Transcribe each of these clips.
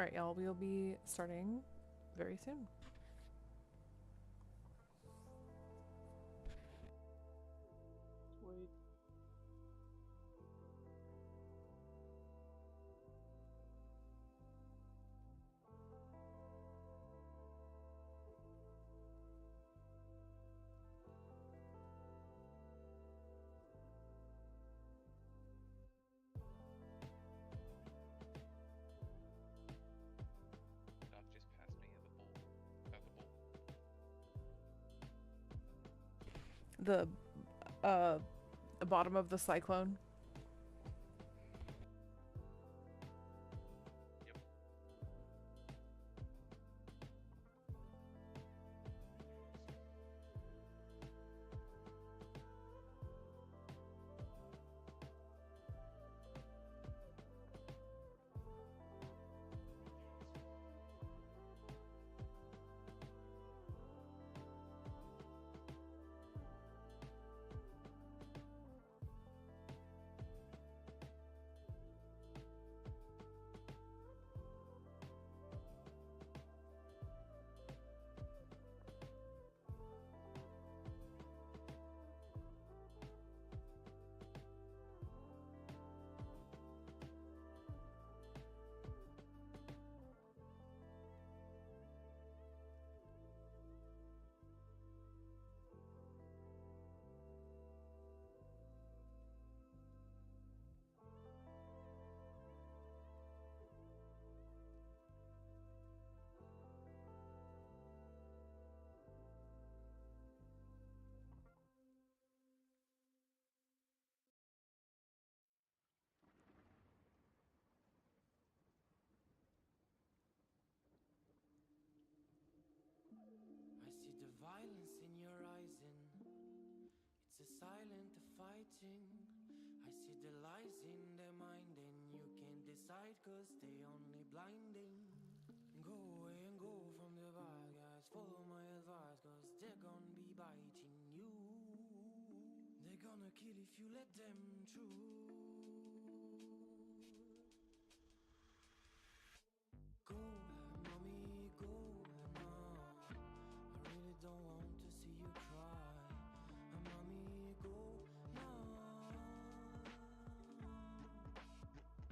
Alright, y'all, we'll be starting very soon. Sweet. Doc just passed me the bowl. The bowl. The bottom of the cyclone. Yep. I see the violence in your eyes and it's a silent fighting. I see the lies in their mind and you can't decide cause they only blinding. Go away and go from the bad guys, follow my advice cause they're gonna be biting you. They're gonna kill if you let them through. Go, mommy, go now. I really don't want to see you cry. Mommy, go now.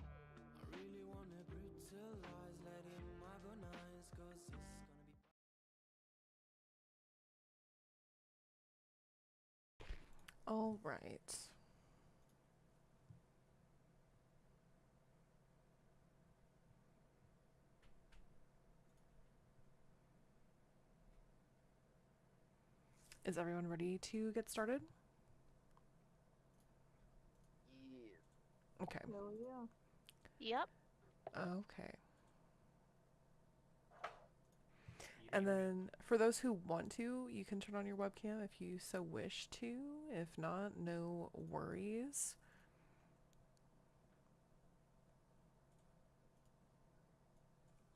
I really wanna brutalize, let him agonize, cause it's gonna be. All right. Is everyone ready to get started? Yeah. Okay. Hell yeah. Yep. Okay. And then for those who want to, you can turn on your webcam if you so wish to. If not, no worries.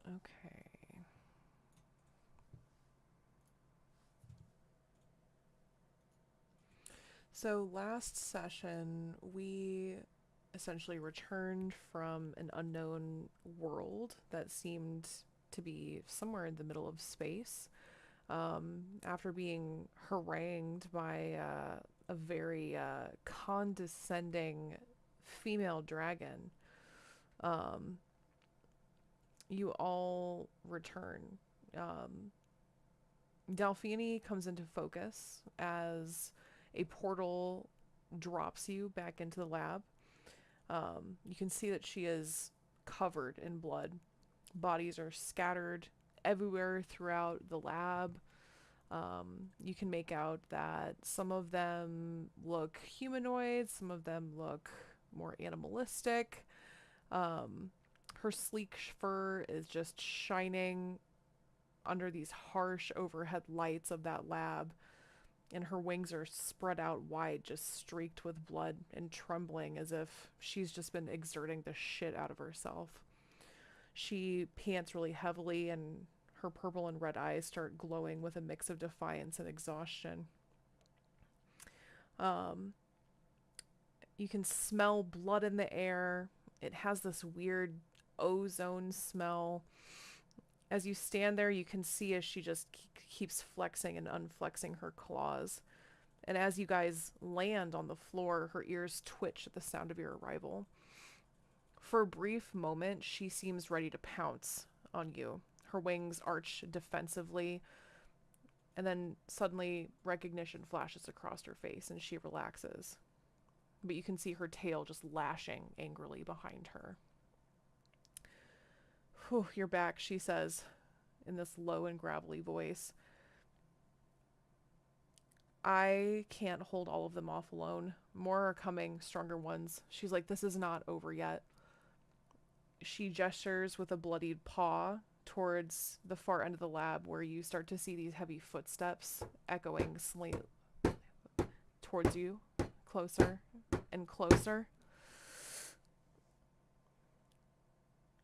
Okay. So last session, we essentially returned from an unknown world that seemed to be somewhere in the middle of space. After being harangued by a very condescending female dragon, um, you all return. Delphine comes into focus as a portal drops you back into the lab. You can see that she is covered in blood. Bodies are scattered everywhere throughout the lab. You can make out that some of them look humanoid, some of them look more animalistic. Her sleek fur is just shining under these harsh overhead lights of that lab, and her wings are spread out wide, just streaked with blood and trembling as if she's just been exerting the shit out of herself. She pants really heavily, and her purple and red eyes start glowing with a mix of defiance and exhaustion. Um, you can smell blood in the air. It has this weird ozone smell. As you stand there, you can see as she just keeps flexing and unflexing her claws. And as you guys land on the floor, her ears twitch at the sound of your arrival. For a brief moment, she seems ready to pounce on you. Her wings arch defensively, and then suddenly recognition flashes across her face and she relaxes. But you can see her tail just lashing angrily behind her. Whew, you're back, she says in this low and gravelly voice. I can't hold all of them off alone. More are coming, stronger ones. She's like, this is not over yet. She gestures with a bloodied paw towards the far end of the lab where you start to see these heavy footsteps echoing towards you, closer and closer.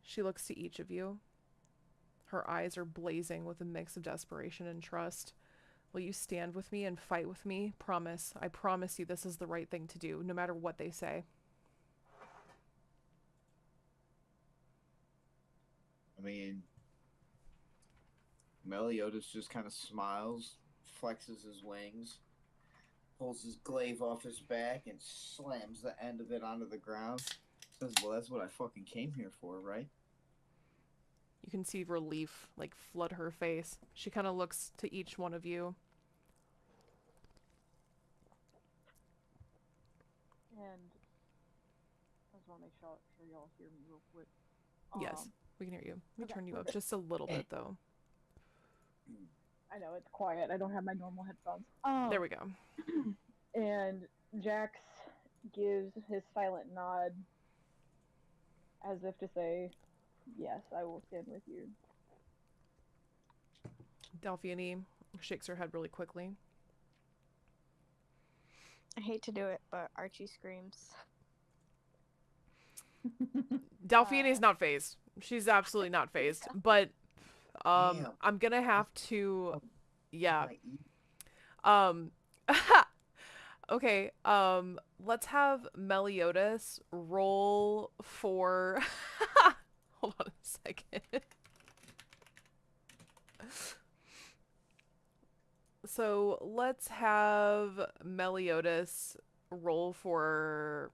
She looks to each of you. Her eyes are blazing with a mix of desperation and trust. Will you stand with me and fight with me? Promise. I promise you this is the right thing to do, no matter what they say. I mean, Meliodas just kind of smiles, flexes his wings, pulls his glaive off his back, and slams the end of it onto the ground. Says, well, that's what I fucking came here for, right? You can see relief like flood her face. She kind of looks to each one of you. And I just want to make sure y'all hear me real quick. Yes, we can hear you. Let me okay, turn you we're up good. just a little bit, though. I know it's quiet. I don't have my normal headphones. There we go. And Jax gives his silent nod as if to say, yes, I will stand with you. Delphiane shakes her head really quickly. I hate to do it, but Archie screams. Delphine's not phased. She's absolutely not phased. But Damn. I'm gonna have to, yeah. Can Okay. Let's have Meliodas roll for. Hold on a second. So let's have Meliodas roll for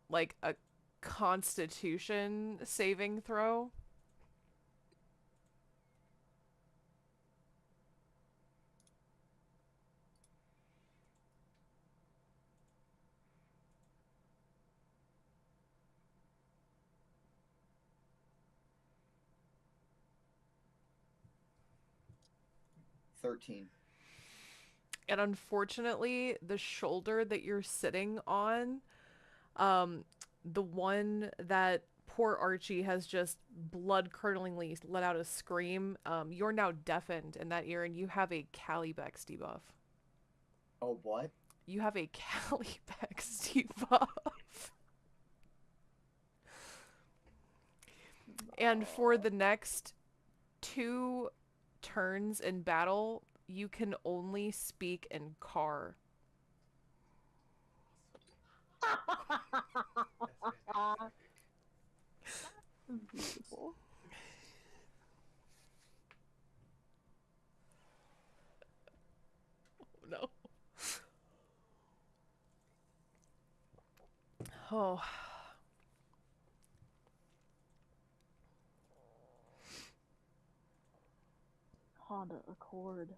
like a Constitution saving throw. I 13. And unfortunately, the shoulder that you're sitting on, the one that poor Archie has just blood-curdlingly let out a scream, you're now deafened in that ear, and you have a Calibex debuff. Oh, what? You have a Calibex debuff. And for the next 2 turns in battle, you can only speak in car. Beautiful. Oh, no. Oh. Honda Accord.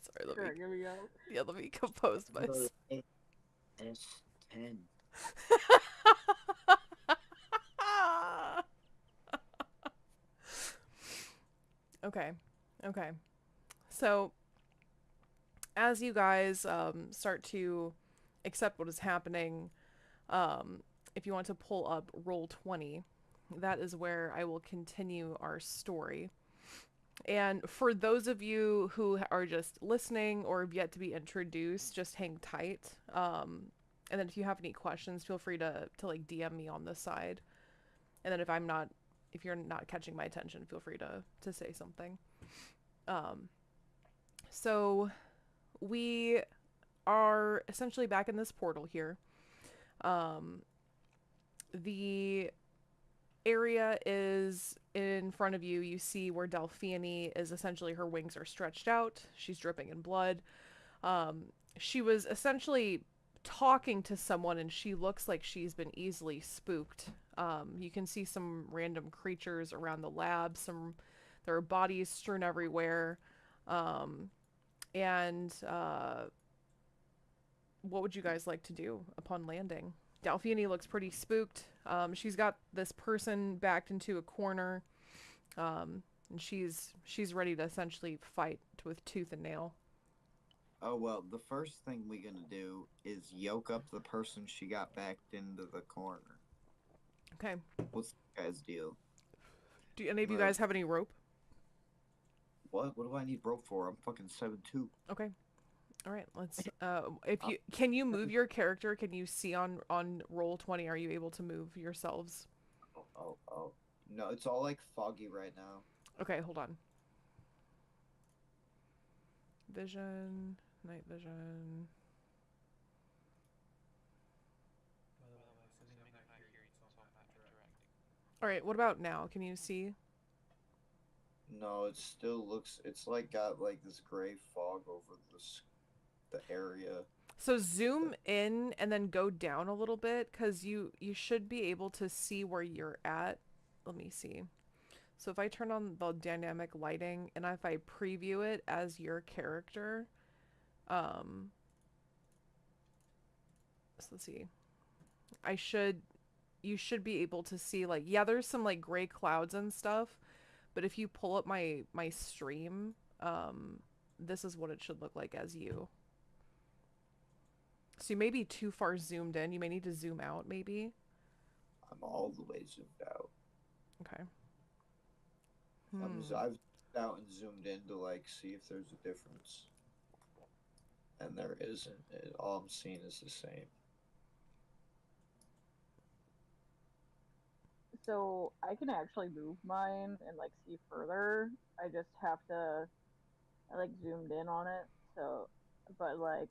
Sorry, Sure, here we go. let me compose myself. S10. Okay. So, as you guys start to accept what is happening, if you want to pull up Roll20, that is where I will continue our story. And for those of you who are just listening or have yet to be introduced, just hang tight. And then if you have any questions, feel free to like DM me on this side. And then if I'm not if you're not catching my attention, feel free to say something. Um, so we are essentially back in this portal here. Um, the area is in front of you. You see where Delphine is essentially her wings are stretched out. She's dripping in blood. Um, she was essentially talking to someone and she looks like she's been easily spooked. You can see some random creatures around the lab. There are bodies strewn everywhere. And what would you guys like to do upon landing? Delphine looks pretty spooked. She's got this person backed into a corner, and she's ready to essentially fight with tooth and nail. Oh well, the first thing we're gonna do is yoke up the person she got backed into the corner. Okay. What's the guy's deal? Do any of you Right. guys have any rope? What? What do I need rope for? I'm fucking 7'2". Okay. All right. Let's. If you can you move your character? Can you see on Roll20? Are you able to move yourselves? Oh. No, it's all like foggy right now. Okay. Hold on. Vision. Night vision. All right. What about now? Can you see? No, it still looks. It's like got like this gray fog over the area. So zoom in and then go down a little bit because you should be able to see where you're at. Let me see. So if I turn on the dynamic lighting and if I preview it as your character, so let's see. You should be able to see like, yeah, there's some like gray clouds and stuff, but if you pull up my stream, this is what it should look like as you. So you may be too far zoomed in. You may need to zoom out, maybe. I'm all the way zoomed out. Okay. I've zoomed out and zoomed in to like see if there's a difference, and there isn't. All I'm seeing is the same. So I can actually move mine and like see further. I just have to. I like zoomed in on it. So, but like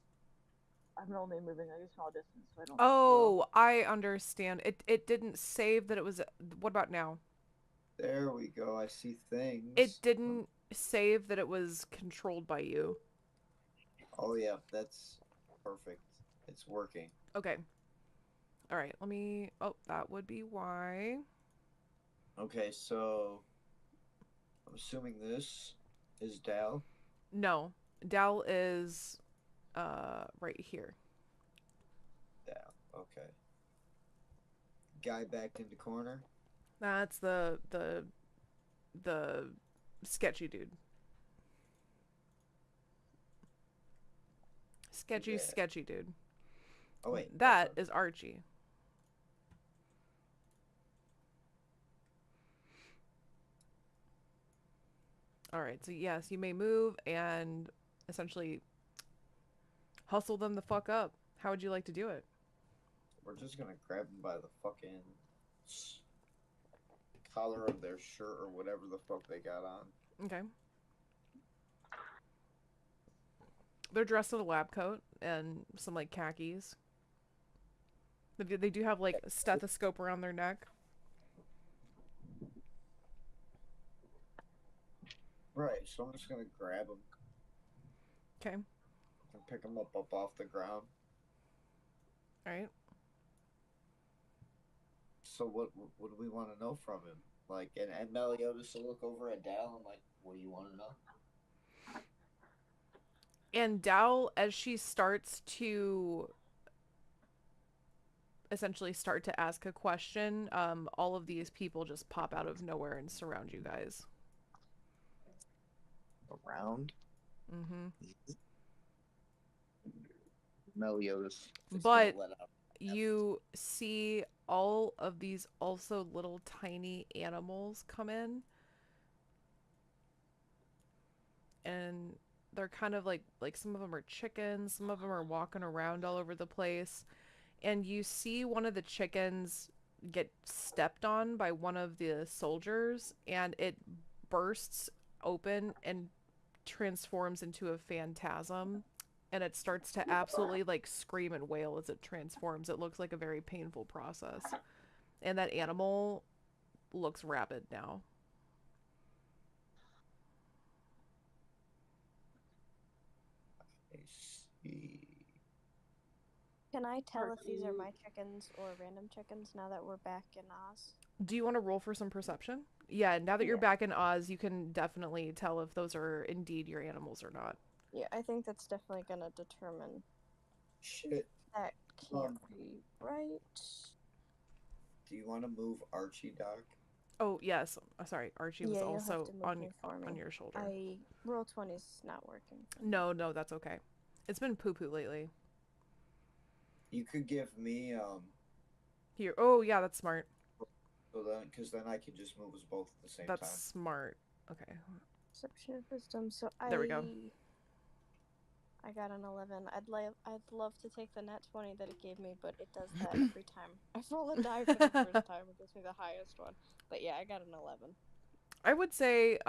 I'm only moving like a small distance, so I don't. Oh, I understand. It didn't save that it was. What about now? There we go. I see things. It didn't save that it was controlled by you. Oh yeah, that's perfect. It's working. Okay. All right. Let me. Oh, that would be why. Okay, so I'm assuming this is Dal. No, Dal is right here. Dal. Okay. Guy backed into corner. That's the sketchy dude. Yeah. Sketchy dude. Oh wait, That is Archie. All right, so yes, you may move and essentially hustle them the fuck up. How would you like to do it? we're just gonna grab them by the fucking collar of their shirt or whatever the fuck they got on. Okay. They're dressed in a lab coat and some like khakis. They do have like a stethoscope around their neck. Right, so I'm just gonna grab them Okay. and pick them up off the ground. All right. So what do we want to know from him? Like, and Meliodas will look over at Dal and like, what do you want to know? And Dal, as she starts to essentially start to ask a question, all of these people just pop out of nowhere and surround you guys. Around? Mm-hmm. Meliodas. is But gonna let out. you see all of these also little tiny animals come in. And they're kind of like some of them are chickens, some of them are walking around all over the place. And you see one of the chickens get stepped on by one of the soldiers, and it bursts open and transforms into a phantasm, and it starts to absolutely like scream and wail as it transforms. It looks like a very painful process. And that animal looks rabid now. I see. Can I tell if these are Archie- my chickens or random chickens now that we're back in Oz? Do you want to roll for some perception? Yeah, now that you're Yeah. back in Oz, you can definitely tell if those are indeed your animals or not. Yeah, I think that's definitely gonna determine. Shit. That can't be right. Do you want to move Archie, Doc? Oh, yes. Sorry, Archie was Yeah, you'll have also to move on me for me. your shoulder. Roll 20's not working. No, that's okay. It's been poo-poo lately. You could give me Here. Oh, yeah, that's smart. so then because then I can just move us both at the same That's time. smart. Okay. Perception of wisdom. So There we go. I got an 11. I'd love to take the net 20 that it gave me, but it does that every time. I roll a die for the first time. It gives me the highest one. But yeah, I got an 11. I would say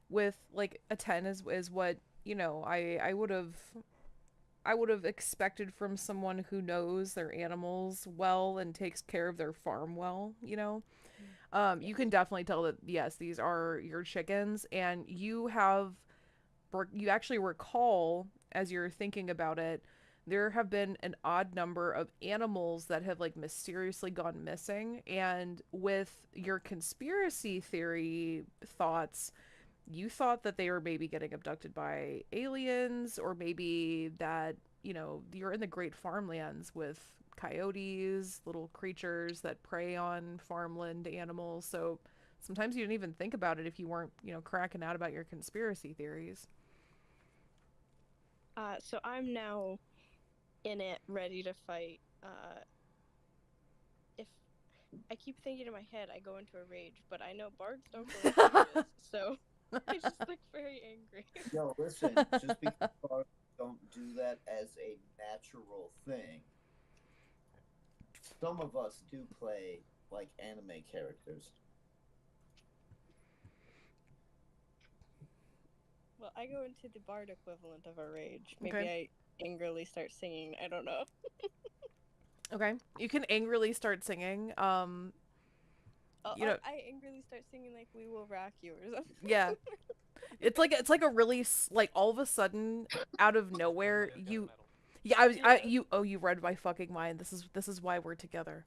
with like a 10 is what, I would have expected from someone who knows their animals well and takes care of their farm well. You can definitely tell that yes, these are your chickens, and you actually recall, as you're thinking about it, there have been an odd number of animals that have like mysteriously gone missing, and with your conspiracy theory thoughts, you thought that they were maybe getting abducted by aliens, or maybe that, you're in the great farmlands with coyotes, little creatures that prey on farmland animals. So sometimes you didn't even think about it if you weren't, cracking out about your conspiracy theories. So I'm now in it, ready to fight. If I keep thinking in my head, I go into a rage, but I know bards don't go into rages, so I just look very angry. Yo, listen, just because bards don't do that as a natural thing, some of us do play like anime characters. Well, I go into the bard equivalent of a rage. Maybe Okay. I angrily start singing. I don't know. Okay. You can angrily start singing. I angrily start singing like "We Will Rock You" or something. Yeah. It's like a really like all of a sudden out of nowhere you. Yeah, you read my fucking mind. This is why we're together.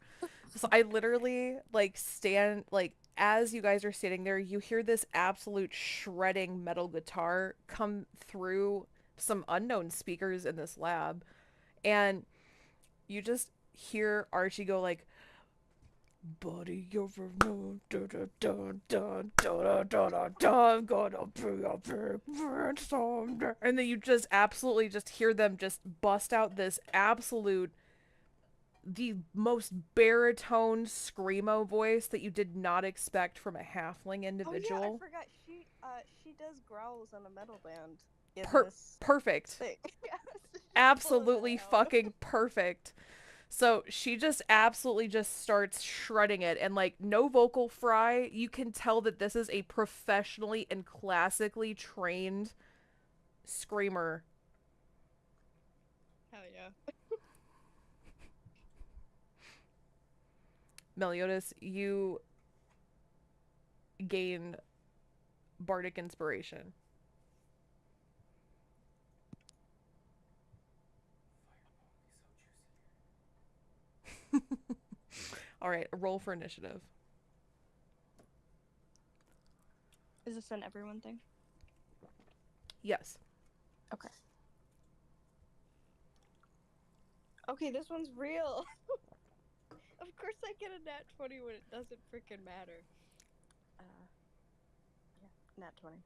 So I literally like stand like as you guys are sitting there, you hear this absolute shredding metal guitar come through some unknown speakers in this lab, and you just hear Archie go like, "Buddy, you're no da da da da da da da da. I'm gonna be a big man someday." And then you just absolutely just hear them just bust out this absolute the most baritone screamo voice that you did not expect from a halfling individual. Oh yeah, I forgot. She does growls on a metal band in this Perfect. thing. Absolutely fucking perfect. So she just absolutely just starts shredding it, and like no vocal fry, you can tell that this is a professionally and classically trained screamer. Hell yeah. Meliodas, you gain bardic inspiration. All right, roll for initiative. Is this an everyone thing? Yes. Okay. Okay, this one's real. Of course I get a nat 20 when it doesn't freaking matter. Yeah, nat 20.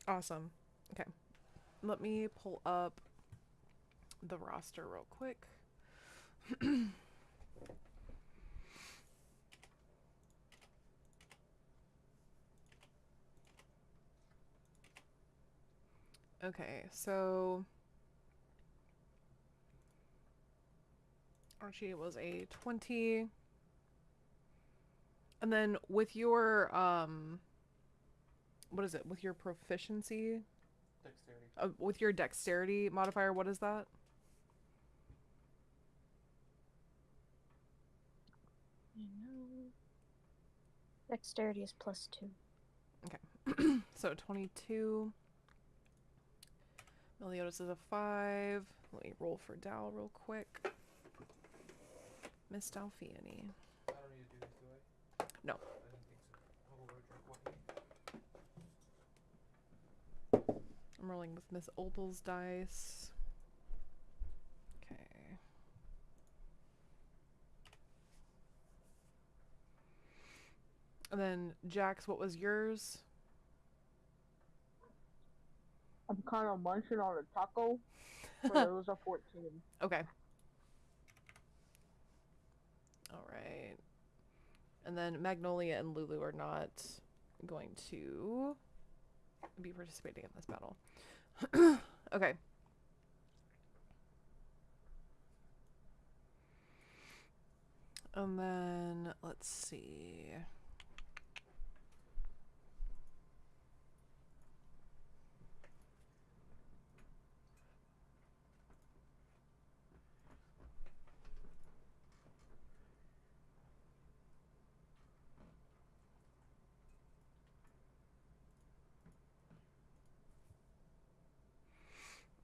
Awesome. Okay. Let me pull up the roster real quick. Okay, so Archie was a 20. And then with your what is it? With your proficiency? Dexterity. With your dexterity modifier, what is that? You know. Dexterity is +2. So 22. Meliodas is a 5. Let me roll for Dal real quick. Miss Dalfiani. I don't need to do this, do I? No. I didn't think so. I'll go drink water. I'm rolling with Miss Opal's dice. Okay. And then Jax, what was yours? I'm kind of munching on a taco, but it was a 14. Okay. All right. And then Magnolia and Lulu are not going to be participating in this battle. Okay. And then, let's see.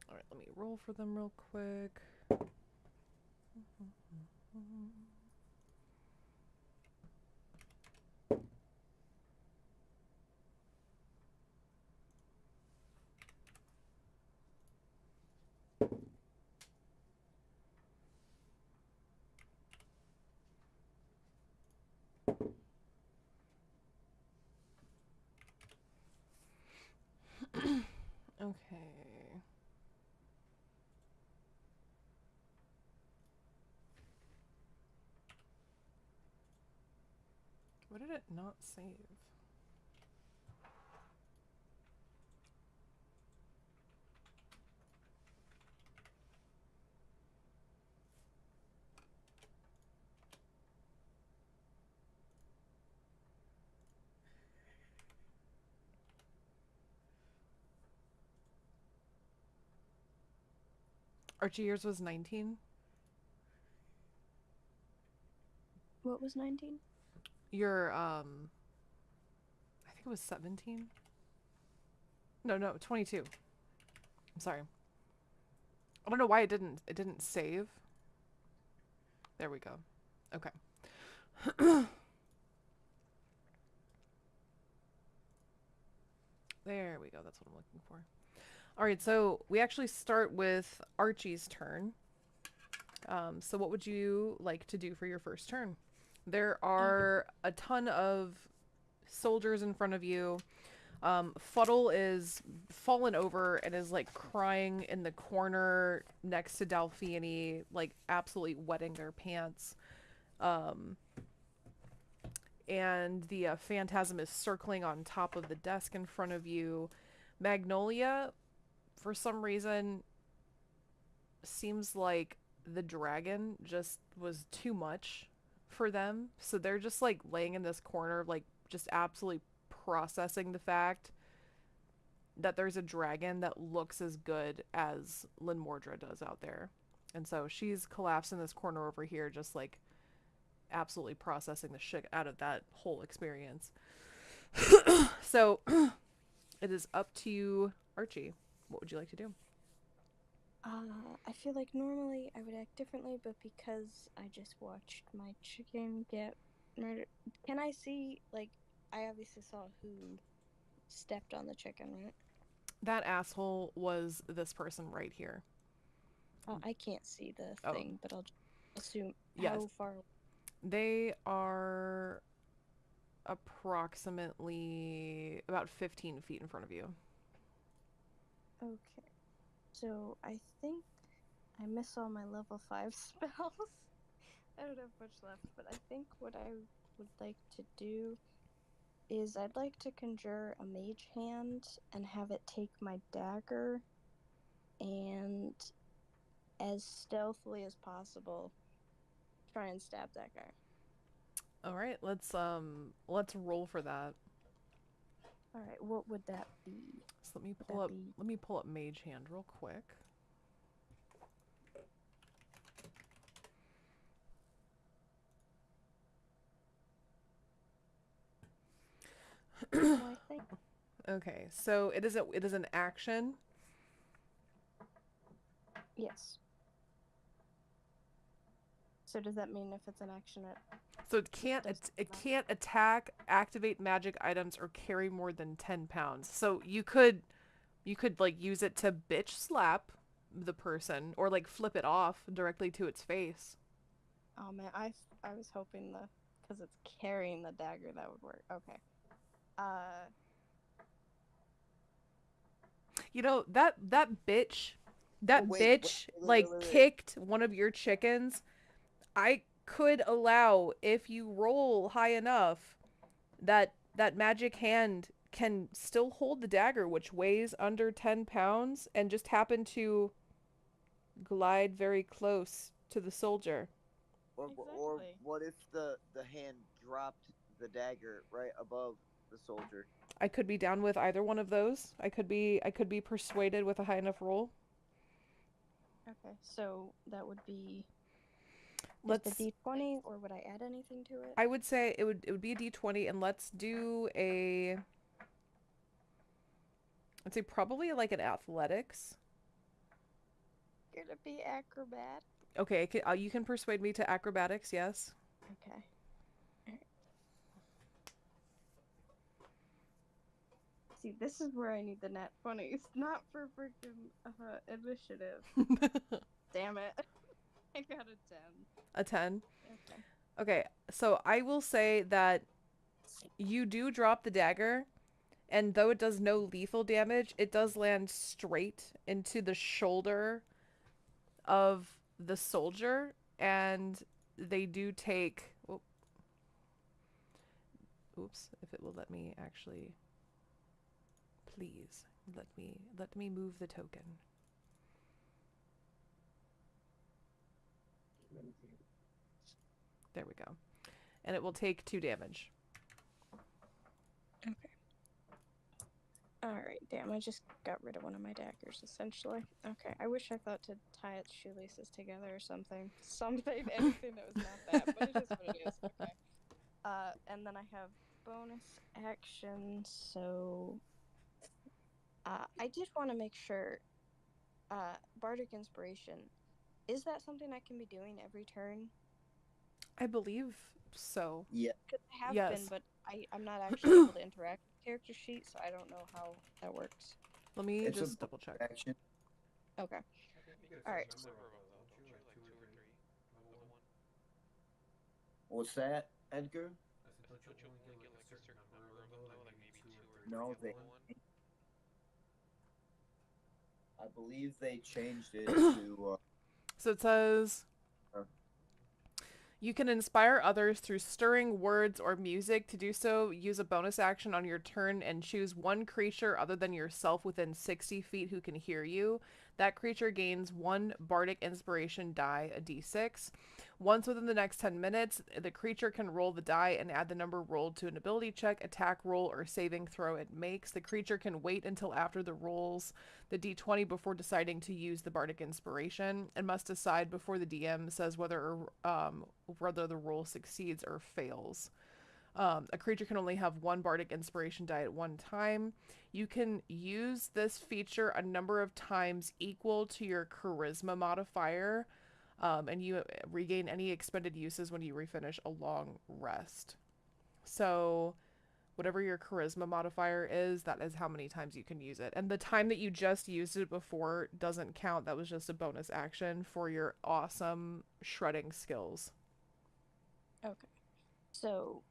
All right, let me roll for them real quick. Okay. What did it not save? Archie, yours was 19? What was 19? Your, I think it was 17? No, 22. I'm sorry. I don't know why it didn't save. There we go. Okay. There we go. That's what I'm looking for. All right, so we actually start with Archie's turn. So what would you like to do for your first turn? There are a ton of soldiers in front of you. Fuddle is fallen over and is like crying in the corner next to Dalfiani, like absolutely wetting their pants. And the phantasm is circling on top of the desk in front of you. Magnolia, for some reason, seems like the dragon just was too much for them. So they're just like laying in this corner, like just absolutely processing the fact that there's a dragon that looks as good as Lynn Mordra does out there. And so she's collapsed in this corner over here, just like absolutely processing the shit out of that whole experience. So it is up to you, Archie. What would you like to do? I feel like normally I would act differently, but because I just watched my chicken get murdered, can I see, like, I obviously saw who stepped on the chicken, right? That asshole was this person right here. I can't see the Oh. thing, but I'll assume Yes. how far. They are approximately about 15 feet in front of you. Okay. So I think I miss all my level 5 spells. I don't have much left, but I think what I would like to do is I'd like to conjure a mage hand and have it take my dagger and as stealthily as possible try and stab that guy. All right, let's roll for that. All right, what would that be? So let me Would pull that up be- let me pull up Mage Hand real quick. Well, I think Okay, so it is an action. yes. So does that mean if it's an action, So it can't Does it not. can't attack, activate magic items, or carry more than 10 pounds. So you could like use it to bitch slap the person or like flip it off directly to its face. Oh man, I was hoping because it's carrying the dagger that would work. Okay. You know, that bitch Oh, wait, like wait. kicked one of your chickens. I could allow, if you roll high enough, that magic hand can still hold the dagger, which weighs under 10 pounds, and just happen to glide very close to the soldier. Or Exactly. what if the hand dropped the dagger right above the soldier? I could be down with either one of those. I could be persuaded with a high enough roll. Okay, so that would be Let's the d20, or would I add anything to it? I would say it would be a d20, and let's do a, I'd say probably like an athletics. Gonna be acrobat. Okay, you can persuade me to acrobatics, yes. Okay. Alright. See, this is where I need the nat 20s, not for freaking initiative. Damn it. I got a 10. A 10. Okay. Okay, so I will say that you do drop the dagger, and though it does no lethal damage, it does land straight into the shoulder of the soldier, and they do take... Oops, if it will let me actually... Please, let me move the token. There we go. And it will take 2 damage. Okay. Alright, damn, I just got rid of one of my daggers, essentially. Okay, I wish I thought to tie its shoelaces together or something. Something, anything that was not that, but it is what it is. Okay. And then I have bonus action, so... I did want to make sure, Bardic Inspiration, is that something I can be doing every turn? I believe so. Yeah. Because I have been, Yes. but I'm not actually able to interact with the character sheet, so I don't know how that works. Let me It's just a double check. action. Okay. I think you get a Alright. certain number of those, don't you? Like 2 or 3? Level 1? What's that, Edgar? I said, don't you only get like a certain number of them though? Like maybe 2 or 3 No, on they. level 1? I believe they changed it to. So it says, you can inspire others through stirring words or music. To do so, use a bonus action on your turn and choose one creature other than yourself within 60 feet who can hear you. That creature gains 1 bardic inspiration die, a d6. Once within the next 10 minutes, the creature can roll the die and add the number rolled to an ability check, attack roll, or saving throw it makes. The creature can wait until after the rolls the d20 before deciding to use the bardic inspiration, and must decide before the DM says whether the roll succeeds or fails. A creature can only have 1 bardic inspiration die at one time. You can use this feature a number of times equal to your charisma modifier, and you regain any expended uses when you refinish a long rest. So whatever your charisma modifier is, that is how many times you can use it. And the time that you just used it before doesn't count. That was just a bonus action for your awesome shredding skills. Okay. So,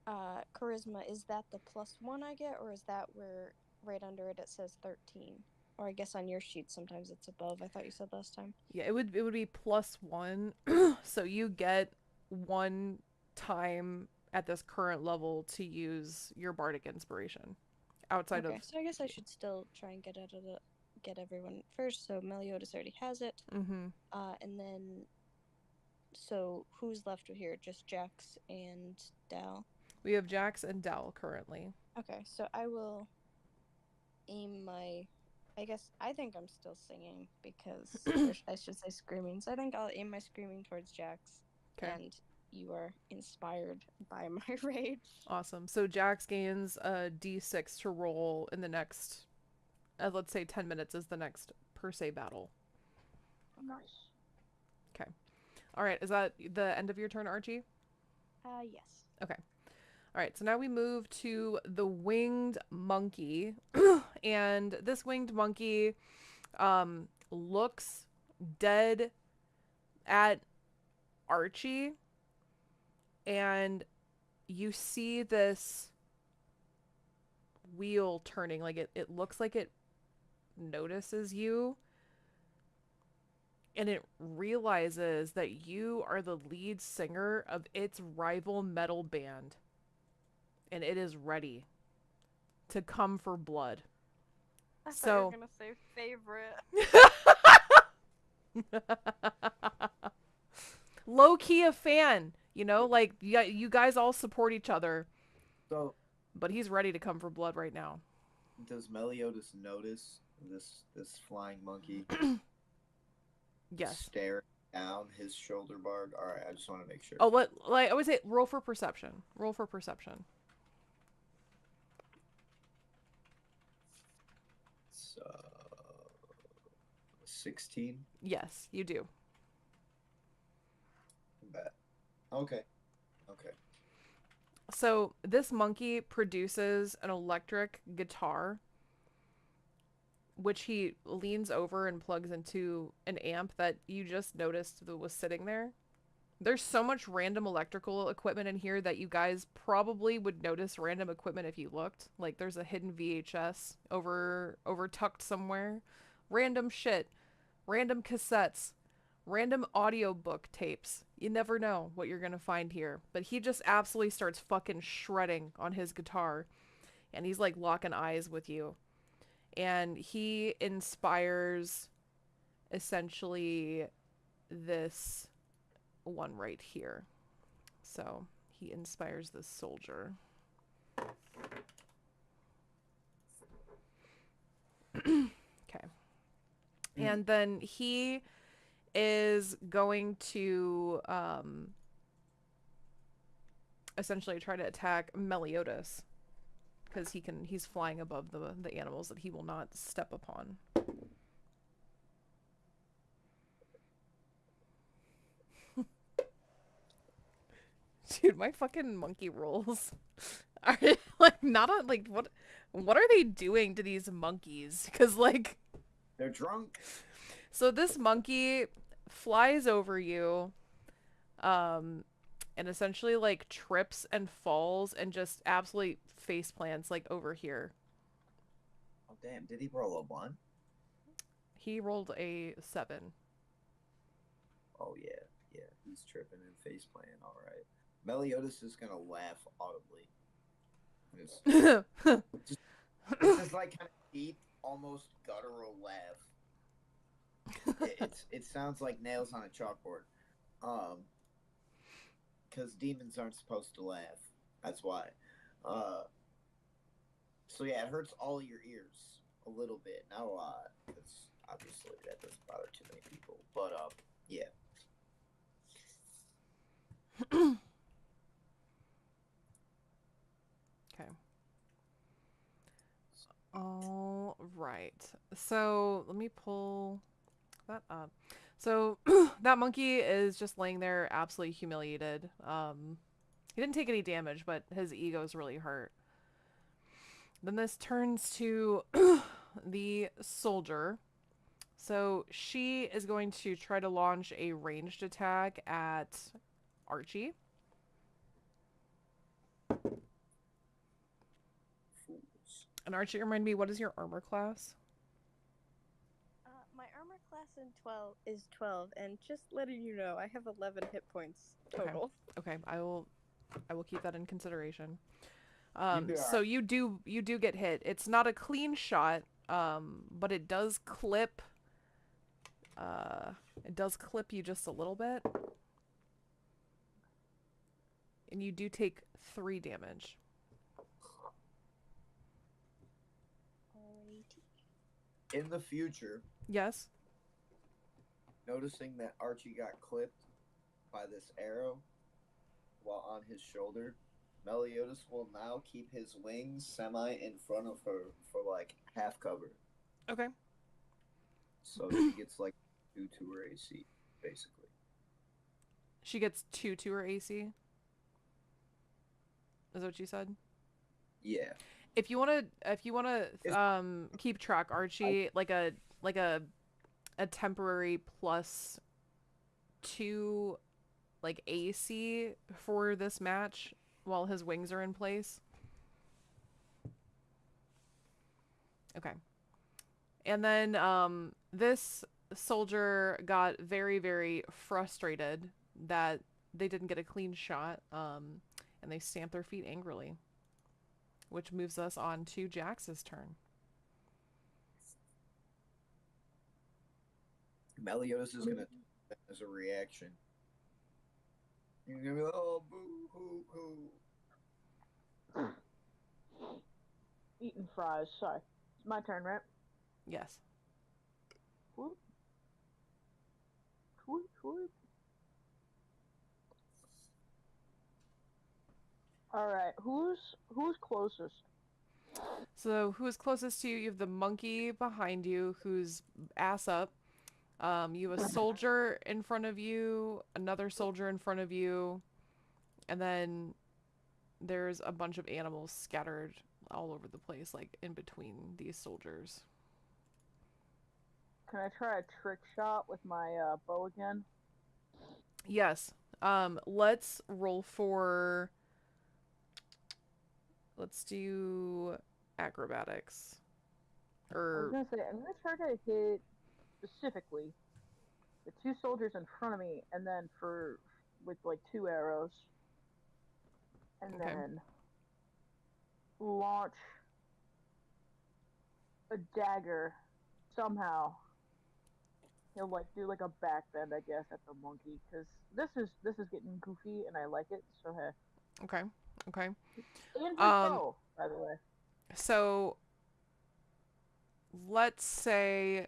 charisma, is that the +1 I get, or is that where right under it says 13? Or I guess on your sheet sometimes it's above. I thought you said last time. Yeah, it would be +1. So you get 1 time at this current level to use your bardic inspiration. Outside Okay, of... so I guess I should still try and get everyone first. So Meliodas already has it. Mm-hmm. And then So who's left here? Just Jax and Dal. We have Jax and Dell currently. Okay, so I will aim my. I think I'm still singing because, or I should say screaming. So I think I'll aim my screaming towards Jax. Okay. And you are inspired by my rage. Awesome. So Jax gains a d6 to roll in the next, let's say 10 minutes is the next per se battle. Nice. Okay. All right. Is that the end of your turn, Archie? Yes. Okay. All right. So now we move to the winged monkey. And this winged monkey looks dead at Archie. And you see this wheel turning. Like it looks like it notices you. And it realizes that you are the lead singer of its rival metal band. And it is ready to come for blood. I thought So you were gonna say favorite. Low key a fan, you know, like yeah, you guys all support each other. So, But he's ready to come for blood right now. does Meliodas notice this flying monkey Yes. stare down his shoulder bar? All right, I just want to make sure. Oh, like I would say, roll for perception. Roll for perception. It's 16. Yes, you do. Bet. Okay. Okay. So this monkey produces an electric guitar, which he leans over and plugs into an amp that you just noticed that was sitting there. There's so much random electrical equipment in here that you guys probably would notice random equipment if you looked. Like there's a hidden VHS over tucked somewhere. Random shit. Random cassettes. Random audiobook tapes. You never know what you're gonna find here. But he just absolutely starts fucking shredding on his guitar. And he's like locking eyes with you. And he inspires essentially this one right here. So he inspires this soldier. Okay. And then he is going to essentially try to attack Meliodas because he's flying above the animals that he will not step upon. Dude, my fucking monkey rolls are like not on like what are they doing to these monkeys? Because like They're drunk. so this monkey flies over you and essentially like trips and falls and just absolutely face plants like over here. Oh damn! Did he roll a 1? He rolled a 7. Oh yeah, yeah. He's tripping and face playing. All right. Meliodas is gonna laugh audibly. It's just like kind of deep, almost guttural laugh. It sounds like nails on a chalkboard. Because demons aren't supposed to laugh. That's why. So yeah, it hurts all your ears a little bit, not a lot, because obviously that doesn't bother too many people. But yeah. Okay. All right. So let me pull that up. So that monkey is just laying there absolutely humiliated. He didn't take any damage, but his ego's really hurt. Then this turns to the soldier. So she is going to try to launch a ranged attack at Archie. And Archie, remind me, what is your armor class? My armor class is 12, and just letting you know, I have 11 hit points total. Okay, I will keep that in consideration. You So you do get hit. It's not a clean shot, but it does clip. It does clip you just a little bit. and you do take 3 damage. Alrighty. In the future, Yes? noticing that Archie got clipped by this arrow while on his shoulder, Meliodas will now keep his wings semi in front of her for like half cover. Okay. So she gets like 2 to her AC, basically. She gets 2 to her AC. Is that what you said? Yeah. If you wanna keep track, Archie, like a temporary plus 2 like AC for this match while his wings are in place. Okay. And then this soldier got very, very frustrated that they didn't get a clean shot, and they stamped their feet angrily, which moves us on to Jax's turn. Meliodas is gonna as a reaction. He's gonna be like, oh, boo hoo hoo. Eating fries. Sorry. It's my turn, right? Yes. Whoop. Whoop, whoop. All right. Who's closest? So who is closest to you? You have the monkey behind you who's ass up. You have a soldier in front of you, another soldier in front of you, and then there's a bunch of animals scattered all over the place, like in between these soldiers. Can I try a trick shot with my bow again? Yes. Let's roll for... Let's do acrobatics. I was gonna say I'm gonna try to hit specifically the 2 soldiers in front of me, and then with like 2 arrows, and Okay. then launch a dagger somehow. He'll like do like a back bend, I guess, at the monkey, because this is getting goofy and I like it. So hey. Okay. Okay. And his bow, by the way. So let's say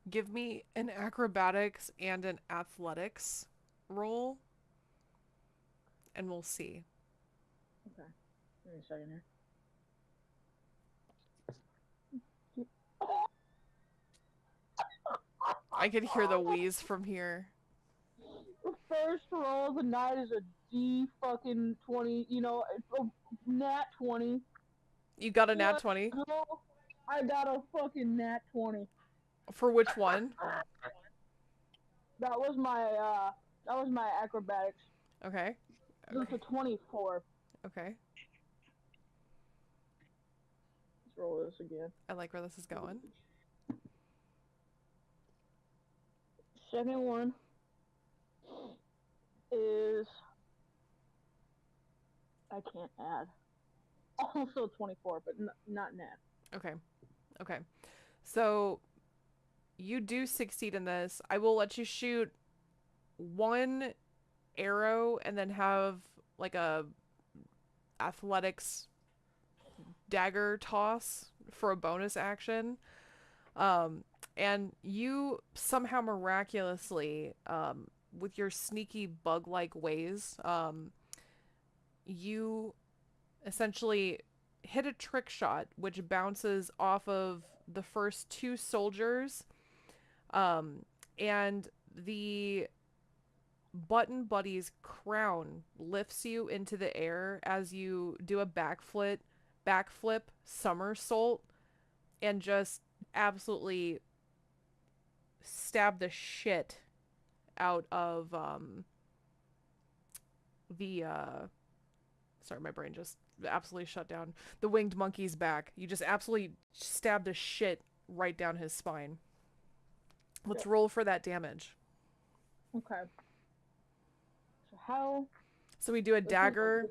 give me an acrobatics and an athletics roll, and we'll see. Okay. Give me a second here. I could hear the wheeze from here. The first roll of the night is a D fucking 20, you know, a nat 20. You got a nat 20? I got a fucking nat 20. For which one? That was my acrobatics. Okay. It's a 24. Okay. Let's roll this again. I like where this is going. Second one is... I can't add. Also 24, but not net. Okay. Okay. So you do succeed in this. I will let you shoot 1 arrow and then have like a athletics dagger toss for a bonus action. And you somehow miraculously, with your sneaky bug-like ways, you essentially hit a trick shot which bounces off of the first 2 soldiers, and the button buddy's crown lifts you into the air as you do a backflip somersault and just absolutely stab the shit out of sorry, my brain just absolutely shut down. The winged monkey's back. You just absolutely stab the shit right down his spine. Let's roll for that damage. Okay. So how... So we do a dagger,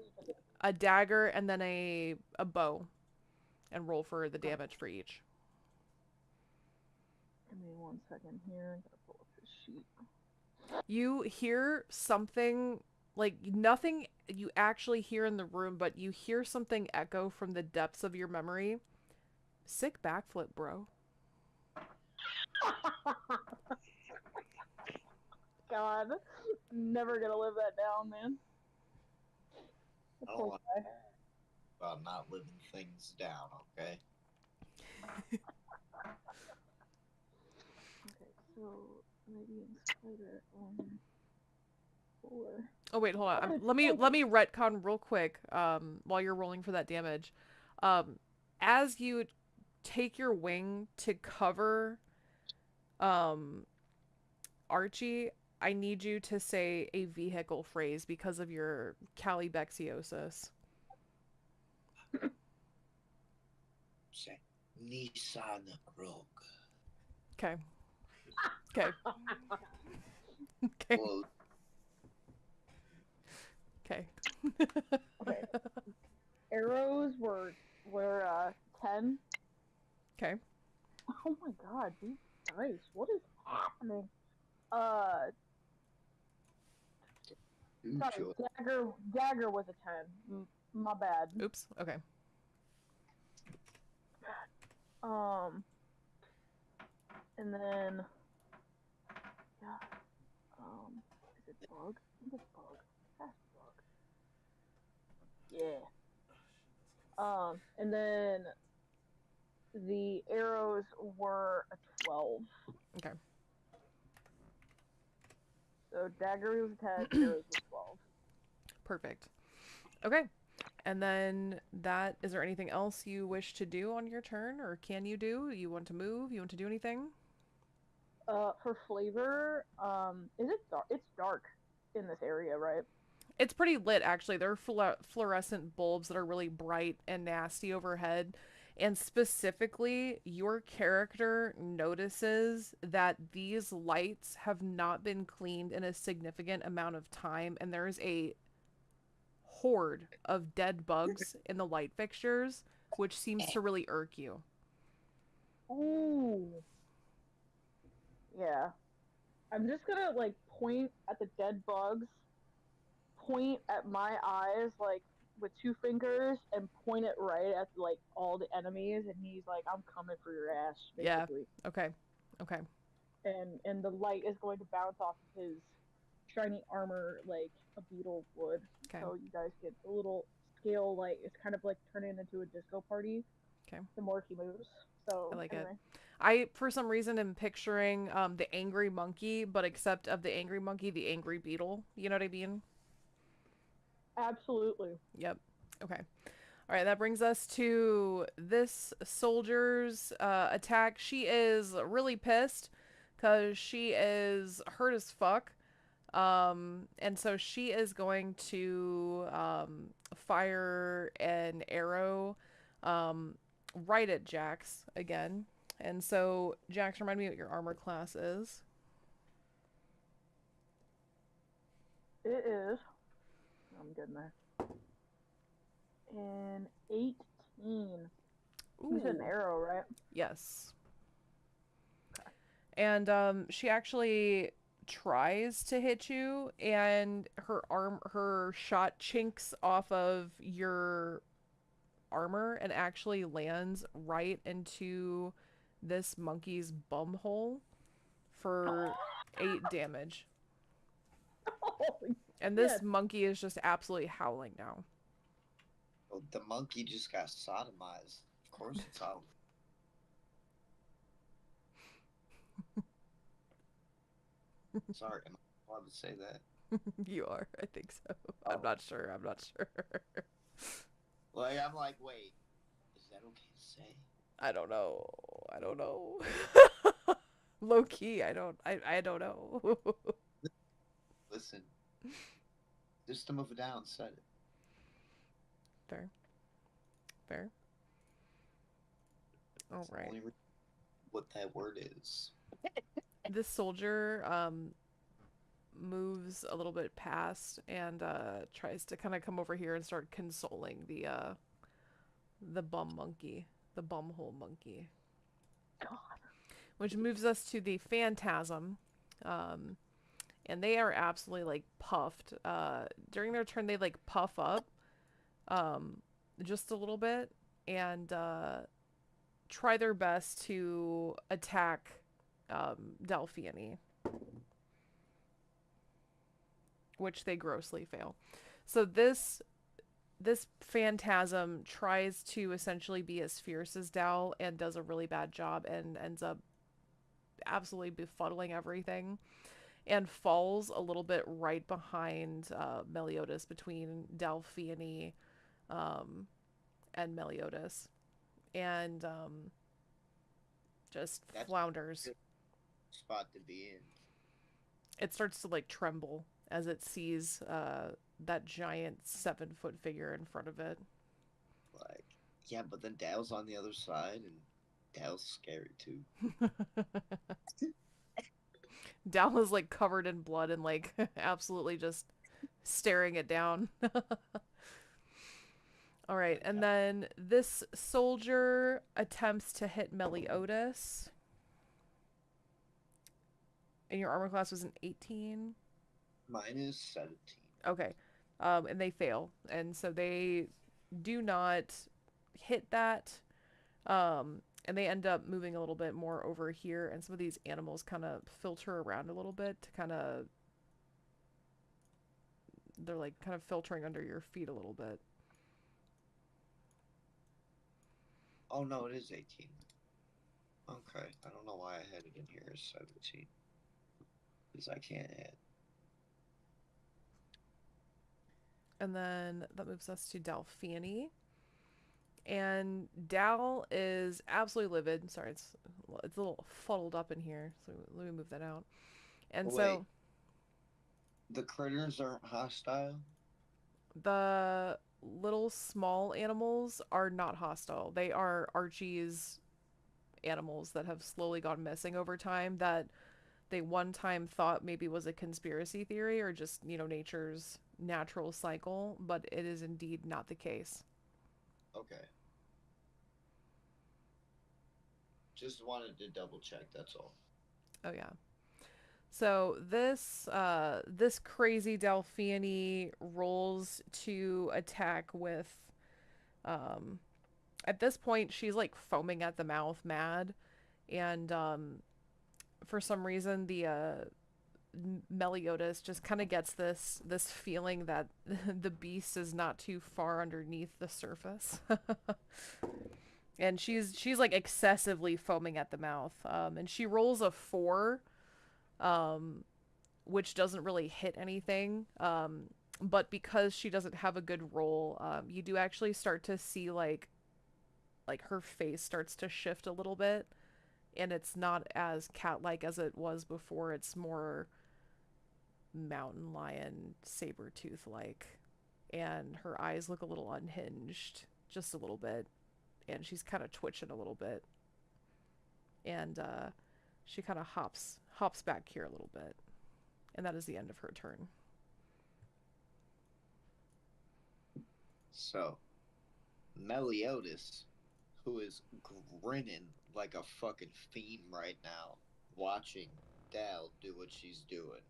and then a bow, and roll for the damage for each. Give me 1 second here. I gotta pull up this sheet. You hear something, like nothing you actually hear in the room, but you hear something echo from the depths of your memory. Sick backflip, bro. God, never gonna live that down, man. The I don't poor want guy. about not living things down, okay? Okay, so radiant spider on 4. Oh wait, hold on. Okay, Let me retcon real quick. While you're rolling for that damage, as you take your wing to cover, um, Archie, I need you to say a vehicle phrase because of your calibexiosis. Say Nissan Rogue. Okay. Okay. Okay. Well, Okay. Okay. Arrows were 10. Okay. Oh my god, these dice. What is happening? you Sorry, choice. dagger was a 10. My bad. Oops. Okay. And then yeah, is it bug? I think it's bug. That's bug. Yeah. And then the arrows were a 12. Okay. So dagger was 10, arrows was 12. Perfect. Okay. And then that, is there anything else you wish to do on your turn, or can you do? You want to move? You want to do anything? For flavor, is it dark? It's dark in this area, right? It's pretty lit, actually. There are fluorescent bulbs that are really bright and nasty overhead. And specifically, your character notices that these lights have not been cleaned in a significant amount of time, and there's a horde of dead bugs in the light fixtures, which seems to really irk you. Ooh. Yeah. I'm just gonna like point at the dead bugs, point at my eyes like with 2 fingers, and point it right at like all the enemies, and he's like, "I'm coming for your ass," Yeah. basically. Okay. Okay. And the light is going to bounce off of his shiny armor like a beetle would. Okay. So you guys get a little scale light. It's kind of like turning into a disco party. Okay. The more he moves. So I like anyway. it. I, for some reason, am picturing the angry monkey, but except of the angry monkey, the angry beetle. You know what I mean? Absolutely. Yep. Okay. All right, that brings us to this soldier's attack. She is really pissed because she is hurt as fuck. And so she is going to fire an arrow right at Jax again. And so, Jax, remind me what your armor class is. It is. I'm getting there. An 18. You said an Ooh. arrow, right? Yes. And she actually tries to hit you, and her shot chinks off of your armor and actually lands right into this monkey's bum hole for 8 damage. Holy And this shit. monkey is just absolutely howling now. Oh, the monkey just got sodomized. Of course it's out. Sorry, am I allowed to say that? You are, I think so. Oh. I'm not sure. Like, I'm like, wait, is that okay to say? I don't know. Low key, I don't know. Listen, system of a down said it. Fair. All That's the right. only what that word is. This soldier moves a little bit past and tries to kind of come over here and start consoling the bum monkey, the bumhole monkey. God. Which moves us to the phantasm. and they are absolutely like puffed. During their turn, they like puff up um, just a little bit and try their best to attack Delphiany, which they grossly fail. So this phantasm tries to essentially be as fierce as Dal and does a really bad job and ends up absolutely befuddling everything and falls a little bit right behind Meliodas, between Delphiany and Meliodas, and just That's a flounders. good spot to be in. It starts to like tremble as it sees that giant 7-foot figure in front of it. Like, yeah, but then Dale's on the other side, and Dale's scary too. Dal is like covered in blood and like absolutely just staring it down. All right, and then this soldier attempts to hit Meliodas. And your armor class was an 18? Mine is 17. Okay. And they fail. And so they do not hit that. And they end up moving a little bit more over here. And some of these animals kind of filter around a little bit to kind of. They're like kind of filtering under your feet a little bit. Oh no, it is 18. Okay, I don't know why I had it in here as 17. Because I can't add. And then that moves us to Delphine. And Dal is absolutely livid. Sorry, it's a little fuddled up in here. So let me move that out. And Oh, so wait. The critters aren't hostile? the little small animals are not hostile. They are Archie's animals that have slowly gone missing over time, that they one time thought maybe was a conspiracy theory or just, nature's natural cycle, but it is indeed not the case. Okay. Just wanted to double check, that's all. Oh yeah. So this crazy Delphine rolls to attack with at this point she's like foaming at the mouth, mad, and for some reason the Meliodas just kind of gets this feeling that the beast is not too far underneath the surface. And she's like excessively foaming at the mouth. And she rolls a 4, which doesn't really hit anything. But because she doesn't have a good roll, you do actually start to see like her face starts to shift a little bit, and it's not as cat-like as it was before. It's more mountain lion, saber tooth like, and her eyes look a little unhinged, just a little bit, and she's kind of twitching a little bit, and she kind of hops back here a little bit, and that is the end of her turn. So, Meliodas, who is grinning like a fucking fiend right now, watching Dal do what she's doing,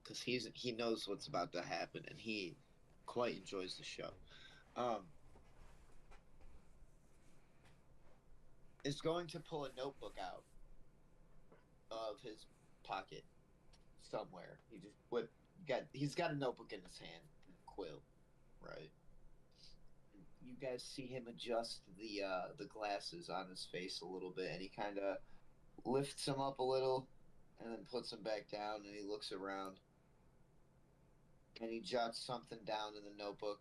because he knows what's about to happen, and he quite enjoys the show. Is going to pull a notebook out of his pocket somewhere. He's got a notebook in his hand, quill, right? You guys see him adjust the glasses on his face a little bit, and he kind of lifts them up a little, and then puts them back down, and he looks around, and he jots something down in the notebook,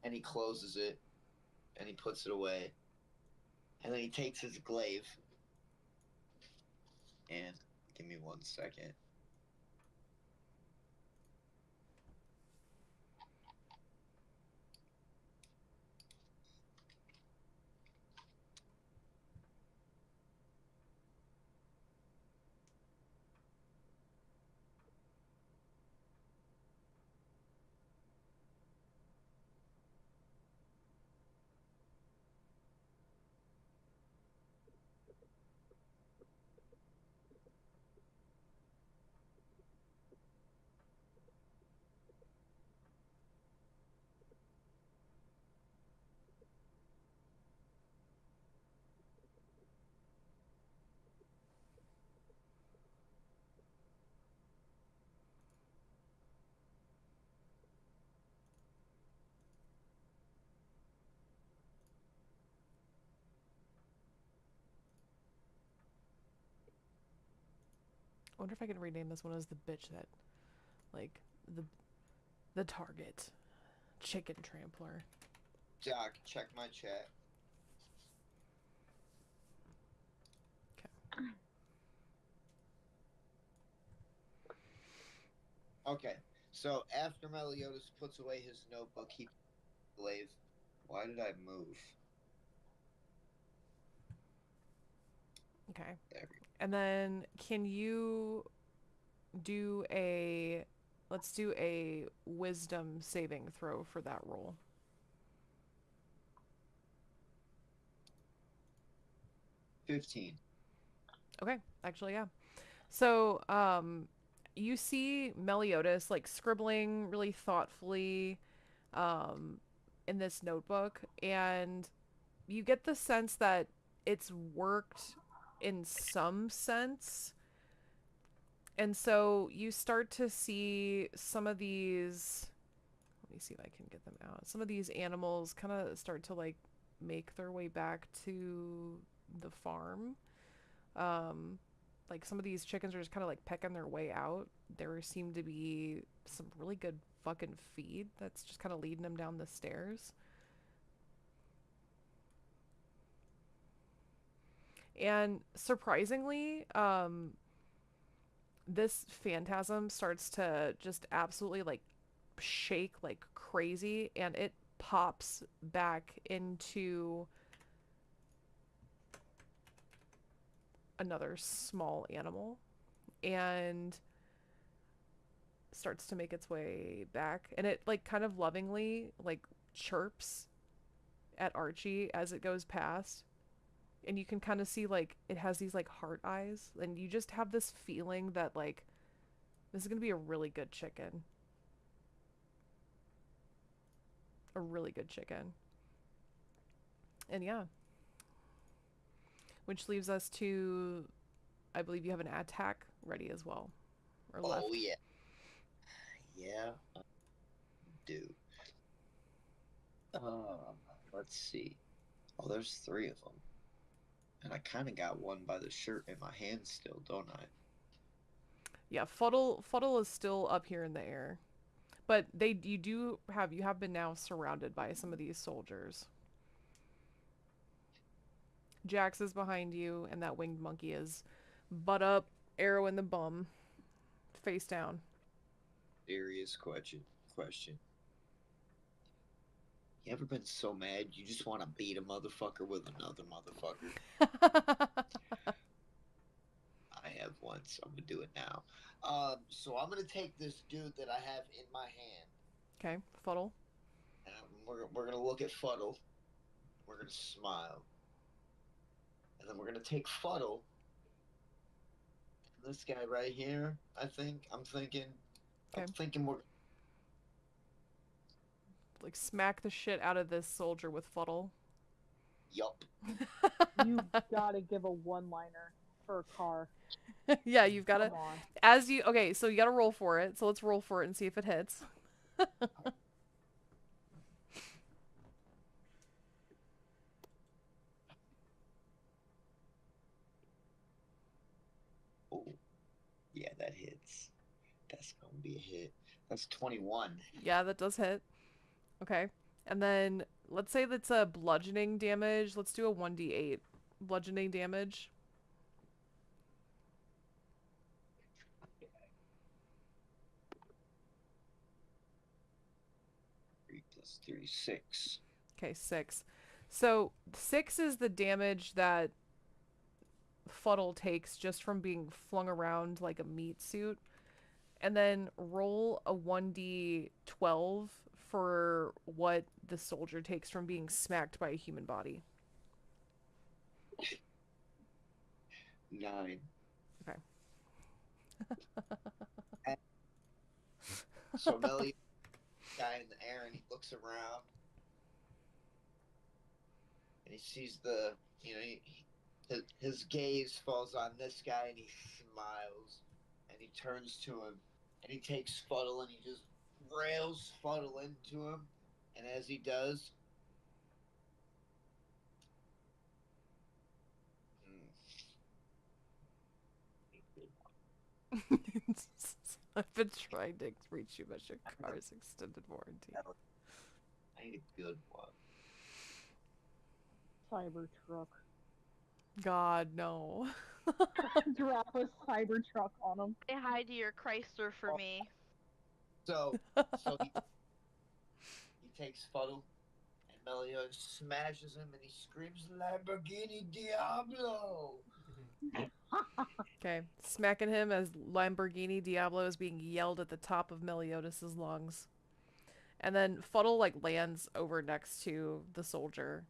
and he closes it, and he puts it away, and then he takes his glaive, and give me 1 second. I wonder if I can rename this one as the bitch that, like, the the target. Chicken trampler. Doc, check my chat. Okay. So after Meliodas puts away his notebook, he glaive. Why did I move? Okay. There we go. And then can you do a, let's do a wisdom saving throw for that roll. 15. Okay, actually, yeah. So, you see Meliodas like scribbling really thoughtfully, in this notebook, and you get the sense that it's worked in some sense. And so you start to see some of these, let me see if I can get them out. Some of these animals kind of start to like make their way back to the farm. Like some of these chickens are just kind of like pecking their way out. There seem to be some really good fucking feed that's just kind of leading them down the stairs. And surprisingly, this phantasm starts to just absolutely like shake like crazy, and it pops back into another small animal and starts to make its way back, and it like kind of lovingly like chirps at Archie as it goes past, and you can kind of see like it has these like heart eyes, and you just have this feeling that like this is going to be a really good chicken. A really good chicken. And yeah. Which leaves us to, I believe you have an attack ready as well. Or left. Oh, yeah. Yeah, I do. Let's see. Oh, there's 3 of them. And I kind of got one by the shirt in my hand still, don't I? Yeah, Fuddle is still up here in the air. But you have been now surrounded by some of these soldiers. Jax is behind you, and that winged monkey is butt up, arrow in the bum, face down. Serious question. You ever been so mad you just want to beat a motherfucker with another motherfucker? I have one, so I'm gonna do it now. So I'm gonna take this dude that I have in my hand. Okay, Fuddle. And we're gonna look at Fuddle. We're gonna smile. And then we're gonna take Fuddle. This guy right here, I'm thinking we're Like smack the shit out of this soldier with Fuddle. yup. You gotta give a one-liner for Car. Yeah, you've got Come to. on. Okay, so you got to roll for it. So let's roll for it and see if it hits. Oh, yeah, that hits. That's gonna be a hit. That's 21. Yeah, that does hit. Okay. And then let's say that's a bludgeoning damage. Let's do a 1d8 bludgeoning damage. 3 plus 3, 6. Okay, 6. So 6 is the damage that Fuddle takes just from being flung around like a meat suit. And then roll a 1d12 for what the soldier takes from being smacked by a human body. 9. Okay. So Melly guy in the air, and he looks around and he sees his gaze falls on this guy, and he smiles, and he turns to him, and he takes Fuddle, and he just rails Fuddle into him, and as he does, I've been trying to reach you about your car's extended warranty. I need a good one. Cybertruck. God, no. Drop a Cybertruck on him. Say hi to your Chrysler for me. So he takes Fuddle, and Meliodas smashes him, and he screams, "Lamborghini Diablo!" Okay, smacking him as Lamborghini Diablo is being yelled at the top of Meliodas' lungs. And then Fuddle, like, lands over next to the soldier.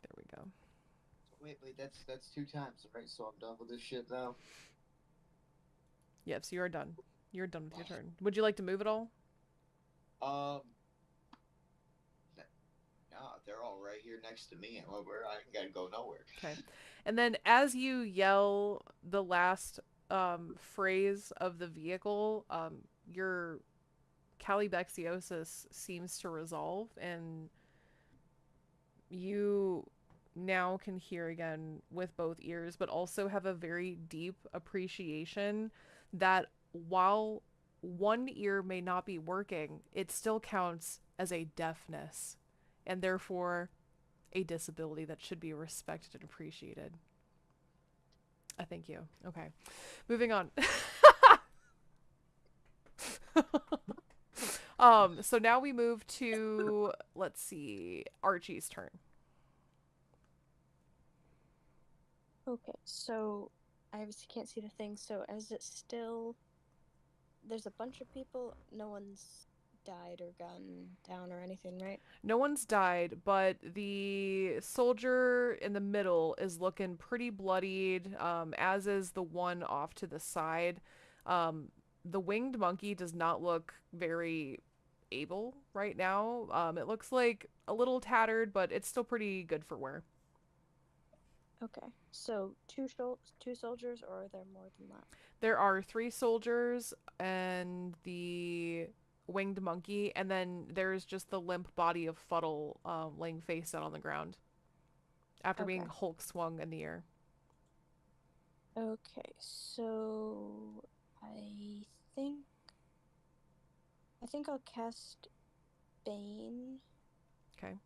There we go. Wait, that's 2 times, right? So I'm done with this shit now. Yep, so you're done. You're done with your turn. Would you like to move at all? No, they're all right here next to me. I ain't gotta go nowhere. Okay. And then as you yell the last phrase of the vehicle, your calibexiosis seems to resolve, and you now can hear again with both ears, but also have a very deep appreciation that while one ear may not be working, it still counts as a deafness, and therefore a disability that should be respected and appreciated. I thank you. Okay. Moving on. So now we move to, let's see, Archie's turn. Okay, so I obviously can't see the thing, so is it still... There's a bunch of people, no one's died or gotten down or anything, right? No one's died, but the soldier in the middle is looking pretty bloodied, as is the one off to the side. The winged monkey does not look very able right now. It looks like a little tattered, but it's still pretty good for wear. Okay, so two soldiers, or are there more than that? There are 3 soldiers and the winged monkey, and then there's just the limp body of Fuddle laying face down on the ground after being Okay. Hulk swung in the air. Okay, so I think I'll cast Bane. Okay.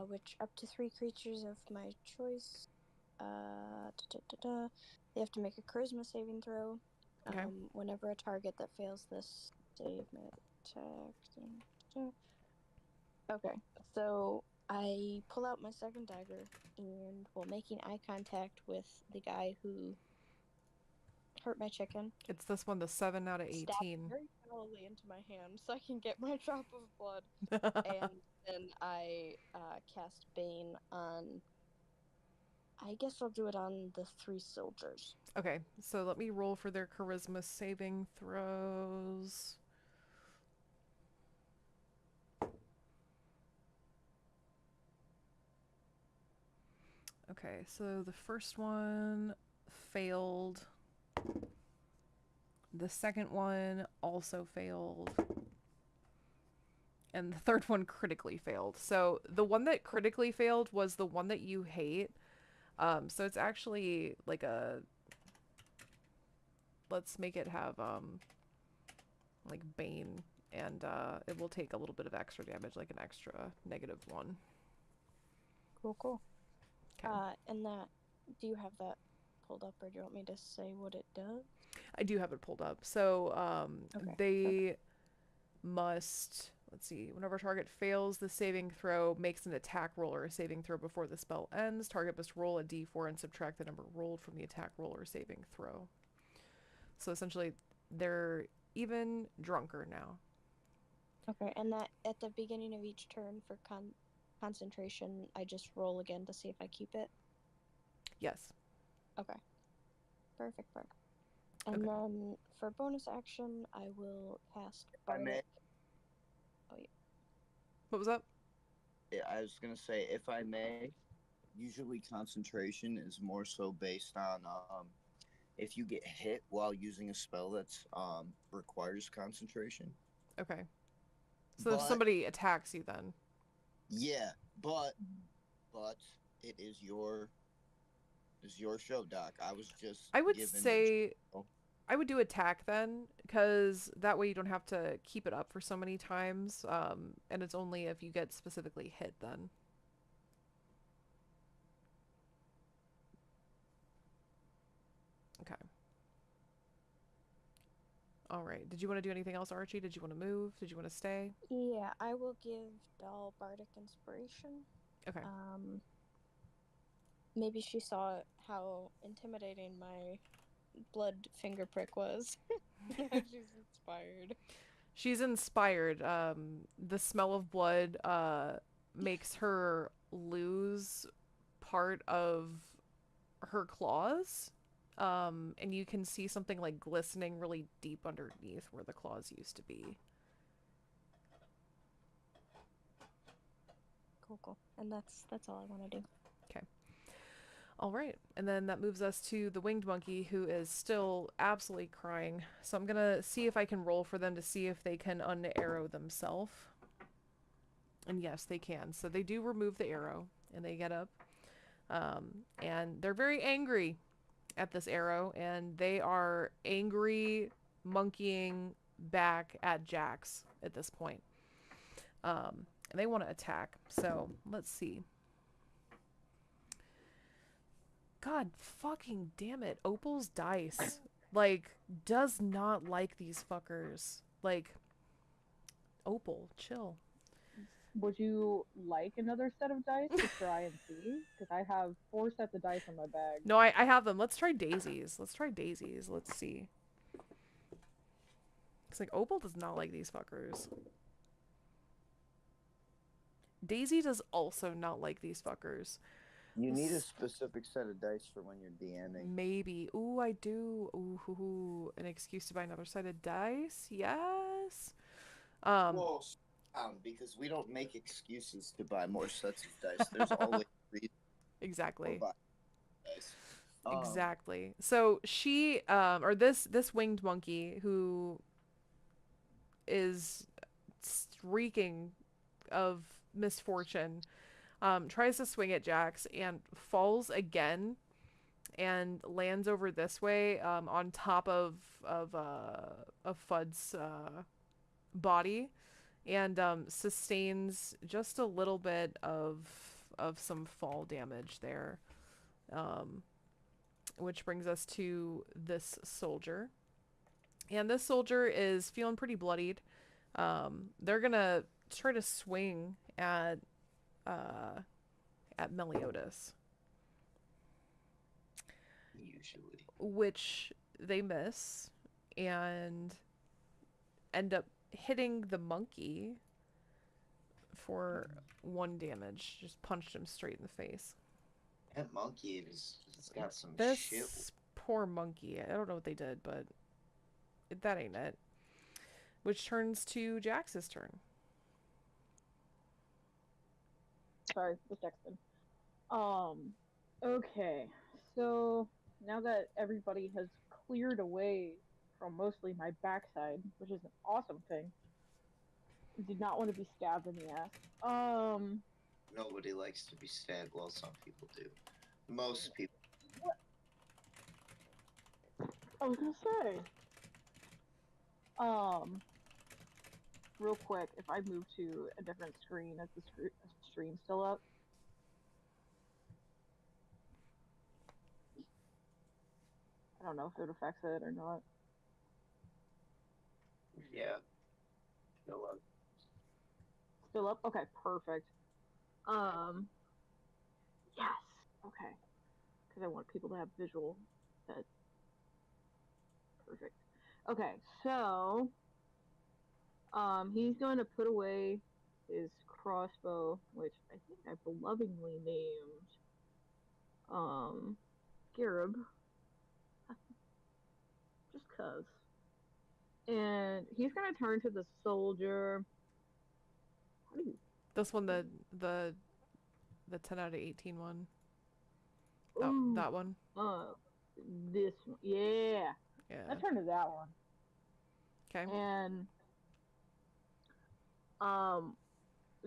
Which up to 3 creatures of my choice. They have to make a charisma saving throw. Okay. Whenever a target that fails this save may attack. Okay, so I pull out my second dagger, and while making eye contact with the guy who hurt my chicken, It's this one, the 7 out of stab 18. very foully into my hand so I can get my drop of blood. And then I cast Bane on... I guess I'll do it on the 3 soldiers. Okay, so let me roll for their charisma saving throws. Okay, so the first one failed. The second one also failed. And the third one critically failed. So the one that critically failed was the one that you hate. So it's actually like a... Let's make it have, like Bane. And it will take a little bit of extra damage, like an extra -1. Cool. Okay. And that... Do you have that pulled up, or do you want me to say what it does? I do have it pulled up. So Okay, they must... Let's see. Whenever a target fails the saving throw, makes an attack roll or a saving throw before the spell ends, target must roll a d4 and subtract the number rolled from the attack roll or saving throw. So essentially, they're even drunker now. Okay, and that at the beginning of each turn for concentration, I just roll again to see if I keep it? Yes. Okay. Perfect. And then for bonus action, I will cast Bardic. Oh, yeah. What was that? Yeah, I was gonna say, if I may, usually concentration is more so based on if you get hit while using a spell that's requires concentration. Okay. So if somebody attacks you then. Yeah, but it is your show, Doc. I was just I would given say the. I would do attack then, because that way you don't have to keep it up for so many times, and it's only if you get specifically hit then. Okay. All right. Did you want to do anything else, Archie? Did you want to move? Did you want to stay? Yeah, I will give Belle bardic inspiration. Okay. Maybe she saw how intimidating my blood finger prick was. Now she's inspired. She's inspired. The smell of blood makes her lose part of her claws. And you can see something like glistening really deep underneath where the claws used to be. Cool. And that's all I want to do. Okay. All right. And then that moves us to the winged monkey, who is still absolutely crying. So I'm going to see if I can roll for them to see if they can un-arrow themselves. And yes, they can. So they do remove the arrow, and they get up. And they're very angry at this arrow, and they are angry monkeying back at Jax at this point. And they want to attack. So let's see. God fucking damn it. Opal's dice, like, does not like these fuckers. Like, Opal, chill. Would you like another set of dice to try and see? Because I have 4 sets of dice in my bag. No, I have them. Let's try daisies. Let's see. It's like, Opal does not like these fuckers. Daisy does also not like these fuckers. You need a specific set of dice for when you're DMing. Maybe. Ooh, I do. Ooh, an excuse to buy another set of dice? Yes. Well, because we don't make excuses to buy more sets of dice. There's always reason. Exactly. For dice. Exactly. So she, or this winged monkey who is reeking of misfortune, tries to swing at Jax and falls again and lands over this way, on top of Fudd's body, and sustains just a little bit of some fall damage there. Which brings us to this soldier. And this soldier is feeling pretty bloodied. They're gonna try to swing at Meliodas. Usually. Which they miss and end up hitting the monkey for 1 damage. Just punched him straight in the face. That monkey has got some this shit. Poor monkey. I don't know what they did, but that ain't it. Which turns to Jax's turn. Sorry, was texting. Okay. So now that everybody has cleared away from mostly my backside, which is an awesome thing. Did not want to be stabbed in the ass. Nobody likes to be stabbed. Well, some people do. Most people. What? I was gonna say. Real quick, if I move to a different screen, is the stream still up? I don't know if it affects it or not. Yeah. Still up. Still up? Okay, perfect. Yes. Okay. Because I want people to have visual. That. Perfect. Okay, so he's going to put away his crossbow, which I think I've lovingly named Garib. Just cuz. And he's gonna turn to the soldier. How do you This one, the 10 out of 18 one. That one. This one. Yeah. Yeah. Let's turn to that one. Okay. And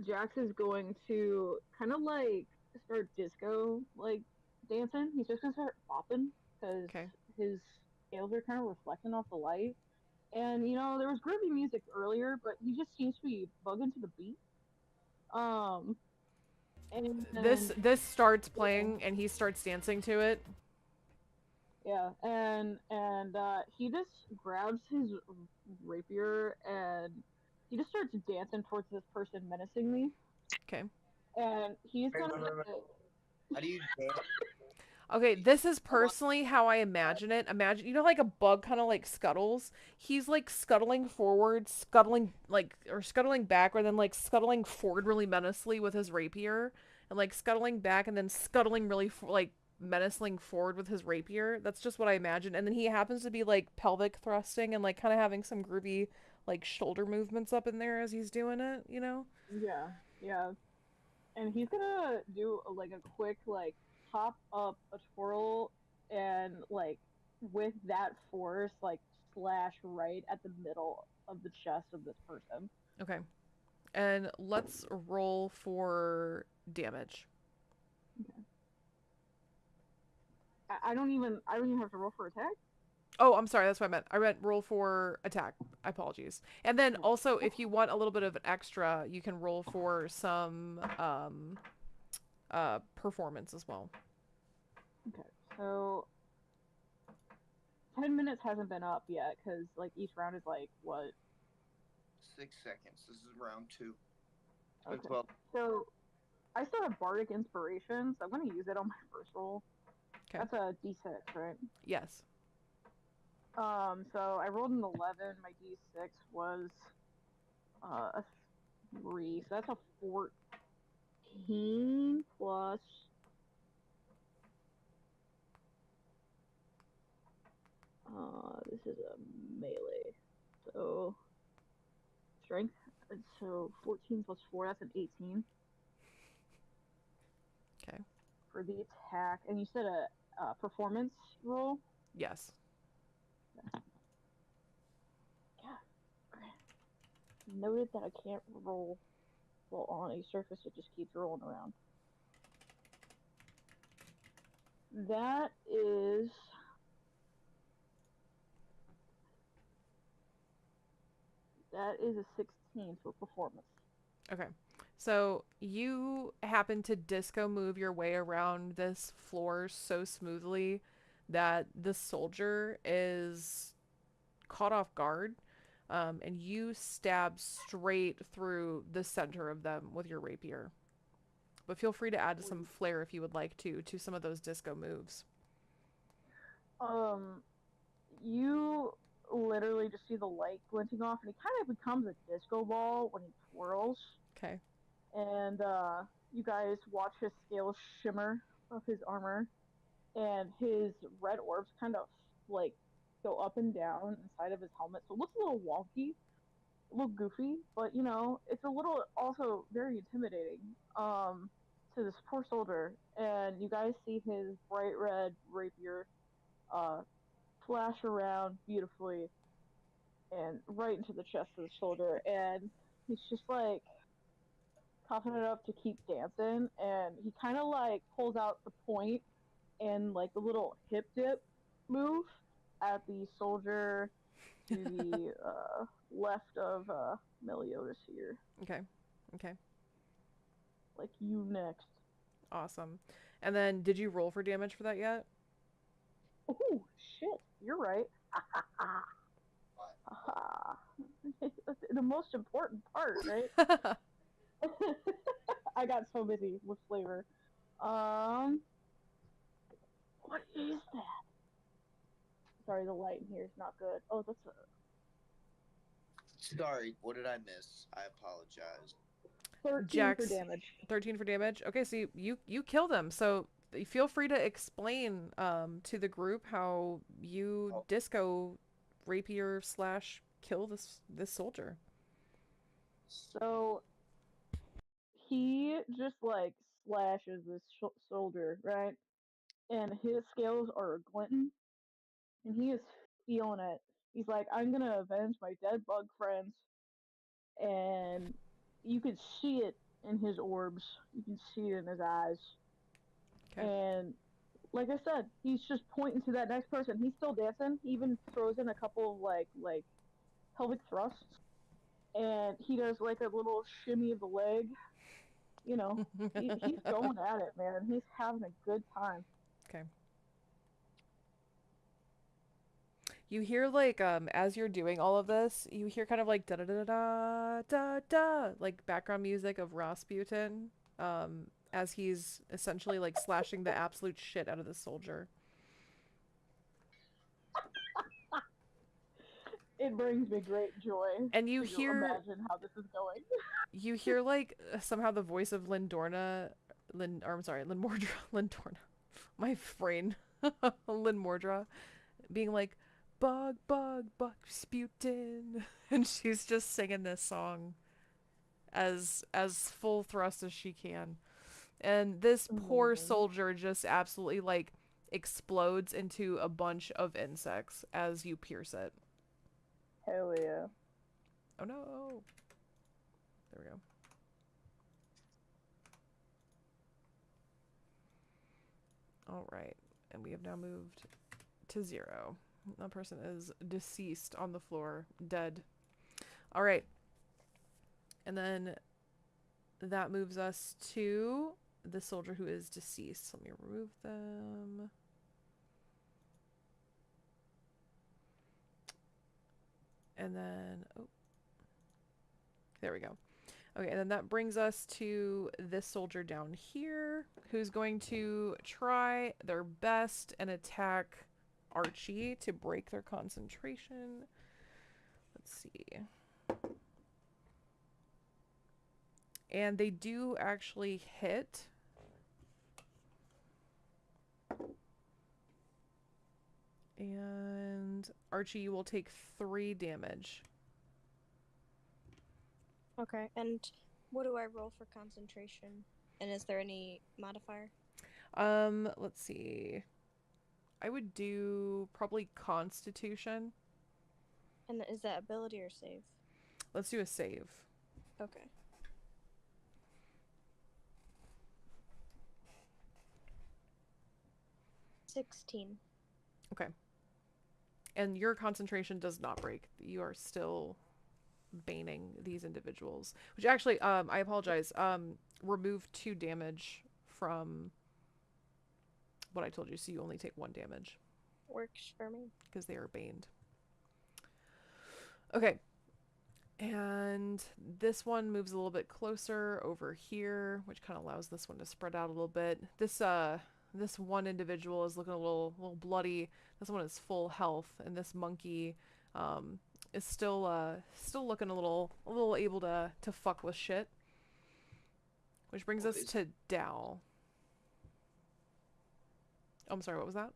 Jax is going to kind of like start disco like dancing. He's just gonna start bopping because Okay. his scales are kind of reflecting off the light. And there was groovy music earlier, but he just seems to be bugging to the beat. Um, and This starts yeah, playing and he starts dancing to it. yeah, and he just grabs his rapier and he just starts dancing towards this person menacingly, Okay. and he's Wait, gonna. wait, wait, wait. How do you dance? Okay, this is I want personally how I imagine it. Imagine, like a bug kind of like scuttles. He's like scuttling forward, scuttling like, or scuttling back, or then like scuttling forward really menacingly with his rapier, and like scuttling back, and then scuttling really like menacing forward with his rapier. That's just what I imagine. And then he happens to be like pelvic thrusting and like kind of having some groovy like shoulder movements up in there as he's doing it. Yeah, yeah, and he's gonna do like a quick like hop up a twirl and like with that force like slash right at the middle of the chest of this person. Okay. And let's roll for damage. Okay. I don't even have to roll for attack. Oh, I'm sorry. That's what I meant. I meant roll for attack. Apologies. And then also, if you want a little bit of an extra, you can roll for some performance as well. Okay, so 10 minutes hasn't been up yet because like each round is like what? 6 seconds. This is round two. Okay, Well, so I still have bardic inspiration, so I'm gonna use it on my first roll. Okay. That's a d6, right? Yes. So I rolled an 11. My d6 was a 3, so that's a 14 plus. This is a melee, so strength. So 14 plus 4, that's an 18 Okay. for the attack. And you said a performance roll? Yes. Yeah. Okay. Noted that I can't roll while on a surface, it just keeps rolling around. That is a 16 for performance. Okay. So you happen to disco move your way around this floor so smoothly that the soldier is caught off guard, and you stab straight through the center of them with your rapier. But feel free to add some flair if you would like to some of those disco moves. You literally just see the light glinting off, and he kind of becomes a disco ball when he twirls. Okay. And you guys watch his scales shimmer of his armor, and his red orbs kind of like go up and down inside of his helmet. So it looks a little wonky, a little goofy, but it's a little also very intimidating to this poor soldier. And you guys see his bright red rapier uh, flash around beautifully and right into the chest of the soldier. And he's just like coughing it up to keep dancing. And he kind of like pulls out the point and like the little hip dip move at the soldier to the left of Meliodas here. Okay. Okay. Like you next. Awesome. And then did you roll for damage for that yet? Oh shit! You're right. The most important part, right? I got so busy with flavor. What is that? Sorry, the light in here is not good. Oh, that's a sorry, what did I miss? I apologize. 13 for Jax, damage. 13 for damage. Okay, so you kill them. So feel free to explain to the group how you disco rapier slash kill this soldier. So he just like slashes this shoulder, right? And his scales are glinting, and he is feeling it. He's like, I'm gonna avenge my dead bug friends, and you could see it in his orbs. You can see it in his eyes. Okay. And like I said, he's just pointing to that next person. He's still dancing. He even throws in a couple of like pelvic thrusts, and he does like a little shimmy of the leg. You know, he's going at it, man. He's having a good time. Okay. You hear like as you're doing all of this, you hear kind of like da da da da da da like background music of Rasputin as he's essentially like slashing the absolute shit out of the soldier. It brings me great joy And to imagine how this is going. you hear like somehow the voice of Lindorna or I'm sorry, Lindmordra Lindorna. My brain. Lindmordra being like bug Sputin and she's just singing this song as full thrust as she can. And this poor Amazing. soldier just absolutely like explodes into a bunch of insects as you pierce it. Hell yeah. Oh no. There we go. All right. And we have now moved to 0. That person is deceased on the floor, dead. All right. And then that moves us to the soldier who is deceased. Let me remove them. And then, oh, there we go. Okay, and then that brings us to this soldier down here who's going to try their best and attack Archie to break their concentration. Let's see. And they do actually hit. And Archie, you will take 3 damage. Okay, and what do I roll for concentration? And is there any modifier? Let's see. I would do probably Constitution. And is that ability or save? Let's do a save. Okay. $16. Okay. And your concentration does not break. You are still baning these individuals. Which actually, I apologize. Remove 2 damage from what I told you, so you only take 1 damage. Works for me. Because they are baned. Okay. And this one moves a little bit closer over here, which kind of allows this one to spread out a little bit. This one individual is looking a little bloody. This one is full health, and this monkey is still looking a little able to fuck with shit. Which brings us to Dal. Oh, I'm sorry, what was that?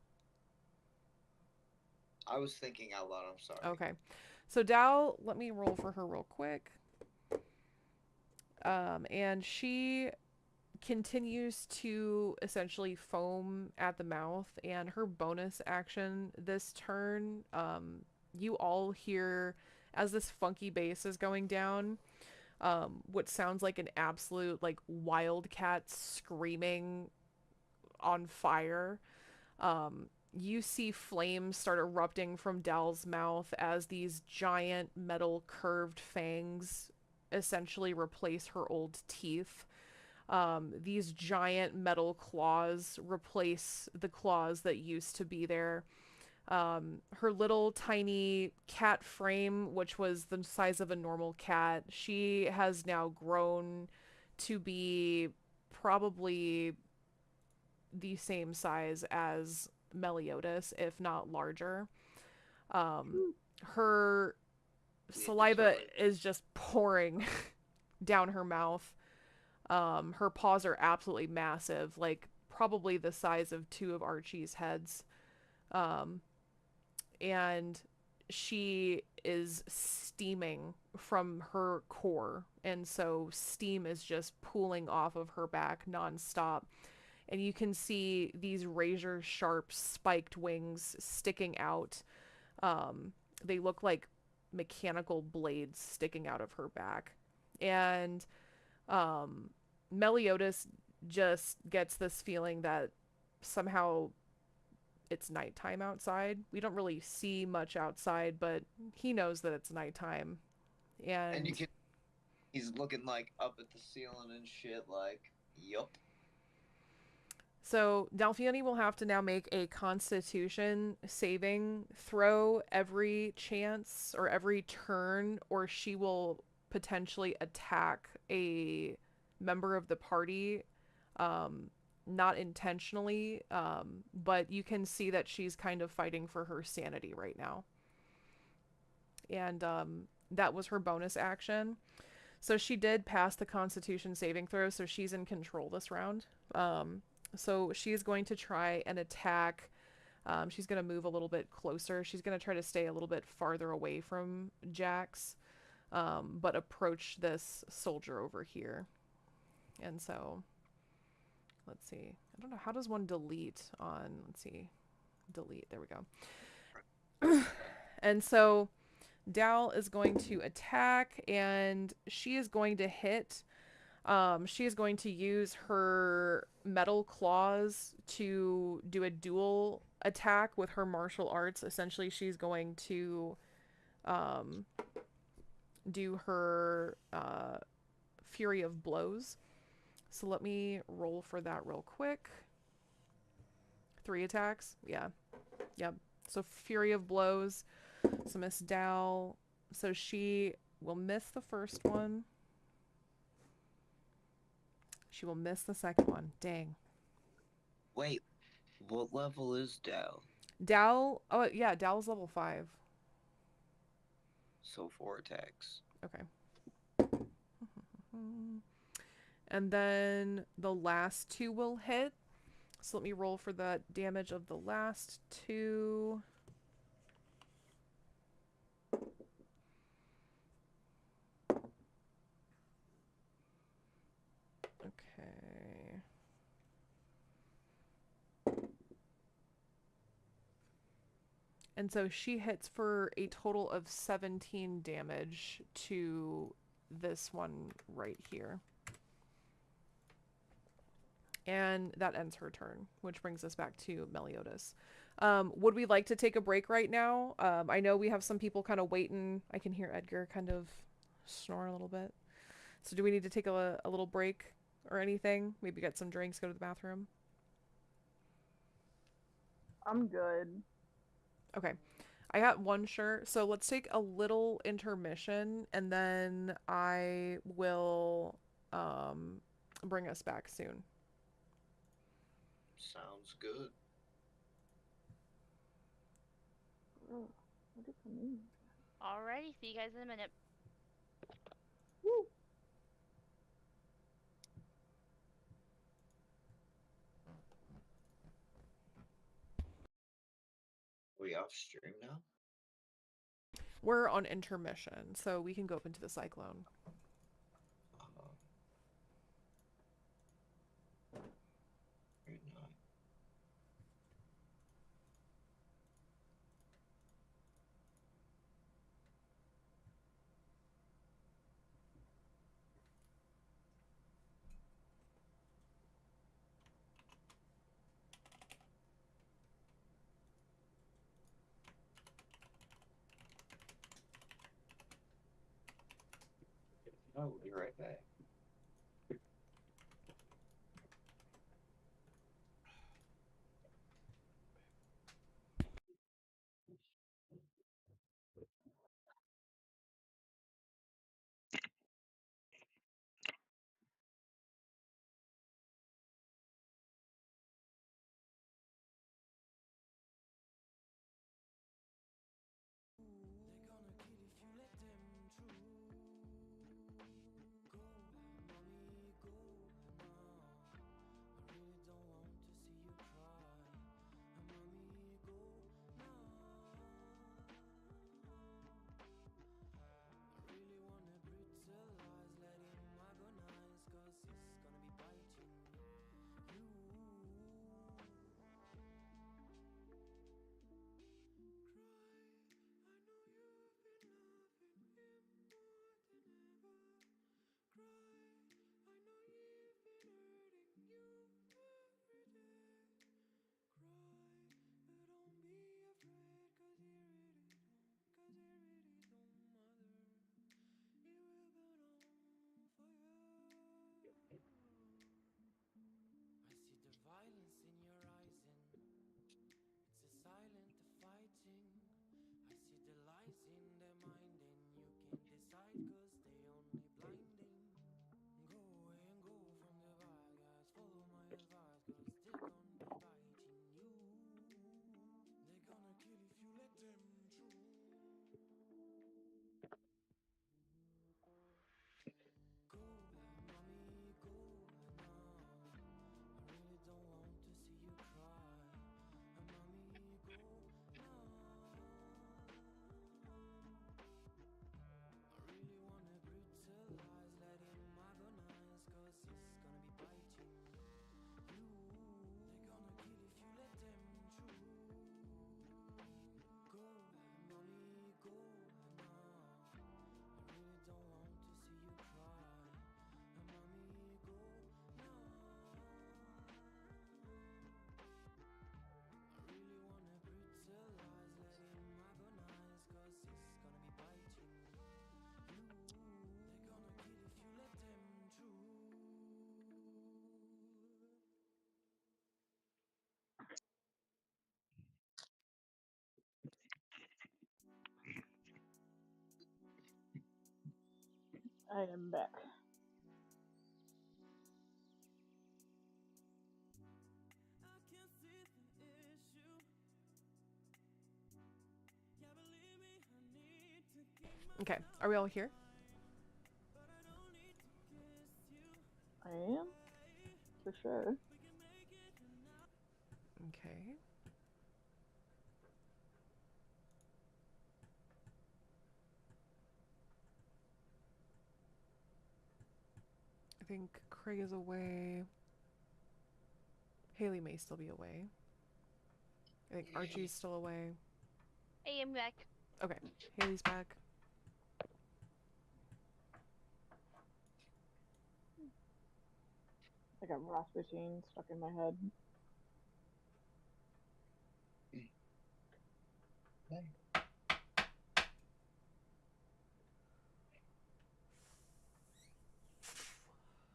I was thinking out loud, I'm sorry. Okay. So Dal, let me roll for her real quick. And she continues to essentially foam at the mouth, and her bonus action this turn, you all hear as this funky bass is going down, what sounds like an absolute like wildcat screaming on fire. You see flames start erupting from Dal's mouth as these giant metal curved fangs essentially replace her old teeth. These giant metal claws replace the claws that used to be there. Her little tiny cat frame, which was the size of a normal cat, she has now grown to be probably the same size as Meliodas, if not larger. Her saliva is just pouring down her mouth. Her paws are absolutely massive, like probably the size of 2 of Archie's heads. And she is steaming from her core, and so steam is just pooling off of her back nonstop. And you can see these razor sharp spiked wings sticking out. They look like mechanical blades sticking out of her back. And Meliodas just gets this feeling that somehow it's nighttime outside. We don't really see much outside, but he knows that it's nighttime. And you And can. He's looking like up at the ceiling and shit. Like, yup. so Dalfiani will have to now make a constitution saving throw every chance or every turn, or she will potentially attack a member of the party. Not intentionally, but you can see that she's kind of fighting for her sanity right now. And that was her bonus action. So she did pass the Constitution saving throw, so she's in control this round. So she's going to try and attack. She's going to move a little bit closer. She's going to try to stay a little bit farther away from Jax, but approach this soldier over here. And so, let's see. I don't know. How does one delete on... Let's see. Delete. There we go. And so Dal is going to attack, and she is going to hit. She is going to use her metal claws to do a dual attack with her martial arts. Essentially, she's going to do her Fury of Blows. So let me roll for that real quick. 3 attacks. Yeah. Yep. So Fury of Blows. So Miss Dal. So she will miss the first one. She will miss the second one. Dang. Wait, what level is Dal? Dal. Oh, yeah. Dal's level 5. So 4 attacks. Okay. And then the last 2 will hit. So let me roll for the damage of the last 2. Okay. And so she hits for a total of 17 damage to this one right here. And that ends her turn, which brings us back to Meliodas. Would we like to take a break right now? I know we have some people kind of waiting. I can hear Edgar kind of snore a little bit. So do we need to take a little break or anything? Maybe get some drinks, go to the bathroom? I'm good. Okay. I got one shirt, so let's take a little intermission, and then I will bring us back soon. Sounds good. Oh, what does that mean? Alrighty, see you guys in a minute. Woo. We off stream now? We're on intermission, so we can go up into the cyclone. Very nice. I'll be right back. I am back. Okay, are we all here? I am? For sure. Okay. I think Craig is away. Haley may still be away. I think Archie's still away. Hey, I'm back. Okay, Haley's back. I got Rasputin stuck in my head.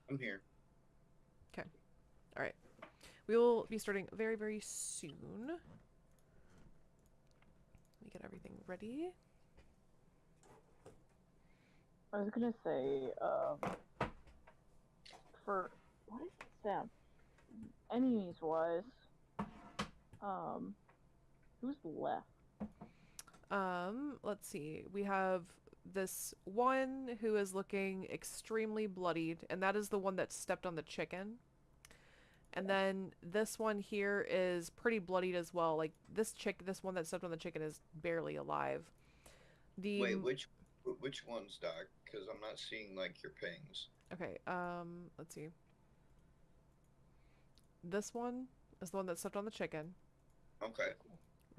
I'm here. Okay. All right. We will be starting very, very soon. Let me get everything ready. I was gonna say, for what is it, Sam? Enemies wise, who's left? Let's see. We have this one who is looking extremely bloodied, and that is the one that stepped on the chicken. And then this one here is pretty bloodied as well. Like this one that stepped on the chicken is barely alive. Wait, which one's Doc? Because I'm not seeing like your pings. Okay, let's see. This one is the one that stepped on the chicken. Okay.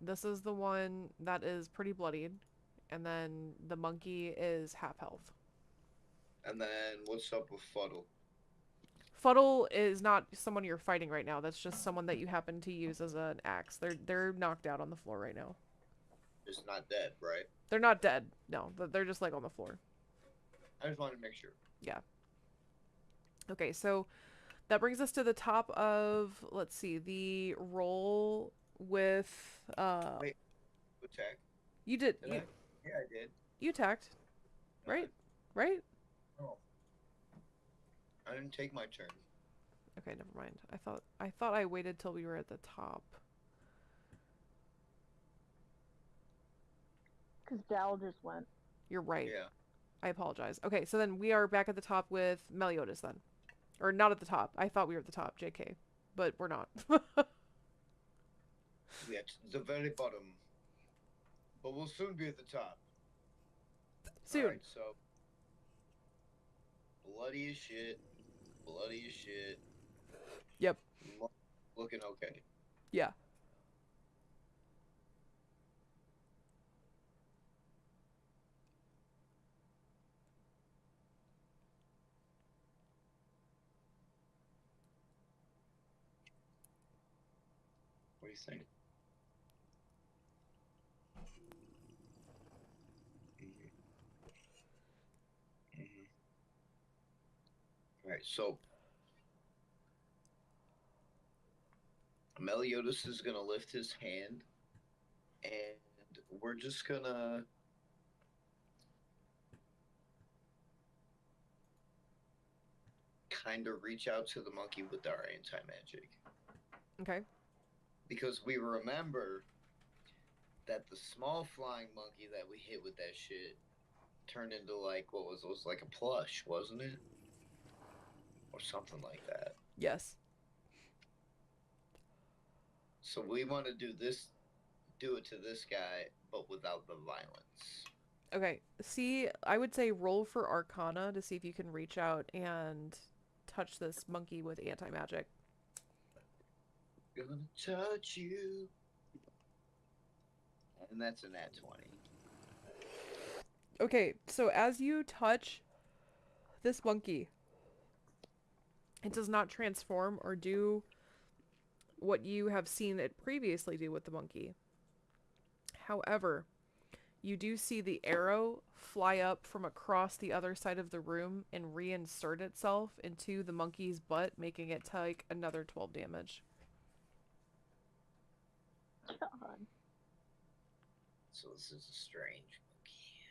This is the one that is pretty bloodied. And then the monkey is half health. And then what's up with Fuddle? Fuddle is not someone you're fighting right now. That's just someone that you happen to use as an axe. They're knocked out on the floor right now. Just not dead, right? They're not dead. No, they're just like on the floor. I just wanted to make sure. Yeah. Okay, so that brings us to the top of, let's see, the roll with Wait, attack. You did. Did I? Yeah, I did. You attacked. Right? Right? Oh. I didn't take my turn. Okay, never mind. I thought I waited till we were at the top. Because Dal just went. You're right. Yeah. I apologize. Okay, so then we are back at the top with Meliodas then. Or not at the top. I thought we were at the top, JK. But we're not. We're at the very bottom. But we'll soon be at the top. Soon. Alright, so bloody as shit. Bloody as shit. Yep. Looking okay. Yeah. What do you think? Alright, so Meliodas is gonna lift his hand and we're just gonna kind of reach out to the monkey with our anti-magic. Okay. Because we remember that the small flying monkey that we hit with that shit turned into like what was like a plush, wasn't it? Or something like that. Yes. So we want to do it to this guy, but without the violence. Okay. See, I would say roll for Arcana to see if you can reach out and touch this monkey with anti-magic. Gonna touch you. And that's a nat 20. Okay, so as you touch this monkey, it does not transform or do what you have seen it previously do with the monkey. However, you do see the arrow fly up from across the other side of the room and reinsert itself into the monkey's butt, making it take another 12 damage. God. So this is a strange monkey.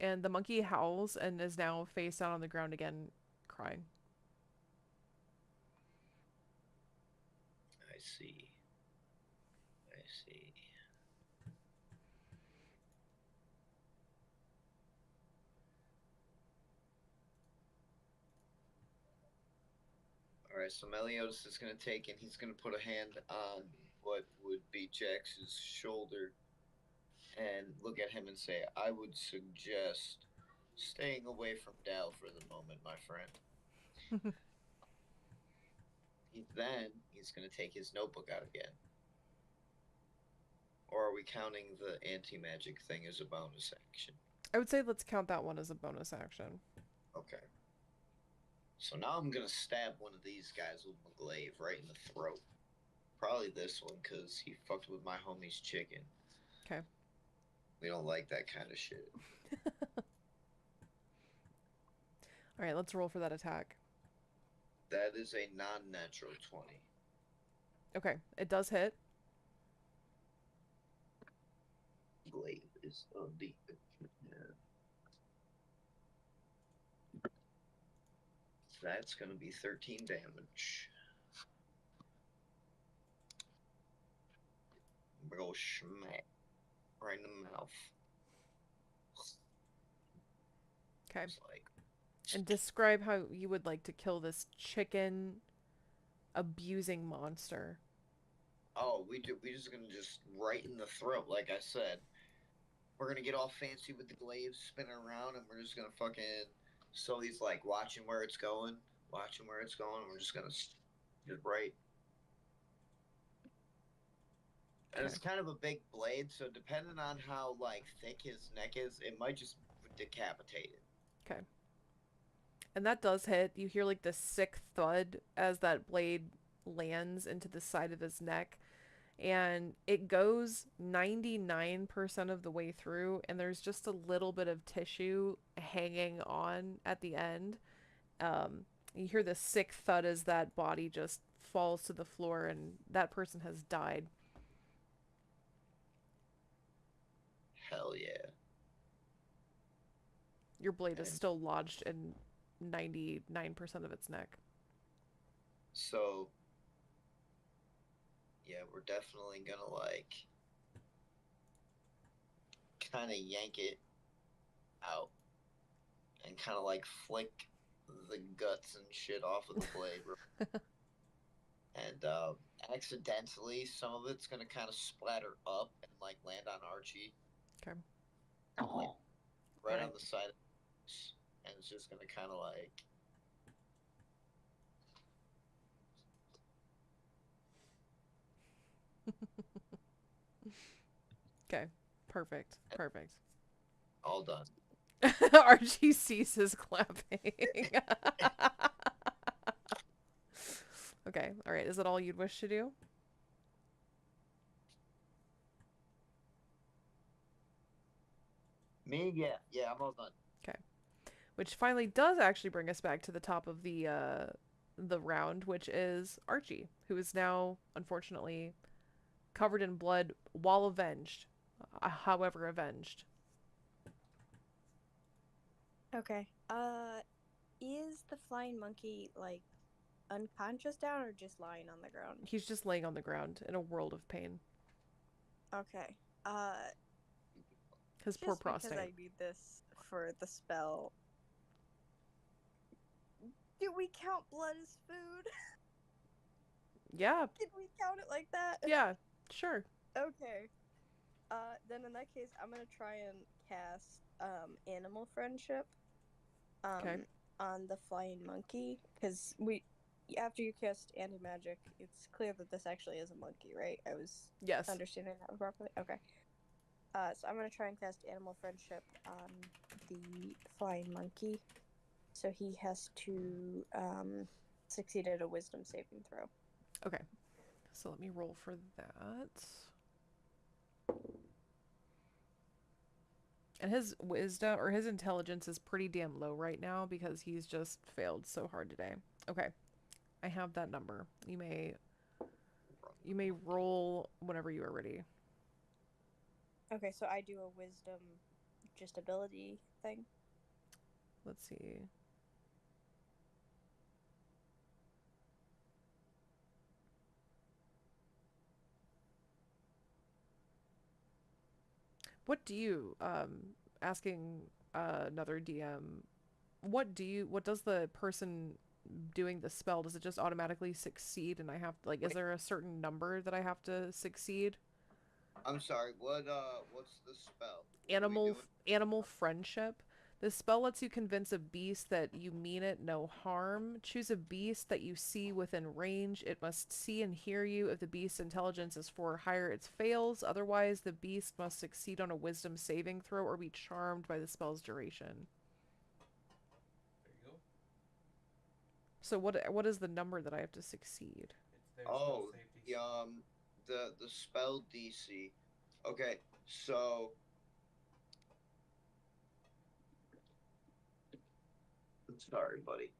And the monkey howls and is now face down on the ground again, crying. I see. I see. Alright, so Meliodas is going to take and he's going to put a hand on what would be Jax's shoulder and look at him and say, I would suggest staying away from Dal for the moment, my friend. He's going to take his notebook out again. Or are we counting the anti-magic thing as a bonus action? I would say let's count that one as a bonus action. Okay. So now I'm going to stab one of these guys with my glaive right in the throat. Probably this one, because he fucked with my homie's chicken. Okay. We don't like that kind of shit. Alright, let's roll for that attack. That is a non-natural 20. Okay, it does hit. Glaive is on the... That's going to be 13 damage. Big ol' smack. Right in the mouth. Okay. It's like... And describe how you would like to kill this chicken abusing monster. Oh, we just gonna just right in the throat, like I said. We're gonna get all fancy with the glaive spinning around, and we're just gonna fucking... So he's like watching where it's going. We're just gonna just right. And it's kind of a big blade, so depending on how like thick his neck is, it might just decapitate it. Okay. And that does hit. You hear like this sick thud as that blade lands into the side of his neck. And it goes 99% of the way through, and there's just a little bit of tissue hanging on at the end. You hear this sick thud as that body just falls to the floor, and that person has died. Hell yeah. Your blade is still lodged in 99% of its neck. So, yeah, we're definitely gonna like kind of yank it out and kind of like flick the guts and shit off of the blade. And accidentally, some of it's gonna kind of splatter up and like land on Archie. Okay. Like, right Alright. on the side, and it's just gonna kind of like. Okay. Perfect. Perfect. All done. Archie ceases clapping. Okay. All right. Is that all you'd wish to do? Me? Yeah, I'm all done. Okay. Which finally does actually bring us back to the top of the round, which is Archie, who is now unfortunately covered in blood while avenged. However avenged. Okay. Is the flying monkey like unconscious down or just lying on the ground? He's just laying on the ground in a world of pain. Okay. His poor Just prostate. because I need this for the spell. Do we count blood as food? Yeah. Can we count it like that? Yeah. Sure. Okay. Then in that case, I'm gonna try and cast animal friendship Okay. on the flying monkey, because after you cast anti-magic, it's clear that this actually is a monkey, right? I was Yes. understanding that properly. Okay. So I'm gonna try and cast animal friendship on the flying monkey, so he has to succeed at a wisdom saving throw. Okay. So let me roll for that. And his wisdom or his intelligence is pretty damn low right now because he's just failed so hard today. Okay. I have that number. You may roll whenever you are ready. Okay, so I do a wisdom just ability thing? Let's see. What do you asking another DM, what does the person doing the spell, does it just automatically succeed and I have to, like, is Wait. there a certain number that I have to succeed? I'm sorry. What's the spell? What are we Animal doing? animal friendship. This spell lets you convince a beast that you mean it no harm. Choose a beast that you see within range. It must see and hear you. If the beast's intelligence is 4 or higher, it fails. Otherwise, the beast must succeed on a wisdom saving throw or be charmed by the spell's duration. There you go. So what is the number that I have to succeed? It's their Oh, spell safety. the spell DC. Okay, so sorry, buddy.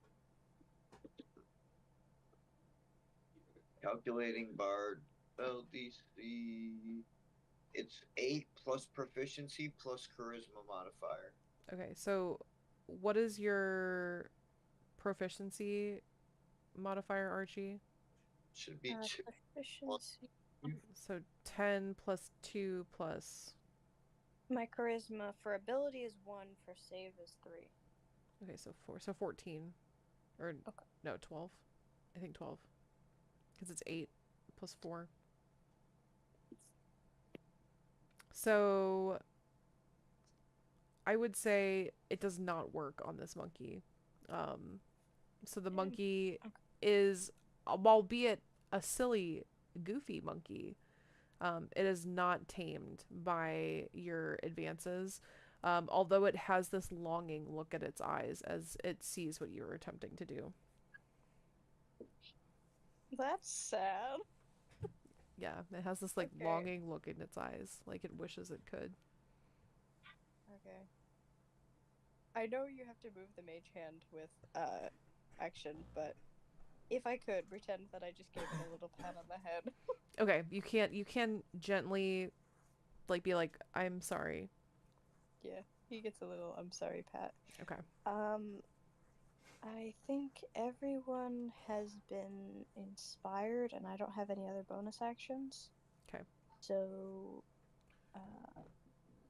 Calculating bard spell DC. It's 8 plus proficiency plus charisma modifier. Okay, so what is your proficiency modifier, Archie? Should be 2. Proficiency. So 10 plus 2 plus... My charisma for ability is 1, for save is 3. Okay, so 4. So 14. Or, Okay. no, 12. I think 12. Because it's 8 plus 4. So I would say it does not work on this monkey. So the monkey is, albeit a silly, goofy monkey, it is not tamed by your advances. Although it has this longing look at its eyes as it sees what you are attempting to do. That's sad. Yeah, it has this like Okay. longing look in its eyes, like it wishes it could. Okay. I know you have to move the mage hand with action, but if I could pretend that I just gave it a little pat on the head. Okay, you can gently like be like, I'm sorry. Yeah, he gets a little I'm sorry pat. Okay. I think everyone has been inspired and I don't have any other bonus actions. Okay. So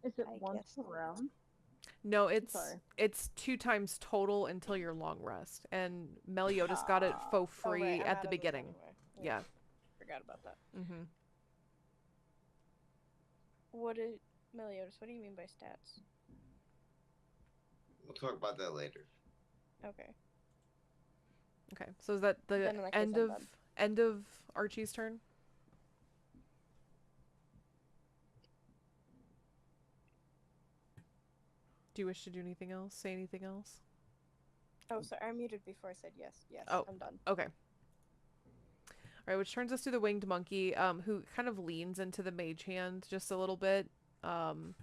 Is it I once guess per round? No, it's Sorry. it's 2 times total until your long rest. And Meliodas got it for free right, I'm at out the of this beginning. anyway. Yeah. Forgot about that. Mm-hmm. Meliodas, what do you mean by stats? We'll talk about that later. Okay. Okay. So is that the Then in that case, end I'm of done. end of Archie's turn? Do you wish to do anything else? Say anything else? Oh, sorry, I muted before I said yes. Yes, Oh. I'm done. Okay. All right, which turns us to the winged monkey, who kind of leans into the mage hand just a little bit. And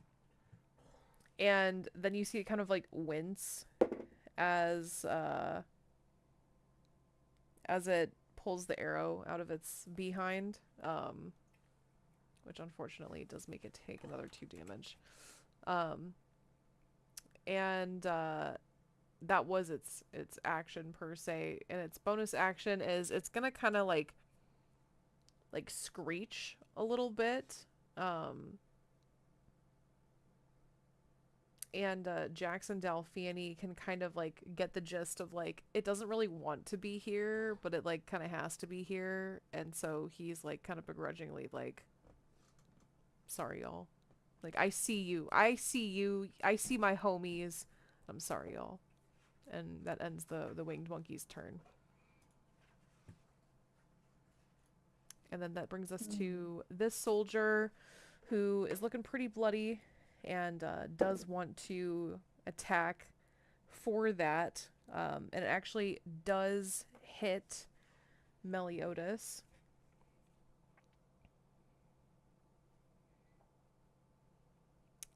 then you see it kind of like wince as it pulls the arrow out of its behind, which unfortunately does make it take another 2 damage. And that was its action per se, and its bonus action is it's gonna kind of like screech a little bit. And Jackson Dalfiani can kind of like get the gist of like it doesn't really want to be here, but it like kind of has to be here, and so he's like kind of begrudgingly like, sorry y'all, like I see you, I see my homies, I'm sorry y'all. And that ends the winged monkey's turn. And then that brings us to this soldier who is looking pretty bloody and does want to attack for that. And it actually does hit Meliodas.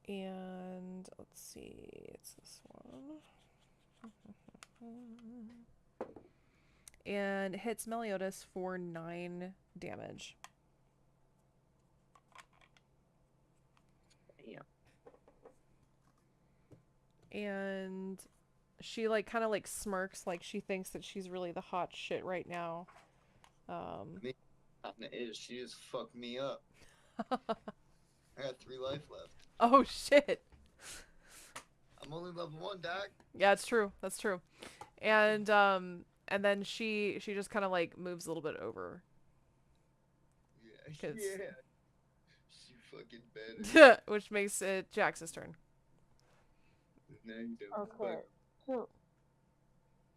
And let's see, it's this one. And hits Meliodas for 9 damage. Yeah. and she like kind of like smirks, like she thinks that she's really the hot shit right now. I mean, kinda is. She just fucked me up. I got 3 life left. Oh shit. I'm only level 1, Doc. Yeah, it's true. That's true. And then she just kind of like moves a little bit over. Yeah, 'Cause- yeah. She fucking better. which makes it Jax's turn. Now you don't Okay, fuck. so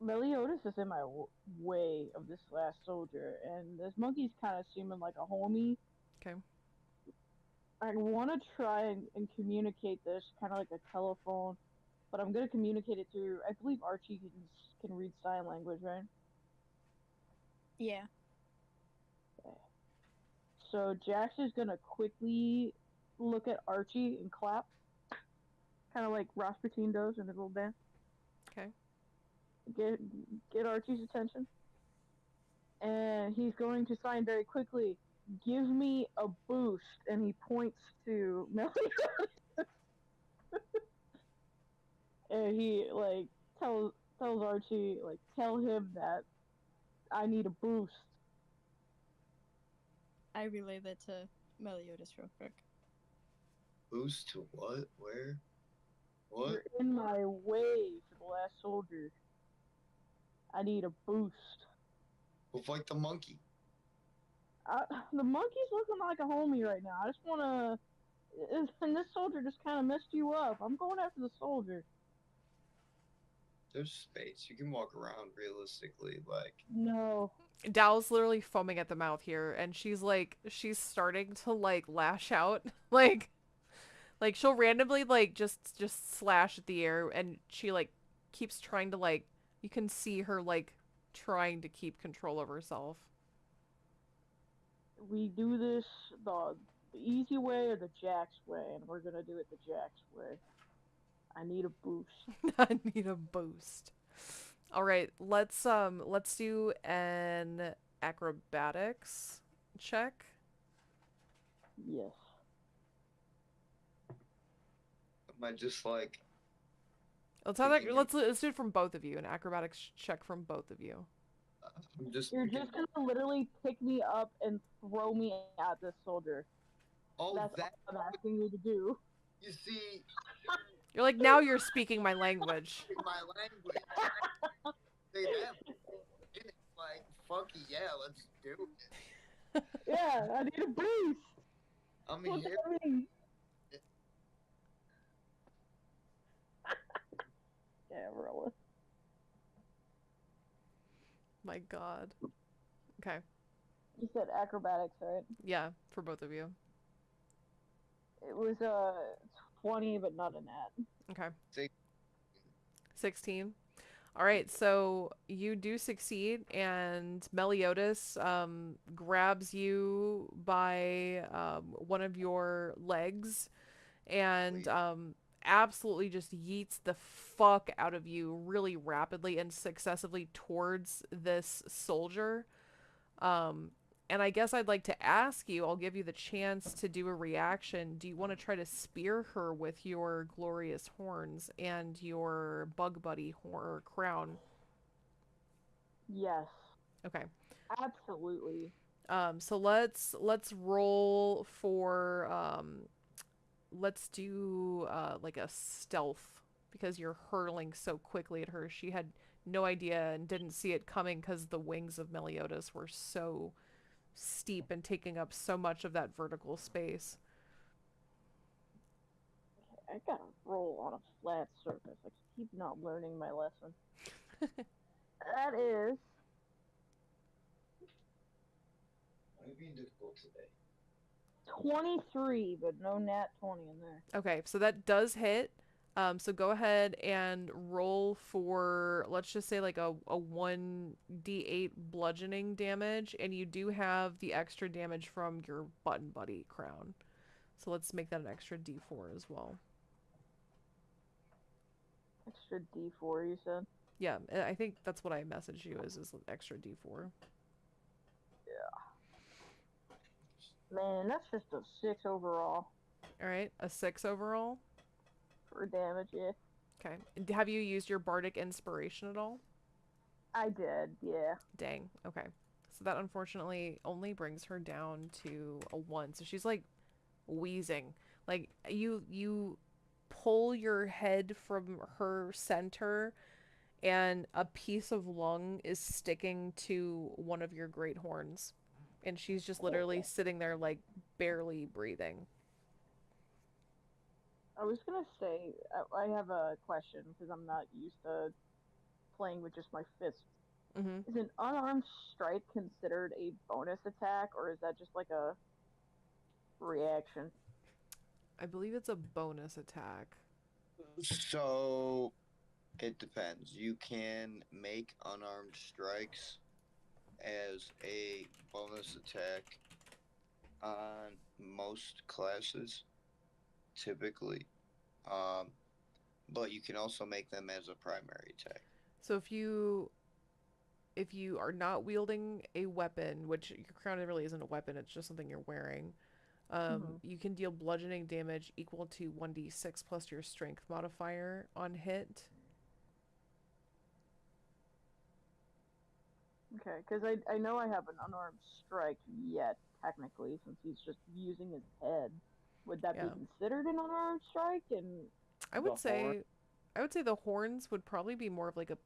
Meliodas is in my way of this last soldier, and this monkey's kind of seeming like a homie. Okay. I want to try and communicate this kind of like a telephone, but I'm gonna communicate it through. I believe Archie can read sign language, right? Yeah. So Jax is gonna quickly look at Archie and clap, kind of like Rasputin does in his little dance. Okay. Get Archie's attention, and he's going to sign very quickly. Give me a boost, and he points to Meliodas, and he like tells Archie, like, tell him that I need a boost. I relay that to Meliodas real quick. Boost to what? Where? What? You're in my way for the last soldier. I need a boost. We'll fight the monkey. The monkey's looking like a homie right now. I just wanna. And this soldier just kind of messed you up. I'm going after the soldier. There's space. You can walk around realistically, like. No. Dow's literally foaming at the mouth here, and she's starting to like lash out, like she'll randomly like just slash at the air, and she like keeps trying to like, you can see her like trying to keep control of herself. We do this the easy way or the Jax way, and we're gonna do it the Jax way. I need a boost. I need a boost. All right, let's do an acrobatics check. Yes. Am I just like. Let's Thinking let's do it from both of you. An acrobatics check from both of you. I'm just. You're thinking, just gonna literally pick me up and throw me at this soldier. oh, That's that. all I'm asking you to do. You see, You're like, now you're speaking my language. my language. Say that. And it's like, fuck yeah, let's do it. Yeah, I need a boost. I'm What's here. that mean? Yeah, roll it. My God. Okay. You said acrobatics, right? Yeah, for both of you. It was 20, but not a net. Okay. 16. All right, so you do succeed, and Meliodas grabs you by one of your legs and absolutely just yeets the fuck out of you really rapidly and successively towards this soldier. And I guess I'd like to ask you, I'll give you the chance to do a reaction. Do you want to try to spear her with your glorious horns and your bug buddy crown? Yes. Okay. Absolutely. So let's roll for let's do like a stealth, because you're hurtling so quickly at her. She had no idea and didn't see it coming because the wings of Meliodas were so steep and taking up so much of that vertical space. Okay, I gotta roll on a flat surface. I keep not learning my lesson. That is Might be difficult today. 23, but no nat 20 in there. Okay, so that does hit. So go ahead and roll for, let's just say like a 1d8 bludgeoning damage, and you do have the extra damage from your button buddy crown. So let's make that an extra d4 as well. Extra d4, you said? Yeah, I think that's what I messaged you is an extra d4. Man, that's just a 6 overall All right, a 6 overall. for damage, yeah. Okay. Have you used your bardic inspiration at all? I did, yeah. Dang. Okay. So that unfortunately only brings her down to a 1. So she's like wheezing. Like you pull your head from her center and a piece of lung is sticking to one of your great horns. And she's just literally sitting there like barely breathing. I was gonna say, I have a question because I'm not used to playing with just my fists. Mhm. Is an unarmed strike considered a bonus attack, or is that just like a reaction? I believe it's a bonus attack. So it depends. You can make unarmed strikes as a bonus attack on most classes, typically. Um, but you can also make them as a primary attack. So if you are not wielding a weapon, which your crown really isn't a weapon, it's just something you're wearing, Mm-hmm. you can deal bludgeoning damage equal to 1d6 plus your strength modifier on hit. Okay, because I know I have an unarmed strike yet, technically, since he's just using his head. Would that be Yeah. considered an unarmed strike? And I the would horn, say I would say the horns would probably be more of like a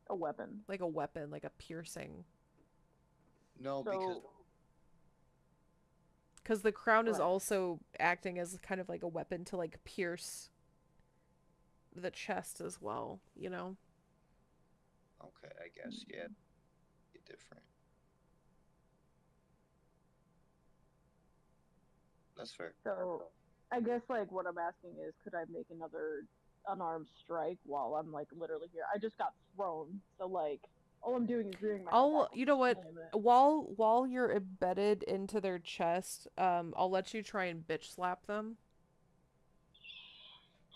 a weapon. like a weapon, like a piercing. No, because So, Because the crown is right. also acting as kind of like a weapon to like pierce the chest as well, you know? okay, I guess yeah, different. That's fair. So, I guess like what I'm asking is, could I make another unarmed strike while I'm like literally here? I just got thrown, so like all I'm doing is rearing my head back. You know what? Damn While you're embedded into their chest, I'll let you try and bitch slap them.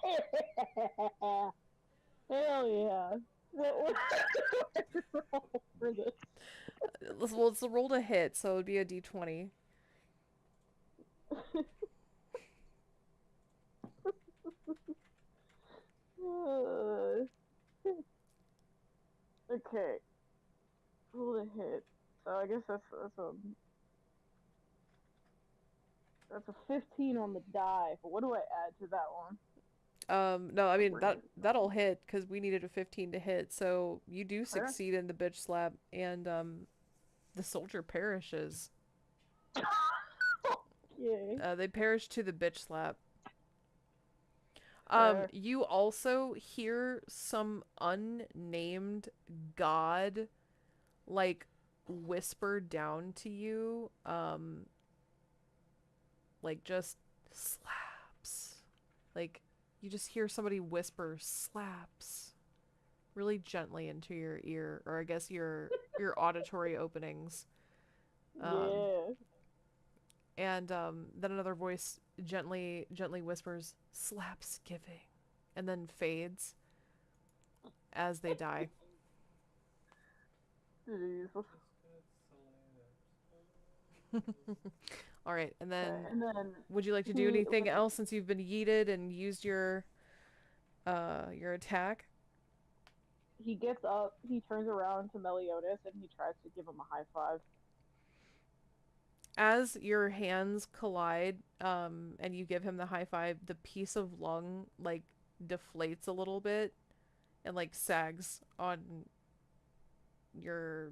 it. Hell yeah! For this. Well, it's a roll to hit, so it would be a d20. Okay, roll a hit. So I guess that's a 15 on the die. But what do I add to that one? No, I mean Bring it. that'll hit because we needed a 15 to hit, so you do Okay. succeed in the bitch slap, and the soldier perishes. Yay. They perish to the bitch slap. Fair. You also hear some unnamed god like whisper down to you, like just slaps. Like you just hear somebody whisper slaps really gently into your ear, or I guess your auditory openings. Um, Yeah. and then another voice gently whispers slaps giving, and then fades as they die. Jesus. All right, and Okay, then and then would you like to do he anything else since you've been yeeted and used your attack? he gets up, he turns around to Meliodas, and he tries to give him a high five. As your hands collide, and you give him the high five, the piece of lung like deflates a little bit and like sags on your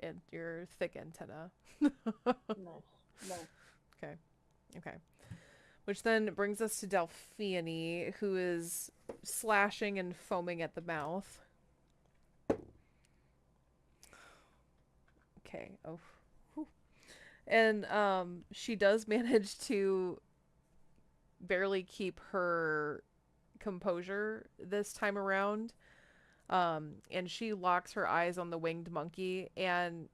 and your thick antenna. Nice. Nice. Okay. Okay. Which then brings us to Delphine, who is slashing and foaming at the mouth. Okay. Oh. Whew. And she does manage to barely keep her composure this time around. And she locks her eyes on the winged monkey, and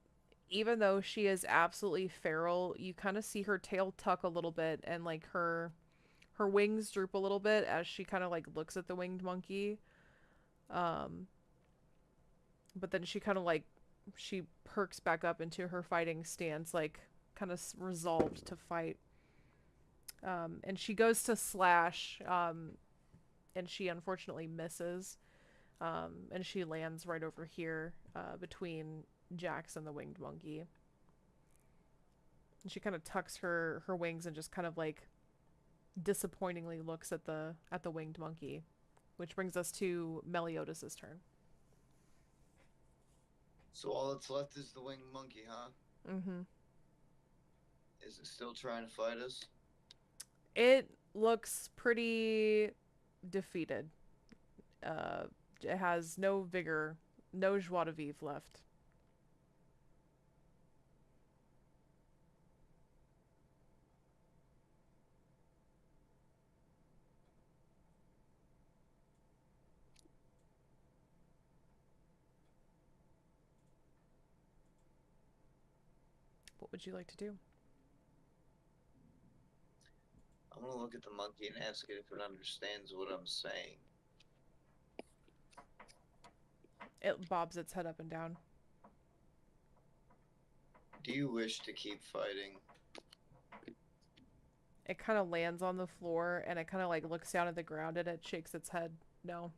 even though she is absolutely feral, you kind of see her tail tuck a little bit, and like her wings droop a little bit as she kind of like looks at the winged monkey. Um, but then she kind of like she perks back up into her fighting stance, like kind of resolved to fight. And she goes to slash. and she unfortunately misses. And she lands right over here between Jax and the winged monkey. And she kind of tucks her wings and just kind of like disappointingly looks at the winged monkey, which brings us to Meliodas' turn. So all that's left is the winged monkey, huh? Mm-hmm. Is it still trying to fight us? It looks pretty defeated. It has no vigor, no joie de vivre left. What would you like to do? I'm gonna look at the monkey and ask it if it understands what I'm saying. It bobs its head up and down. Do you wish to keep fighting? It kind of lands on the floor and it kind of like looks down at the ground and it shakes its head. No.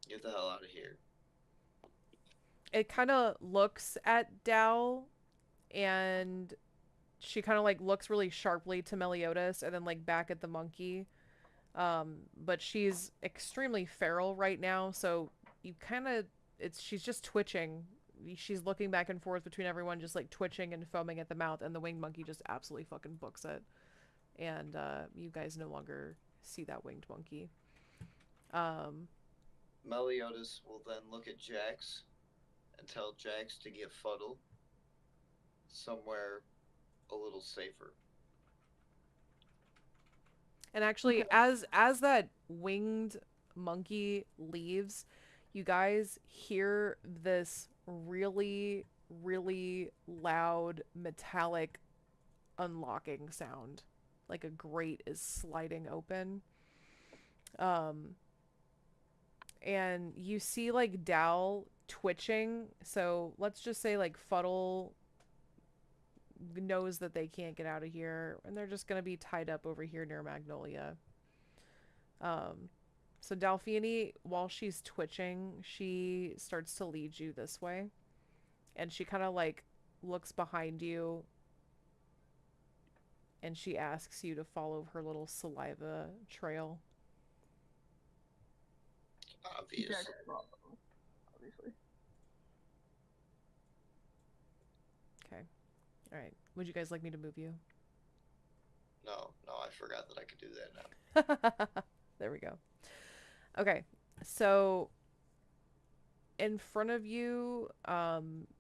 Get the hell out of here. It kind of looks at Dal and she kind of like looks really sharply to Meliodas and then like back at the monkey. But she's extremely feral right now, so you kind of she's just twitching. She's looking back and forth between everyone, just like twitching and foaming at the mouth, and the winged monkey just absolutely fucking books it. And you guys no longer see that winged monkey. Meliodas will then look at Jax and tell Jax to get Fuddle somewhere a little safer. And actually, as that winged monkey leaves, you guys hear this really, really loud metallic unlocking sound, like a grate is sliding open. And you see like Dal twitching. So let's just say like Fuddle knows that they can't get out of here, and they're just gonna be tied up over here near Magnolia. So Dalphini, while she's twitching, she starts to lead you this way, and she kind of like looks behind you, and she asks you to follow her little saliva trail. Obvious. Obviously. Okay. All right. Would you guys like me to move you? No, I forgot that I could do that now. There we go. Okay. So in front of you,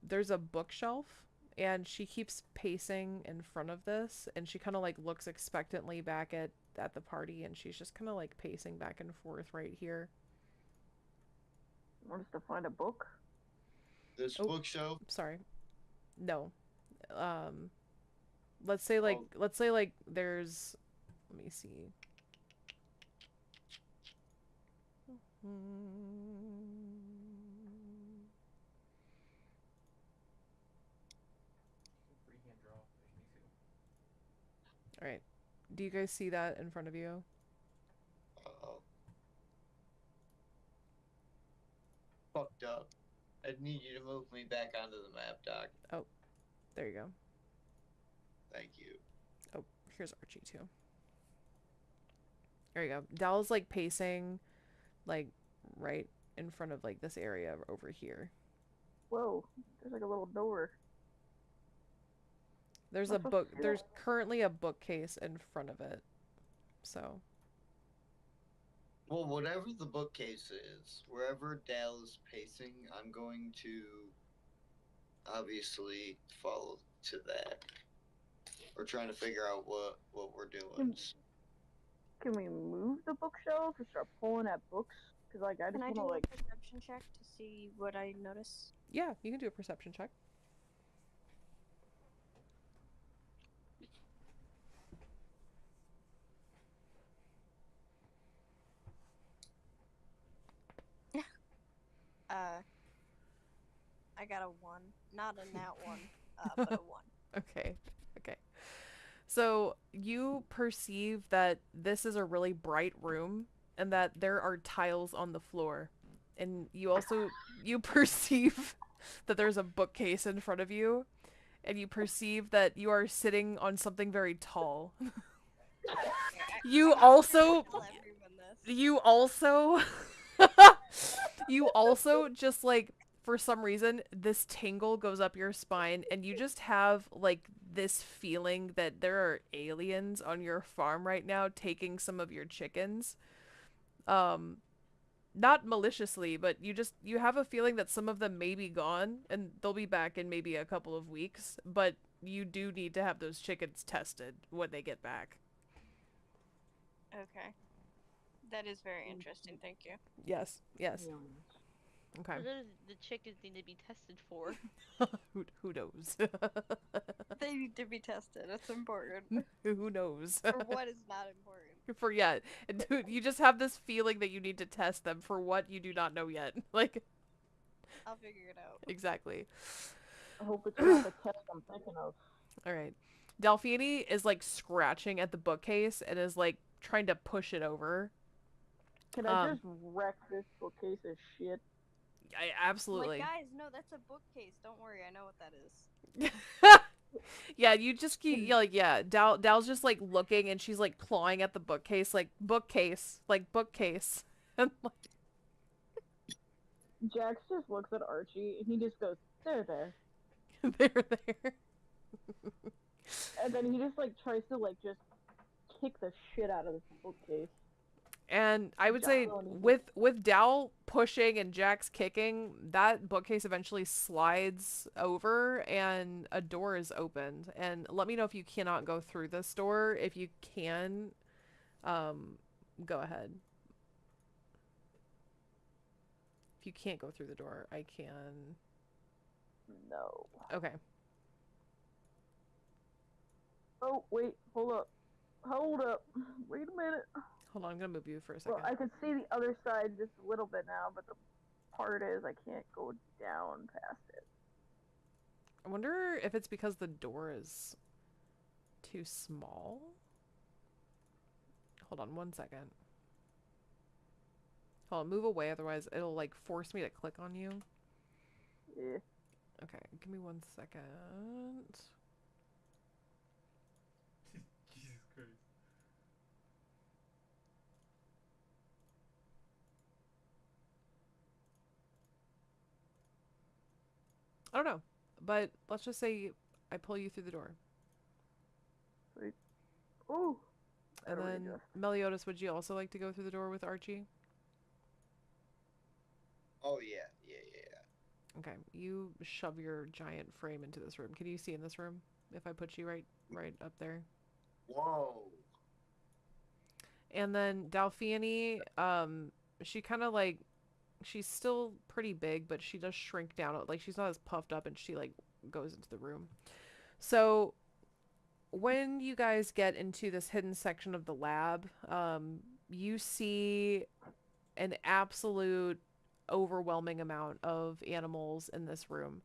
there's a bookshelf, and she keeps pacing in front of this, and she kind of like looks expectantly back at the party, and she's just kind of like pacing back and forth right here. Want us to find a book? This bookshelf? Sorry. No. Let's say like there's, let me see. All right. Do you guys see that in front of you? Uh-oh. Fucked up. I'd need you to move me back onto the map, Doc. Oh, there you go. Thank you. Oh, here's Archie too. There you go. Dal's like pacing, like right in front of like this area over here. Whoa, there's like a little door. There's a book. There's currently a bookcase in front of it. So. Well, whatever the bookcase is, wherever Dal is pacing, I'm going to obviously follow to that. We're trying to figure out what we're doing. Can we move the bookshelf or start pulling at books? Because like I just want to like a perception check to see what I notice? Yeah, you can do a perception check. I got a 1. Not a nat 1, but a 1. Okay. So you perceive that this is a really bright room and that there are tiles on the floor. And you perceive that there's a bookcase in front of you, and you perceive that you are sitting on something very tall. You also Tell everyone this. you also you also just like for some reason this tingle goes up your spine and you just have like this feeling that there are aliens on your farm right now taking some of your chickens. Um Not maliciously, but you have a feeling that some of them may be gone and they'll be back in maybe a couple of weeks, but you do need to have those chickens tested when they get back. Okay. That is very interesting. Thank you. Yes, yes. Aliens. Okay. What do the chickens need to be tested for? Who knows? They need to be tested. It's important. Who knows? For what is not important. For yet. And dude, you just have this feeling that you need to test them for what you do not know yet. Like, I'll figure it out. exactly. I hope it's not the test I'm thinking of. All right. Delphini is like scratching at the bookcase and is like trying to push it over. Can I just wreck this bookcase as shit? Absolutely. Like, guys, no, that's a bookcase. Don't worry, I know what that is. Yeah, you just keep yeah. Dal's just like looking and she's like clawing at the bookcase, like bookcase, like bookcase. And like, Jax just looks at Archie and he just goes, there. there. And then he just like tries to like just kick the shit out of this bookcase. And I would say with Dal pushing and Jax kicking, that bookcase eventually slides over and a door is opened. And let me know if you cannot go through this door. If you can, go ahead. If you can't go through the door, I can. No. Okay. Oh, wait, hold up. Wait a minute. Hold on, I'm gonna move you for a second. Well, I can see the other side just a little bit now, but the part is I can't go down past it. I wonder if it's because the door is too small. Hold on one second. Hold on, move away, otherwise it'll like force me to click on you. Yeah. Okay, give me 1 second. Jesus Christ. I don't know, but let's just say I pull you through the door. Sweet. Ooh. And then, Meliodas, would you also like to go through the door with Archie? Oh yeah. Okay, you shove your giant frame into this room. Can you see in this room if I put you right up there? Whoa. And then Dalfiani, she kind of like, she's still pretty big, but she does shrink down. Like, she's not as puffed up, and she like goes into the room. So when you guys get into this hidden section of the lab, you see an absolute overwhelming amount of animals in this room.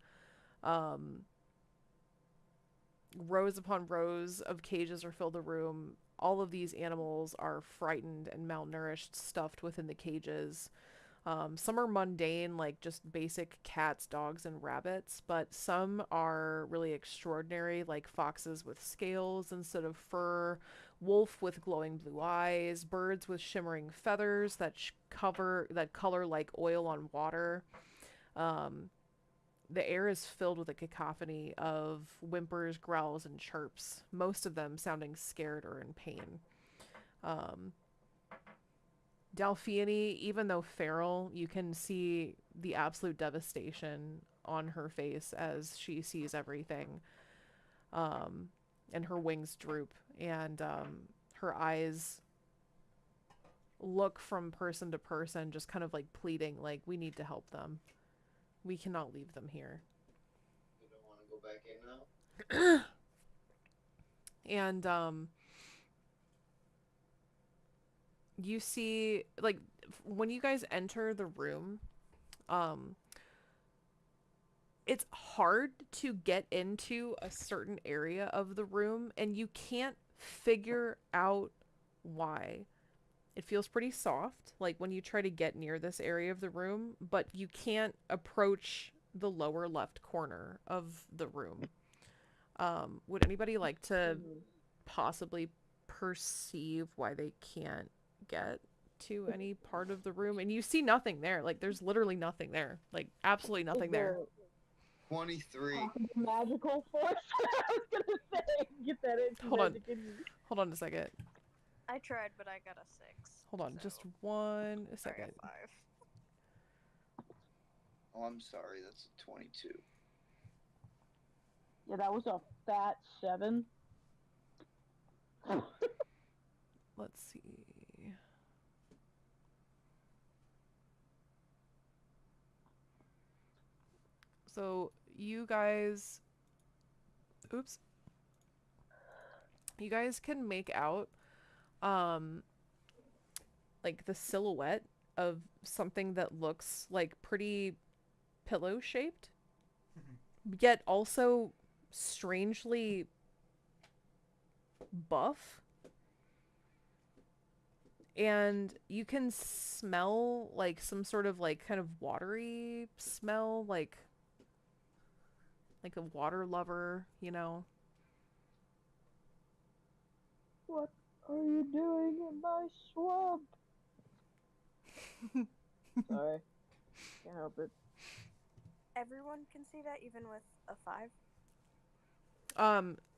Rows upon rows of cages are filled the room. All of these animals are frightened and malnourished, stuffed within the cages. Some are mundane, like just basic cats, dogs, and rabbits, but some are really extraordinary, like foxes with scales instead of fur, wolf with glowing blue eyes, birds with shimmering feathers that color like oil on water. The air is filled with a cacophony of whimpers, growls, and chirps, most of them sounding scared or in pain. Delphini, even though feral, you can see the absolute devastation on her face as she sees everything. And her wings droop, and her eyes look from person to person, just kind of like pleading, like, we need to help them. We cannot leave them here. You don't want to go back in now? And you see, like, when you guys enter the room, it's hard to get into a certain area of the room, and you can't figure out why. It feels pretty soft, like when you try to get near this area of the room, but you can't approach the lower left corner of the room. Would anybody like to possibly perceive why they can't get to any part of the room? And you see nothing there. Like, there's literally nothing there. Like, absolutely nothing there. 23. Magical force. I was gonna say, get that into Hold on. magic in you. Hold on a second. I tried, but I got a 6. Hold on, so just 1 I second. got 5. Oh, I'm sorry. That's a 22. Yeah, that was a fat 7. Let's see. So you guys, oops, you guys can make out, like the silhouette of something that looks like pretty pillow shaped, yet also strangely buff. And you can smell like some sort of like kind of watery smell, like a water lover, you know. What are you doing in my swamp? Sorry, can't help it. Everyone can see that, even with a 5?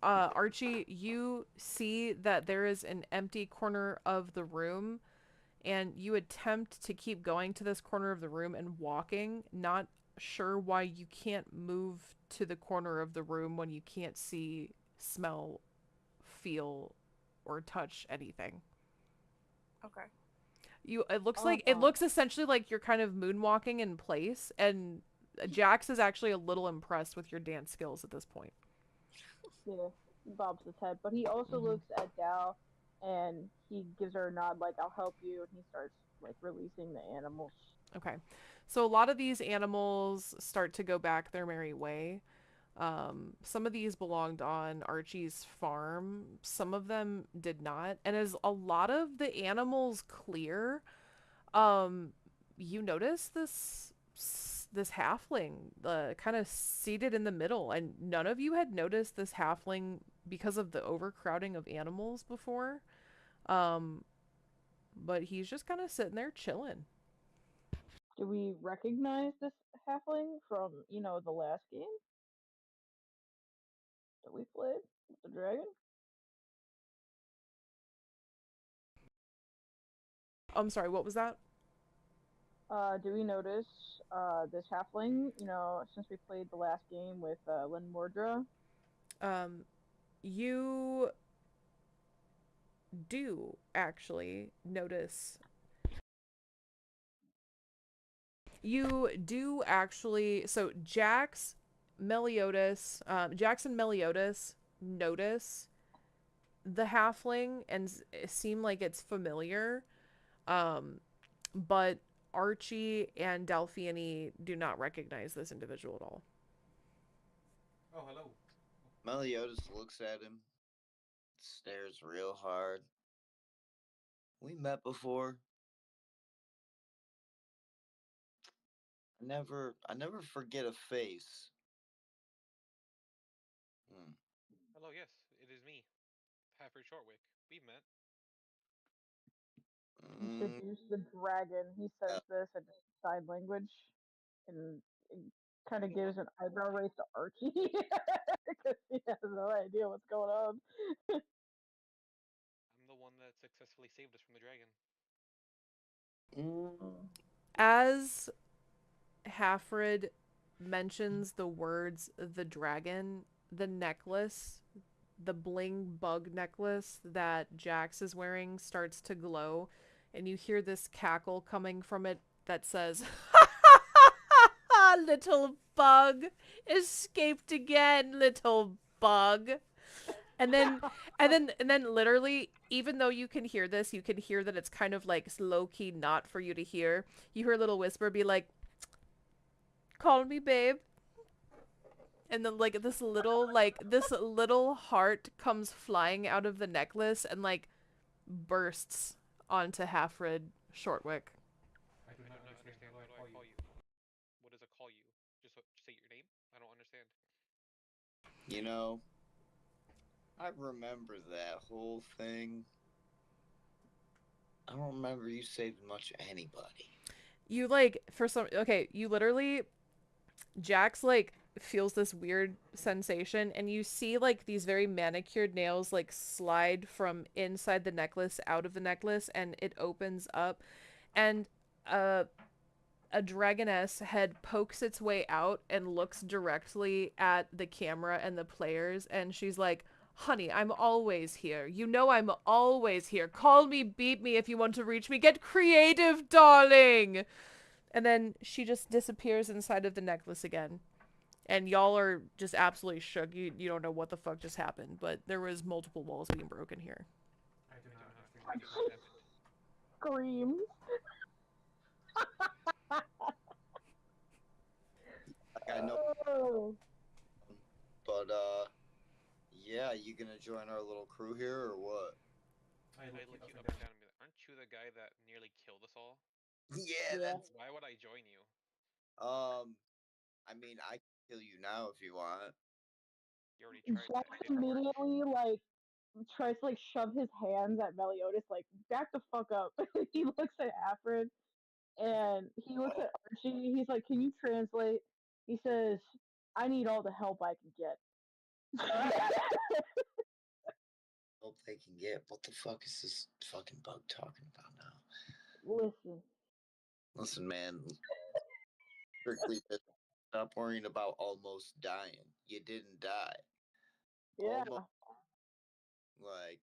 Archie, you see that there is an empty corner of the room, and you attempt to keep going to this corner of the room and walking, not sure why you can't move to the corner of the room when you can't see, smell, feel, or touch anything. Okay. It looks essentially like you're kind of moonwalking in place, and Jax is actually a little impressed with your dance skills at this point. Yeah, he bobs his head, but he also looks at Dal, and he gives her a nod, like "I'll help you," and he starts like releasing the animals. Okay, so a lot of these animals start to go back their merry way. Some of these belonged on Archie's farm, some of them did not. And as a lot of the animals clear, you notice this halfling, kind of seated in the middle, and none of you had noticed this halfling because of the overcrowding of animals before. But he's just kind of sitting there chilling. Do we recognize this halfling from the last game that we played with the dragon? I'm sorry, what was that? Do we notice this halfling? Since we played the last game with Lynn Mordra. You do actually notice. You do actually. So Jax and Meliodas notice the halfling and seem like it's familiar. But Archie and Delphiani do not recognize this individual at all. Oh, hello. Meliodas looks at him, stares real hard. We met before. I never forget a face. Hmm. Hello, yes, it is me, Halford Shortwick. We've met. Introduce the dragon. He says this in sign language, and kind of gives an eyebrow raise to Archie because he has no idea what's going on. I'm the one that successfully saved us from the dragon. As Hafred mentions the words the dragon, the necklace, the bling bug necklace that Jax is wearing starts to glow, and you hear this cackle coming from it that says, "Little bug, escaped again, little bug." And then literally, even though you can hear this, you can hear that it's kind of like low key not for you to hear. You hear a little whisper be like, "Call me babe." And then like this little heart comes flying out of the necklace and like bursts onto Halfred Shortwick. I do I not do not understand. understand. How do How I do I call call you? you? What does a call you? Just say your name? I don't understand. You know, I remember that whole thing. I don't remember you saving much of anybody. You like for some okay, you literally Jax like feels this weird sensation and you see like these very manicured nails like slide from inside the necklace out of the necklace and it opens up and uh a dragoness head pokes its way out and looks directly at the camera and the players and she's like, honey, I'm always here. You know I'm always here. Call me, beat me if you want to reach me. Get creative, darling. And then she just disappears inside of the necklace again. And y'all are just absolutely shook. You don't know what the fuck just happened, but there was multiple walls being broken here. I do I not do not understand understand what what just just happened. happened. Screams. Like I know, Oh. but yeah, you gonna join our little crew here or what? I I look you look up you and up and down. down and be like, aren't you the guy that nearly killed us all? Yeah, Yeah. that's Why would I join you? I mean, I can kill you now if you want. You already tried Jack that. It didn't work. immediately like tries to like shove his hands at Meliodas, like back the fuck up. He looks at Alfred and he looks at Archie. He's like, "Can you translate?" He says, "I need all the help I can get." Hope they can get. What the fuck is this fucking bug talking about now? Listen, Listen, man. Strictly, just stop worrying about almost dying. You didn't die. yeah, Almost like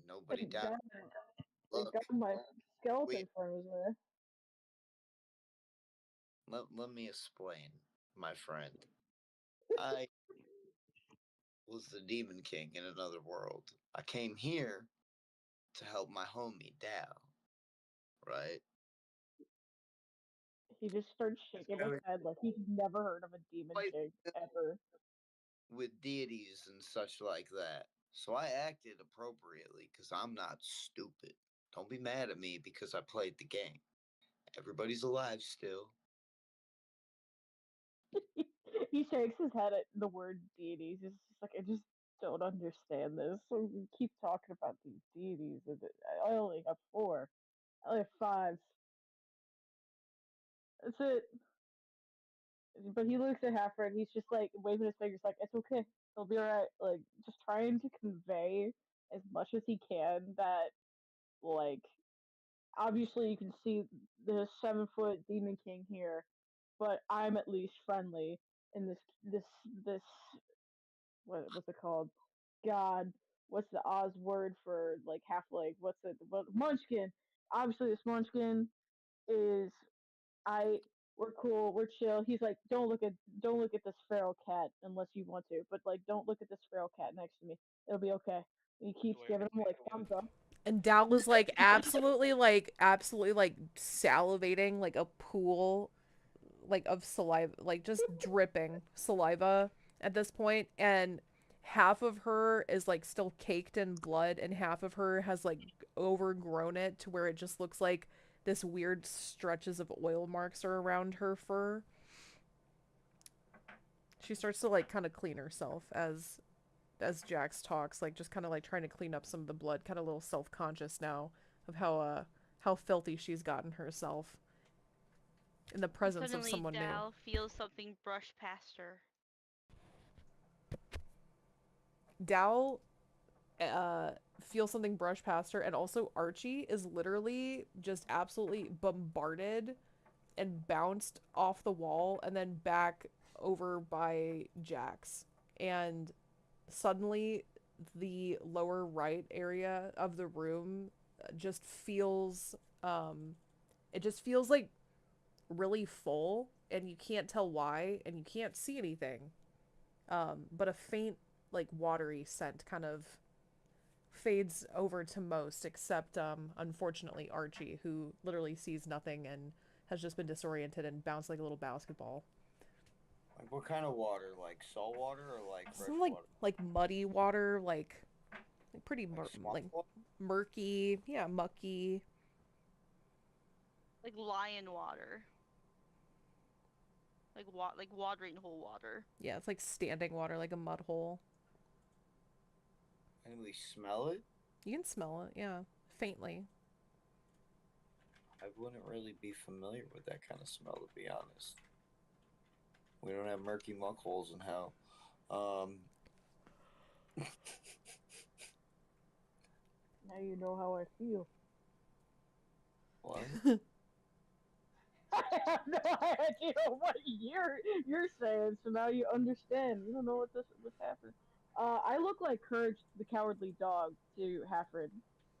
nobody thank died. God, thank God Look, my we skeleton friend was there. let me explain, my friend. I was the Demon King in another world. I came here to help my homie Dao, right? He just starts shaking his Really? head like he's never heard of a demon Quite king ever. with deities and such like that. So I acted appropriately because I'm not stupid. Don't be mad at me because I played the game. Everybody's alive still. He shakes his head at the word deities. He's just like, I just don't understand this. So we keep talking about these deities. And I only have four. I only have five. That's it. But he looks at Halford. He's just like waving his fingers, like it's okay. He'll be alright. Like just trying to convey as much as he can that like obviously you can see the 7 foot demon king here, but I'm at least friendly in this what's it called? God, what's the Oz word for like half leg? What's it? What Munchkin? Obviously, this Munchkin is I. We're cool. We're chill. He's like, don't look at this feral cat unless you want to, but like, don't look at this feral cat next to me. It'll be okay. And he keeps Do I giving him like understand thumbs yet? up. And Dal was absolutely like salivating like a pool like of saliva, like just dripping saliva at this point, and half of her is like still caked in blood and half of her has like overgrown it to where it just looks like this weird stretches of oil marks are around her fur. She starts to like kind of clean herself as Jax talks, like just kind of like trying to clean up some of the blood, kind of a little self-conscious now of how filthy she's gotten herself in the And presence of suddenly someone new. Dal feels something brush past her. Dal uh feels something brush past her, and also Archie is literally just absolutely bombarded and bounced off the wall and then back over by Jax. And suddenly the lower right area of the room just feels it just feels like really full and you can't tell why and you can't see anything. But a faint like watery scent kind of fades over to most except unfortunately Archie, who literally sees nothing and has just been disoriented and bounced like a little basketball. Like what kind of water? Like salt water or like fresh Some like water? muddy water, like pretty Like swamp like water? murky, yeah, mucky. Like lion water. Like watering hole water. Yeah, it's like standing water, like a mud hole. Anybody smell it? You can smell it, yeah, faintly. I wouldn't really be familiar with that kind of smell, to be honest. We don't have murky muck holes in hell. Now you know how I feel. What? I have no idea what you're saying, so now you understand. You don't know what's happening. I look like Courage the Cowardly Dog to Halfred,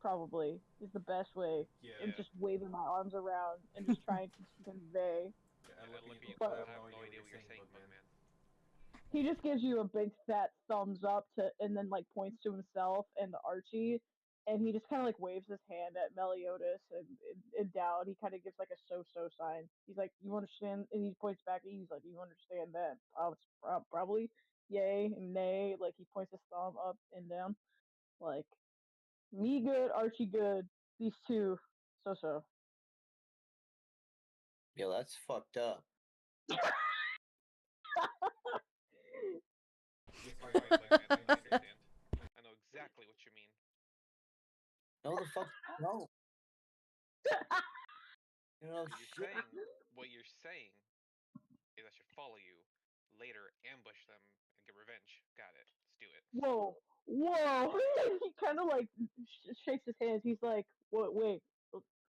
probably is the best way. Yeah. And just waving my arms around and just trying to convey. I look at you, But I have no idea what you're saying, Bugman. he just gives you a big fat thumbs up and then like points to himself and Archie, and he just kind of like waves his hand at Meliodas and Dowd. He kind of gives like a so sign. He's like, "You understand?" And he points back at you. He's like, "You understand that?" Probably yay and nay. Like he points his thumb up and down. Like me good, Archie good. These two so. Yo, that's fucked up. Yes, Fine, I Bugman, I understand. I know exactly what you mean. No, the fuck, no. You know, shit. What you're saying is I should follow you, later ambush them, and get revenge. Got it. Let's do it. Whoa! He kind of like shakes his hands. He's like, "What? Wait,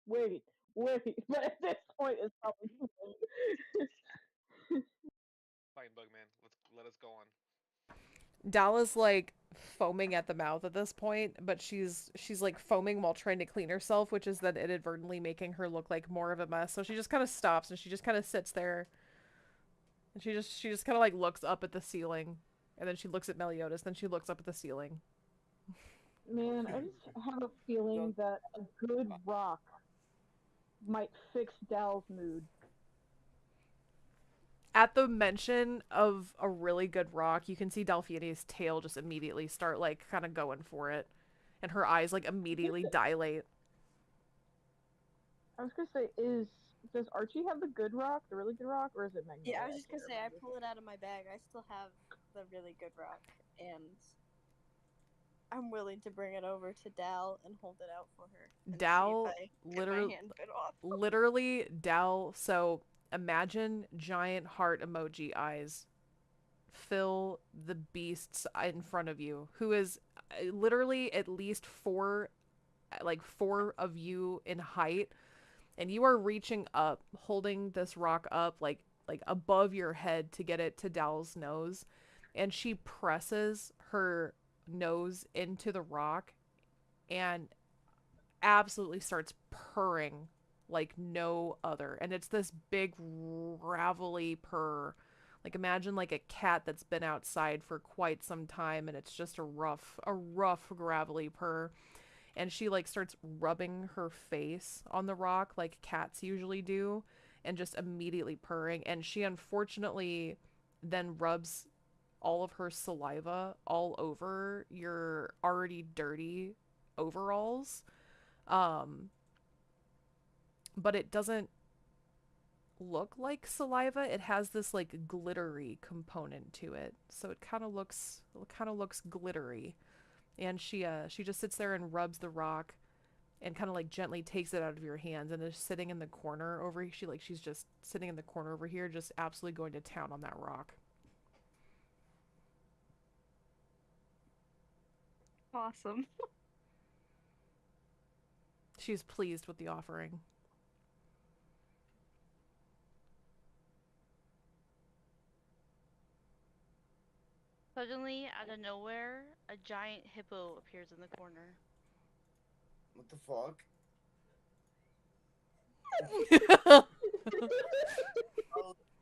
wait." But at this point, it's probably too late. Fine, Bugman. Let us go on. Dalla's like foaming at the mouth at this point, but she's like foaming while trying to clean herself, which is then inadvertently making her look like more of a mess. So she just kind of stops and she just kind of sits there, and she just kind of like looks up at the ceiling, and then she looks at Meliodas, then she looks up at the ceiling. Man, I just have a feeling that a good rock might fix Dal's mood. At the mention of a really good rock, you can see Delphinia's tail just immediately start like kind of going for it, and her eyes like immediately dilate. I was gonna say, does Archie have the good rock, the really good rock, or is it Magnolia? Yeah, I was just gonna say I pull it out of my bag. I still have the really good rock, and I'm willing to bring it over to Dal and hold it out for her. And Dal see if I literally, get my hand bit off. literally Dal. So imagine giant heart emoji eyes fill the beasts in front of you, who is literally at least four of you in height, and you are reaching up, holding this rock up like above your head to get it to Dal's nose, and she presses her nose into the rock and absolutely starts purring like no other. And it's this big gravelly purr. Like imagine like a cat that's been outside for quite some time and it's just a rough gravelly purr. And she like starts rubbing her face on the rock like cats usually do and just immediately purring. And she unfortunately then rubs all of her saliva all over your already dirty overalls. Um, but it doesn't look like saliva. It has this like glittery component to it. So it kind of looks glittery. And she just sits there and rubs the rock and kind of like gently takes it out of your hands and is sitting in the corner over she's just sitting in the corner over here just absolutely going to town on that rock. Awesome. She's pleased with the offering. Suddenly, out of nowhere, a giant hippo appears in the corner. What the fuck? Oh,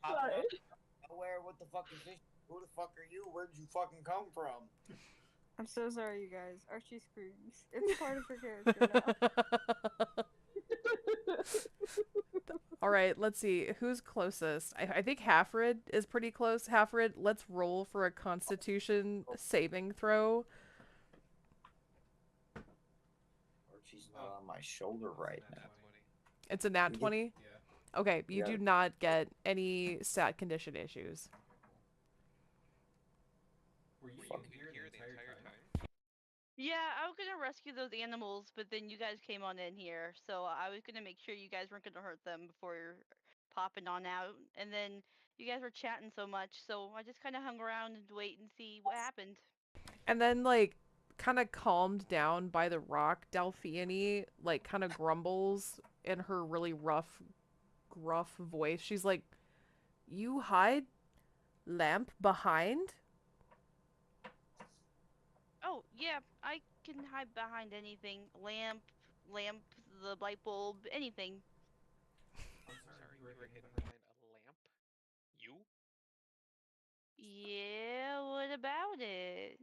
popping out of nowhere. What the fuck is this? Who the fuck are you? Where'd you fucking come from? I'm so sorry, you guys. Archie screams. It's part of her character now. All right, let's see. Who's closest? I think Hafrid is pretty close. Hafrid, let's roll for a Constitution saving throw. Archie's not on my shoulder right Nat now. 20. It's a nat We get- 20? Yeah. Okay, you Yeah. do not get any stat condition issues. Were you Fuck. here the entire time? Yeah, I was gonna rescue those animals, but then you guys came on in here, so I was gonna make sure you guys weren't gonna hurt them before popping on out. And then you guys were chatting so much, so I just kind of hung around and wait and see what happened. And then, like, kind of calmed down by the rock, Delphione, like, kind of grumbles in her really rough, gruff voice. She's like, "You hide lamp behind?" Oh yeah, I can hide behind anything. Lamp, the light bulb, anything. I'm I'm sorry, sorry, you you were were hidden hidden behind. behind a lamp? You? Yeah, what about it?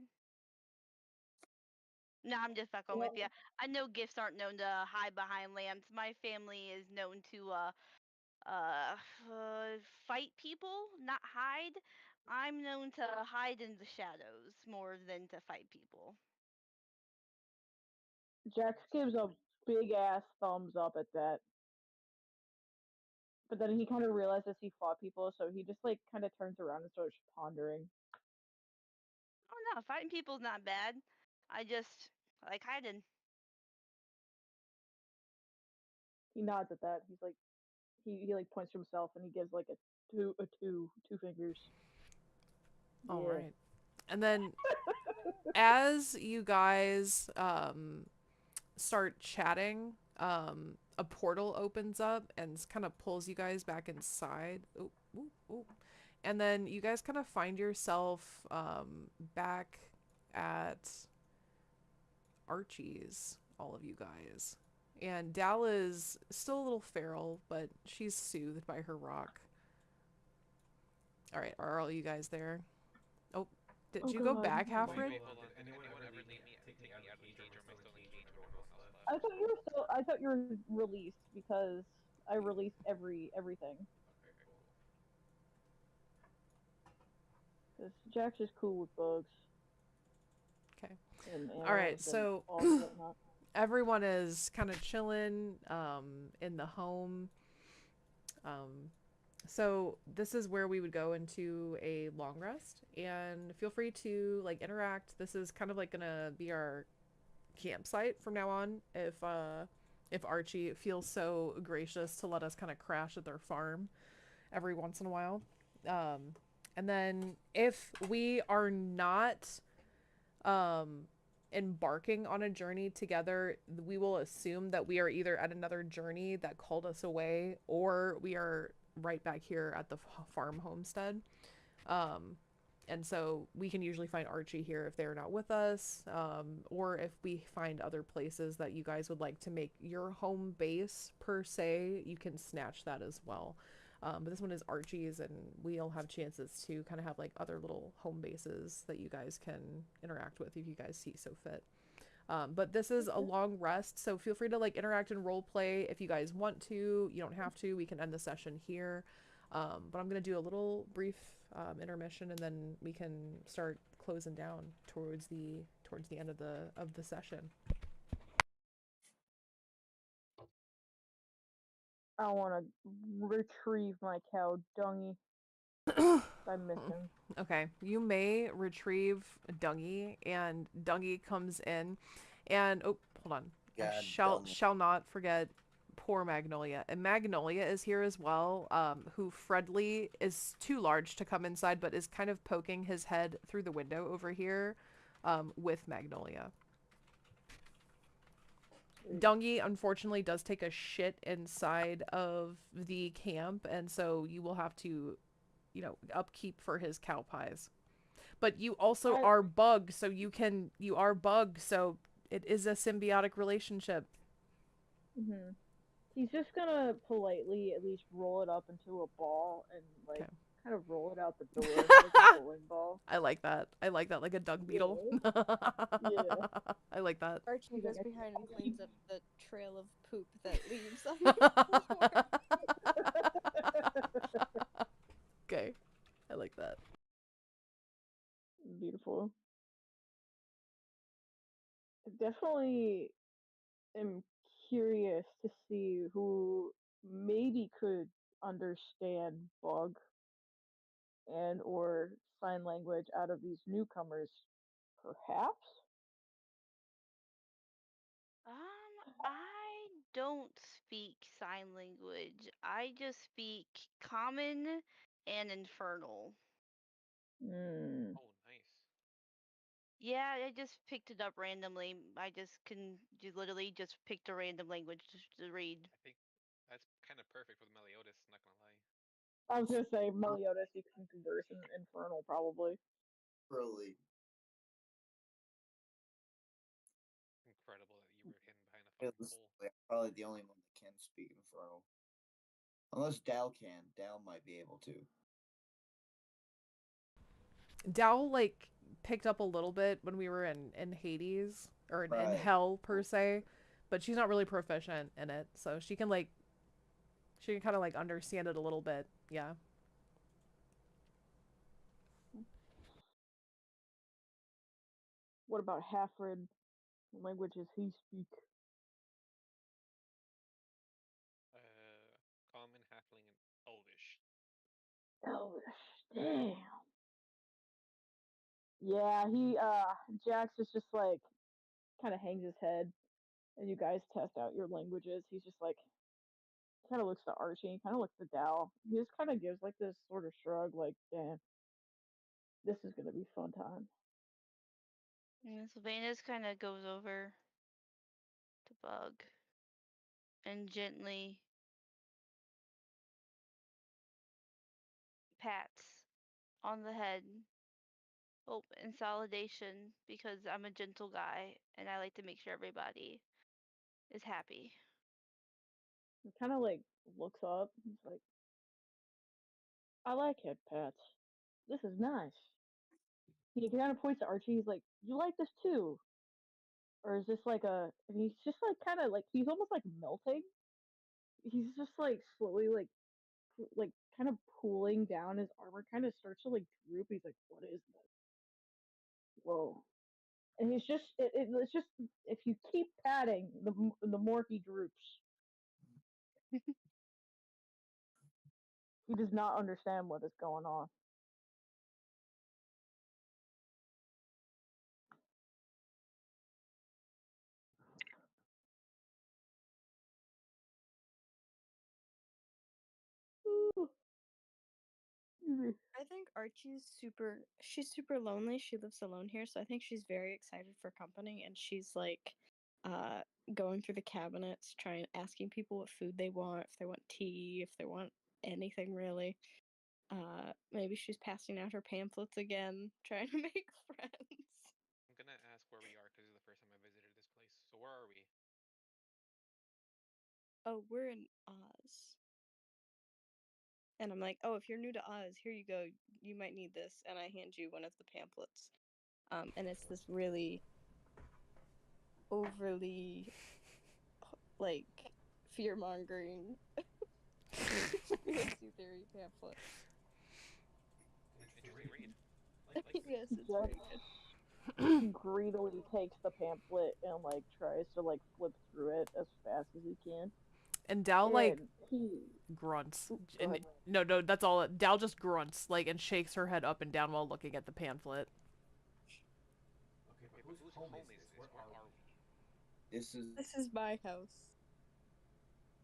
No, I'm just fucking with you. I know gifts aren't known to hide behind lamps. My family is known to uh, fight people, not hide. I'm known to hide in the shadows more than to fight people. Jax gives a big ass thumbs up at that. But then he kind of realizes he fought people, so he just like kind of turns around and starts pondering. Oh no, fighting people's not bad. I just like hiding. He nods at that. He's like, he like points to himself and he gives like two fingers. All Yeah. right. And then as you guys start chatting, a portal opens up and kind of pulls you guys back inside. Ooh, ooh, ooh. And then you guys kind of find yourself back at Archie's, all of you guys. And Dal is still a little feral, but she's soothed by her rock. All right, are all you guys there? Oh, did Oh, you go God. back, Wait, Halfred? Hold on. Did Did anyone anyone ever ever take me out of the cage, or am I still in the cage when everyone else left? I thought you were still. I thought you were released because I released everything. Okay, cool. Because Jax is cool with bugs Okay. and All right, animals and so all and whatnot. everyone is kind of chilling in the home. So this is where we would go into a long rest, and feel free to like interact. This is kind of like gonna be our campsite from now on. If Archie feels so gracious to let us kind of crash at their farm every once in a while. And then if we are not embarking on a journey together, we will assume that we are either at another journey that called us away, or we are right back here at the farm homestead. And so we can usually find Archie here if they're not with us, or if we find other places that you guys would like to make your home base per se, you can snatch that as well. But this one is Archie's, and we'll have chances to kind of have like other little home bases that you guys can interact with if you guys see so fit. But this is a long rest, so feel free to like interact and role play if you guys want to. You don't have to. We can end the session here. But I'm gonna do a little brief intermission, and then we can start closing down towards the end of the session. I want to retrieve my cow, Dungy. I miss him. Okay, you may retrieve Dungy, and Dungy comes in, and oh, hold on. I God, shall not forget poor Magnolia. And Magnolia is here as well, who Fredly is too large to come inside, but is kind of poking his head through the window over here with Magnolia. Dungy, unfortunately, does take a shit inside of the camp, and so you will have to, upkeep for his cow pies. But you also are bug, so you are bug, so it is a symbiotic relationship. Mm-hmm. He's just gonna politely at least roll it up into a ball and like Okay. kind of roll it out the door like a bowling ball. I like that. I like that, like a dung beetle. Yeah. I like that. Archie He's goes like, behind and cleans up the trail of poop that leaves on the floor. Wonderful. I definitely am curious to see who maybe could understand bug and or sign language out of these newcomers, perhaps. I don't speak sign language. I just speak common and infernal. Hmm. Oh, nice. Yeah, I just picked it up randomly. I just literally just picked a random language to read. I think that's kind of perfect with Meliodas. Not gonna lie. I was gonna say Meliodas, you can converse in infernal probably. Really. Incredible that you were hidden behind a fucking Realistically, pole. I'm probably the only one that can speak Infernal. Unless Dal can. Dal might be able to. Dal like picked up a little bit when we were in Hades or in Right. hell per se, but she's not really proficient in it, so she can kind of like understand it a little bit. Yeah. What about Halfred? What languages he speak? Common, halfling, and elvish. Elvish. Damn. Yeah, Jax is just like kind of hangs his head, and you guys test out your languages. He's just like kind of looks to Archie, kind of looks to Dal. He just kind of gives like this sort of shrug, like, "Damn, this is gonna be fun time." And Sylvanus kind of goes over to Bug and gently pats on the head. Hope and solidation because I'm a gentle guy and I like to make sure everybody is happy. He kind of like looks up. He's like, "I like head pats. This is nice." He kind of points to Archie. He's like, "You like this too?" Or is this like a? And he's just like kind of like he's almost like melting. He's just like slowly like kind of pulling down his armor, kind of starts to like droop. He's like, "What is this? Whoa!" And he's just it's just if you keep patting, the more he droops. He does not understand what is going on. I think she's super lonely. She lives alone here, so I think she's very excited for company, and she's like uh going through the cabinets, trying asking people what food they want, if they want tea, if they want anything really. Maybe she's passing out her pamphlets again, trying to make friends. I'm gonna ask where we are because this is the first time I visited this place. So where are we? Oh, we're in Oz. And I'm like, oh, if you're new to Oz, here you go. You might need this. And I hand you one of the pamphlets. And it's this really overly, like, fear mongering conspiracy theory pamphlet. Interesting read. Like Yes, it's Jack very good. greedily takes the pamphlet and like tries to like flip through it as fast as he can. And Dal like And he grunts. go And ahead. no, that's all. Dal just grunts like and shakes her head up and down while looking at the pamphlet. Okay, but Okay, but whose whose home home is is this? this? Where Where are are we? we? This is This is my house.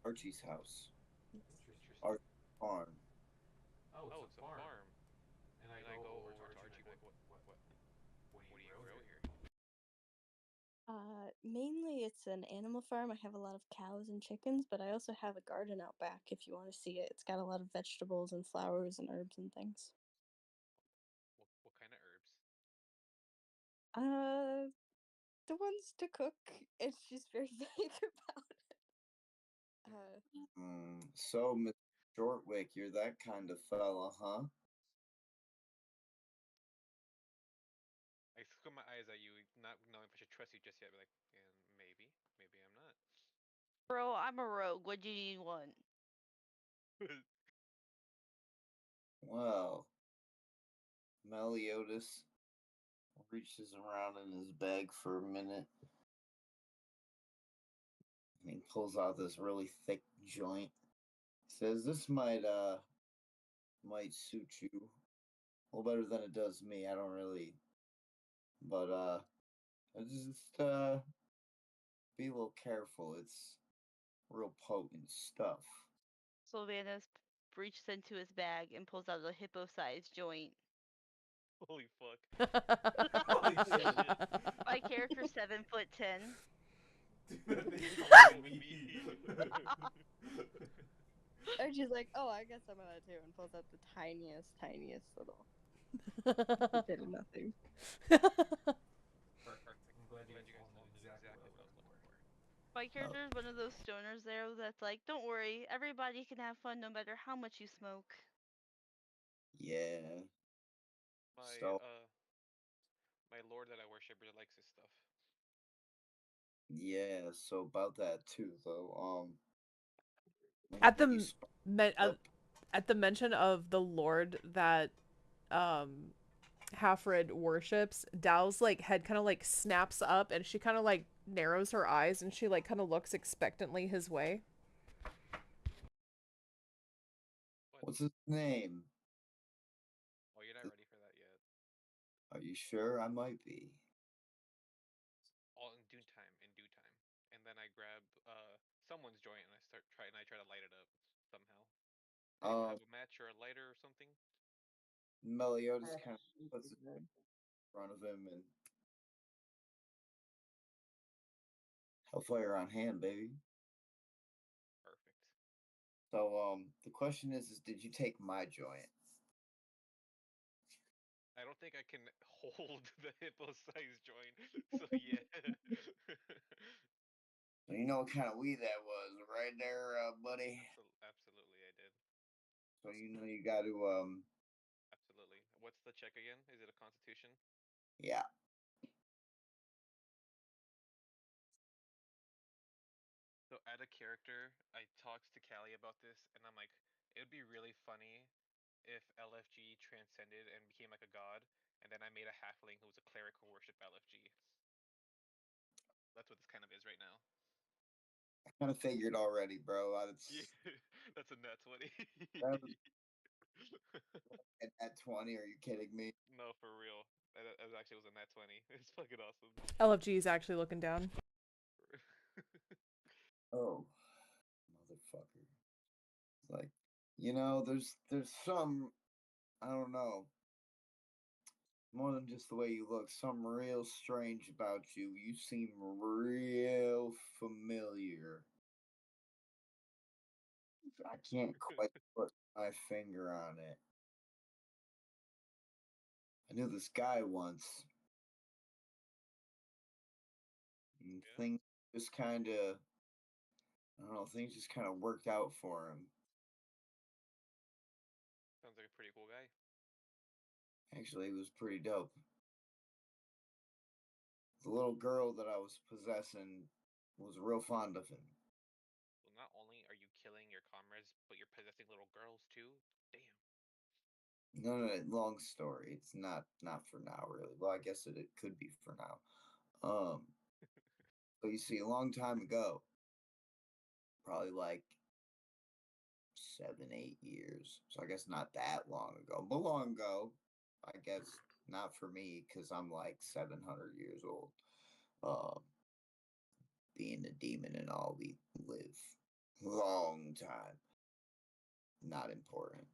Archie's house. Interesting. Archie's farm. Oh, Oh, it's it's a a farm. farm. And I And I go go over over to to Archie Archie. like, what do you grow here? Mainly it's an animal farm. I have a lot of cows and chickens, but I also have a garden out back if you want to see it. It's got a lot of vegetables and flowers and herbs and things. What kind of herbs? Uh, the ones to cook. It's just very vague about it. So, Miss Shortwick, you're that kind of fella, huh? I squint my eyes at you, not knowing if I should trust you just yet. But like, and maybe I'm not. Bro, I'm a rogue. What do you want? Well, Meliodas, reaches around in his bag for a minute. And he pulls out this really thick joint. Says this might suit you a little better than it does me. I don't really, but just be a little careful. It's real potent stuff. Sylvanas reaches into his bag and pulls out a hippo-sized joint. Holy fuck. Holy shit. My character 7'10". Dude, that thing's Bigger fucking than me. Archie's like, oh, I guess some of that too, and pulls out the tiniest little bit of nothing. Perfect. I'm glad you guys all knew exactly what I was looking for. My character is one of those stoners there that's like, don't worry, everybody can have fun no matter how much you smoke. Yeah. My So my lord that I worship really likes his stuff. yeah. So about that too, though. At When you the men- up, at the mention of the Lord that Hafred worships, Dal's like head kind of like snaps up and she kind of like narrows her eyes and she like kind of looks expectantly his way. what's his name? Oh, you're not ready for that yet. Are you sure? I might be. All in due time, in due time. And then I grab someone's joint and I try to light it up somehow. Anyone have a match or a lighter or something? Meliodas kind of puts it in front of him and hellfire on hand, baby. Perfect. So the question is did you take my joint? I don't think I can hold the hippo-sized joint, so yeah. So you know what kind of weed that was, right there, buddy. Absolutely, I did. So you know you got to Absolutely. What's the check again? Is it a Constitution? yeah. So, at a character, I talked to Callie about this, and I'm like, it would be really funny if LFG transcended and became like a god, and then I made a halfling who was a cleric who worshipped LFG. That's what this kind of is right now. I kind of figured already, bro. Yeah, that's a nat 20. That was at 20. Are you kidding me? No, for real. That actually was a nat 20. It's fucking awesome. LFG is actually looking down. Oh, motherfucker. Like, you know, there's some, I don't know, more than just the way you look, something real strange about you. You seem real familiar. I can't quite put my finger on it. I knew this guy once, and Yeah. things just kind of, I don't know, things just kind of worked out for him. Sounds like a pretty cool guy. Actually, it was pretty dope. The little girl that I was possessing was real fond of him. So not only are you killing your comrades, but you're possessing little girls too? Damn. No, no, no, long story. It's not for now, really. Well, I guess it could be for now. So you see, a long time ago, probably like 7, 8 years. So I guess not that long ago, but long ago. I guess not for me because I'm like 700 years old. Um, being a demon and all, we live long time. Not important.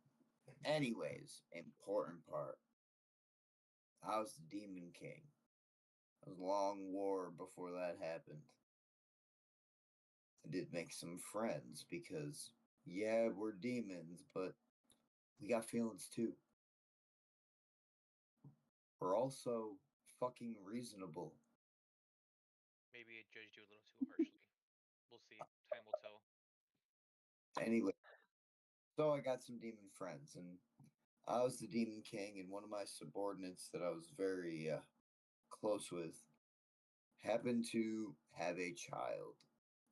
Anyways, important part. I was the Demon King. It was a long war before that happened. I did make some friends because, yeah, we're demons, but we got feelings too. We're also fucking reasonable. Maybe I judged you a little too harshly. We'll see. Time will tell. Anyway, so I got some demon friends, and I was the Demon King, and one of my subordinates that I was very close with happened to have a child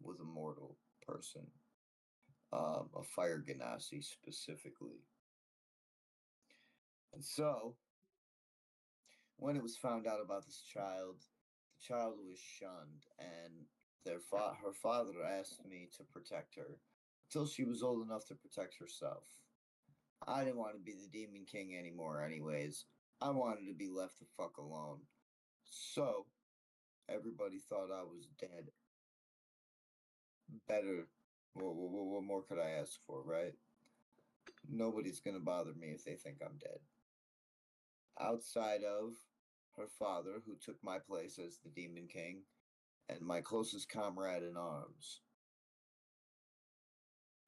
with a mortal person, a fire ganassi specifically. And so When it was found out about this child, the child was shunned, and her father asked me to protect her until she was old enough to protect herself. I didn't want to be the Demon King anymore, anyways. I wanted to be left the fuck alone. So, everybody thought I was dead. Better. What more could I ask for, right? Nobody's gonna bother me if they think I'm dead. Outside of her father, who took my place as the Demon King, and my closest comrade in arms.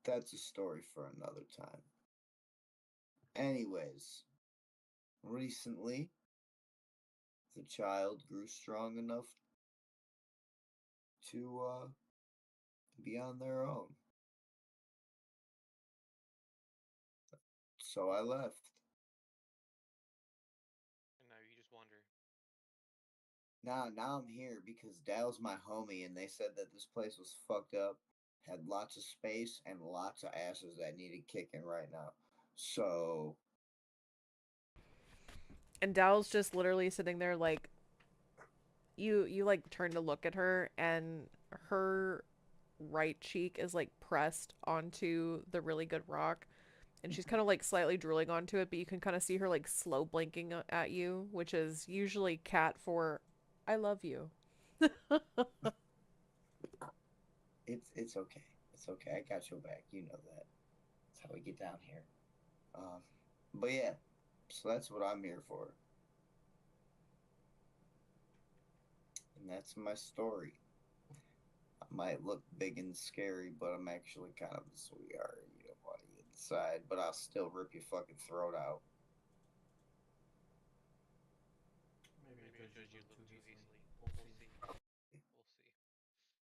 That's a story for another time. Anyways, recently, the child grew strong enough to be on their own. So I left. And now you just wander. Now I'm here because Dale's my homie, and they said that this place was fucked up, had lots of space, and lots of asses that needed kicking right now. So. And Dow's just literally sitting there like, you like turn to look at her, and her right cheek is like pressed onto the really good rock, and she's kind of like slightly drooling onto it, but you can kind of see her like slow blinking at you, which is usually cat for I love you. It's okay. It's okay. I got your back. You know that. That's how we get down here. But yeah, so that's what I'm here for. And that's my story. I might look big and scary, but I'm actually kind of a sweetheart. You don't want to get inside, but I'll still rip your fucking throat out. Maybe I Maybe I judged you judged a you a little little too too hastily. hastily. We'll We'll see. see. We'll see.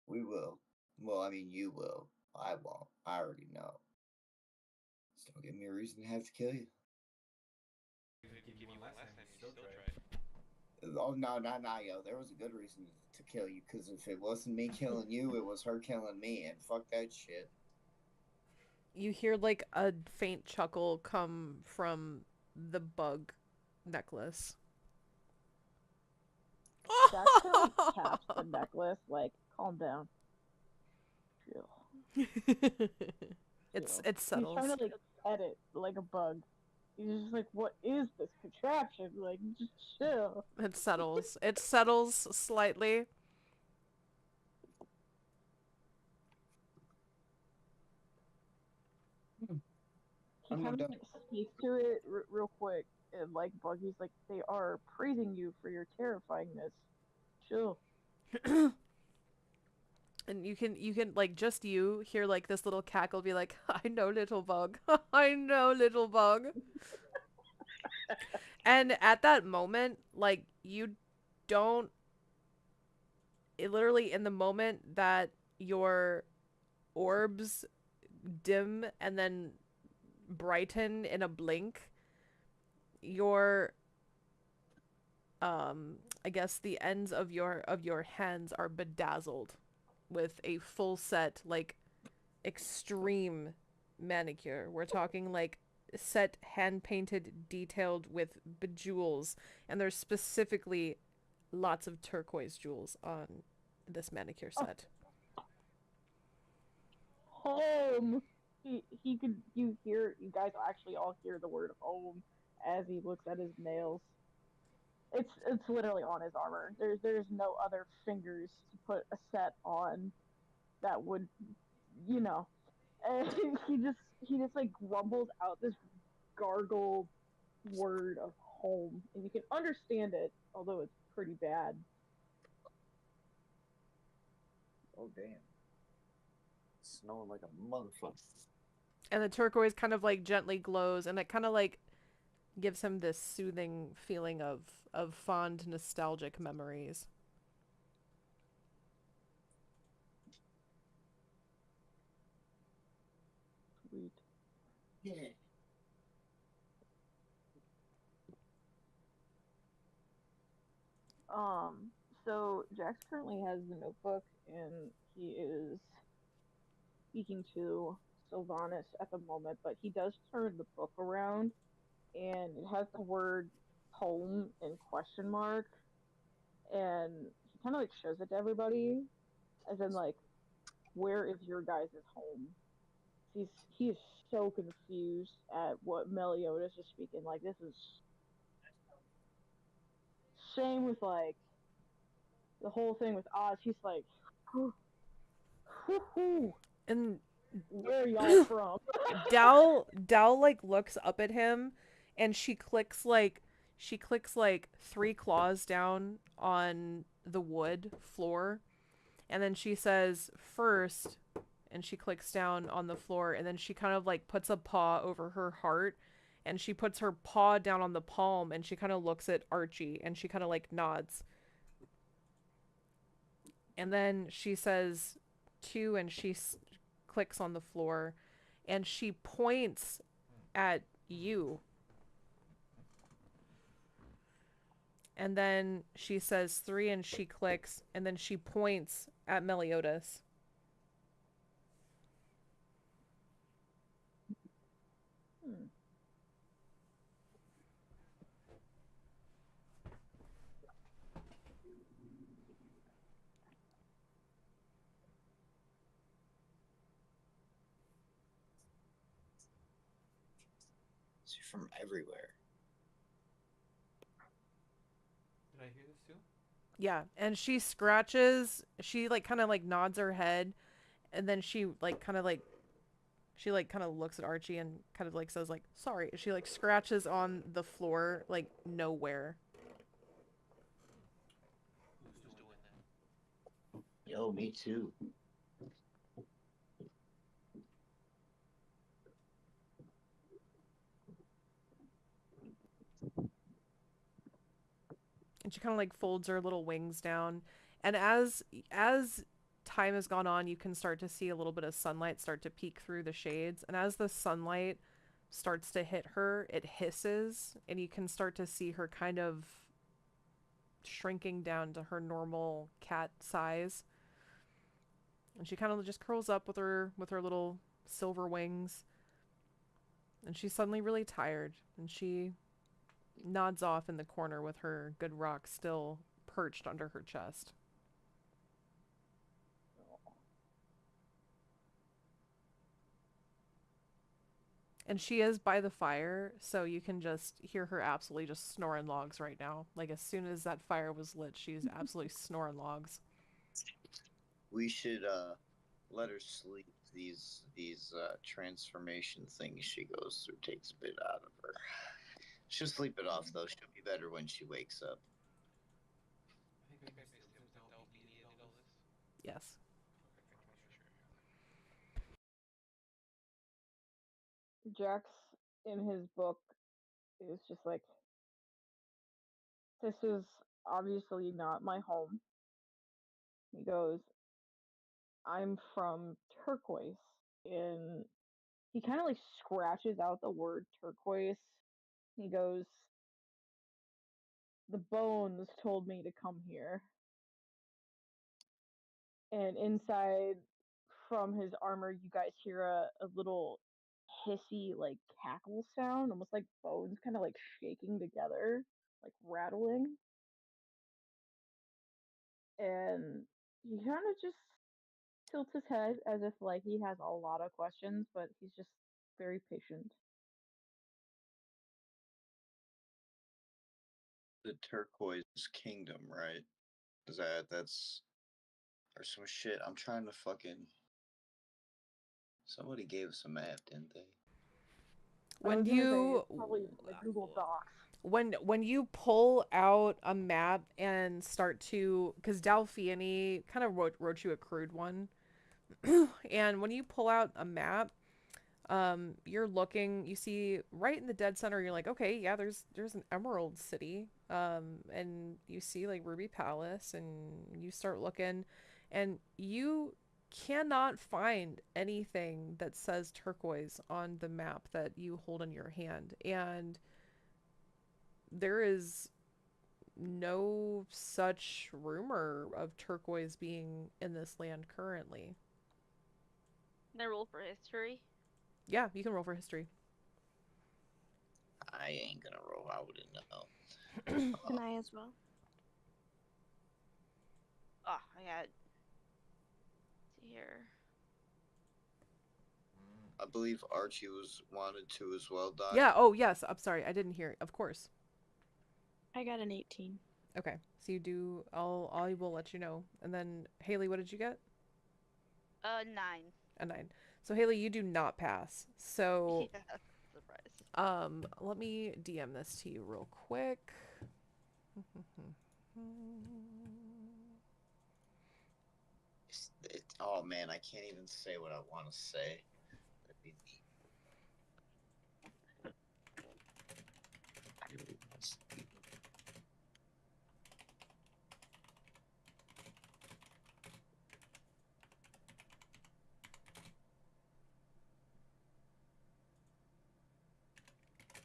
We will. Well, I mean, you will. I won't. I already know. Just don't give me a reason to have to kill you. I didn't Didn't give you give one you one last last time. time. You You still still tried. tried. Oh no, yo! There was a good reason to kill you. Because if it wasn't me killing you, it was her killing me, and fuck that shit. You hear like a faint chuckle come from the bug necklace. Jackson taps the necklace, like, calm down. Chill. It's Chill. it He's trying settles. to, like, pet it like a bug. He's just like, what is this contraption? Like, just chill. It settles. It settles slightly. He I'm no kind of dumb. like speaks to it real quick, and like Buggy's like, they are praising you for your terrifyingness. Chill. And you can like just you hear like this little cackle be like, I know little bug. I know little bug. And at that moment, like you don't literally in the moment that your orbs dim and then brighten in a blink, your I guess the ends of your hands are bedazzled with a full set like extreme manicure. We're talking like set hand painted detailed with bejewels, and there's specifically lots of turquoise jewels on this manicure Oh, set. home. He could you guys actually all hear the word home as he looks at his nails. It's literally on his armor. There's no other fingers to put a set on that would, you know. And he just like grumbles out this gargled word of home, and you can understand it, although it's pretty bad. Oh damn! It's snowing like a motherfucker. And the turquoise kind of like gently glows, and it kind of like gives him this soothing feeling of fond nostalgic memories. Sweet. Yeah. Um, so Jax currently has the notebook, and he is speaking to Sylvanas at the moment, but he does turn the book around, and it has the word home in question mark, and he kind of like shows it to everybody, as in like, where is your guys' home? He is so confused at what Meliodas is speaking. Like this is same with like the whole thing with Oz. He's like, And where are y'all from? Dal like looks up at him, and she clicks like 3 claws down on the wood floor, and then she says first, and she clicks down on the floor, and then she kind of like puts a paw over her heart, and she puts her paw down on the palm, and she kind of looks at Archie, and she kind of like nods, and then she says two, and clicks on the floor, and she points at you. And then she says 3, and she clicks, and then she points at Meliodas. She's from everywhere. Did I hear this too? Yeah, and she like kind of like nods her head, and then she like kind of like she like kind of looks at Archie and kind of like says like sorry. She like scratches on the floor like nowhere. Who's doing that? Yo, me too. And she kind of like folds her little wings down, and as time has gone on, you can start to see a little bit of sunlight start to peek through the shades, and as the sunlight starts to hit her, it hisses, and you can start to see her kind of shrinking down to her normal cat size, and she kind of just curls up with her little silver wings, and she's suddenly really tired, and she nods off in the corner with her good rock still perched under her chest. And she is by the fire, so you can just hear her absolutely just snoring logs right now. Like as soon as that fire was lit, she's absolutely snoring logs. We should let her sleep. These transformation things she goes through takes a bit out of her. She'll sleep it off though. She'll be better when she wakes up. I think I missed it. Was Dal mediated all this? Yes. Okay, I want to make sure. Jax in his book is just like, this is obviously not my home. He goes, I'm from Turquoise. And he kind of like scratches out the word turquoise. He goes, the bones told me to come here. And inside from his armor, you guys hear a little hissy, like cackle sound, almost like bones kind of like shaking together, like rattling. And he kind of just tilts his head as if like he has a lot of questions, but he's just very patient. The Turquoise Kingdom, right? Is that's or some shit? I'm trying to fucking. Somebody gave us a map, didn't they? I When was gonna say you it's probably in the Google Docs. when you pull out a map and start to, because Dalfiani kind of wrote you a crude one, and when you pull out a map, you're looking, you see right in the dead center, you're like, okay, yeah, there's an Emerald City, and you see like Ruby Palace, and you start looking, and you cannot find anything that says turquoise on the map that you hold in your hand, and there is no such rumor of turquoise being in this land currently. Can I roll for history? Yeah, you can roll for history. I ain't gonna roll. I wouldn't know. Can I as well? Oh, I got here. I believe Archie was wanted to as well, Doc. Yeah. Oh, yes. I'm sorry. I didn't hear. Of course. I got an 18. Okay. So you do. I will let you know. And then Haley, what did you get? 9. A 9. So Haley, you do not pass. So Yeah, surprise. let me DM this to you real quick. Oh man, I can't even say what I want to say. That'd be neat.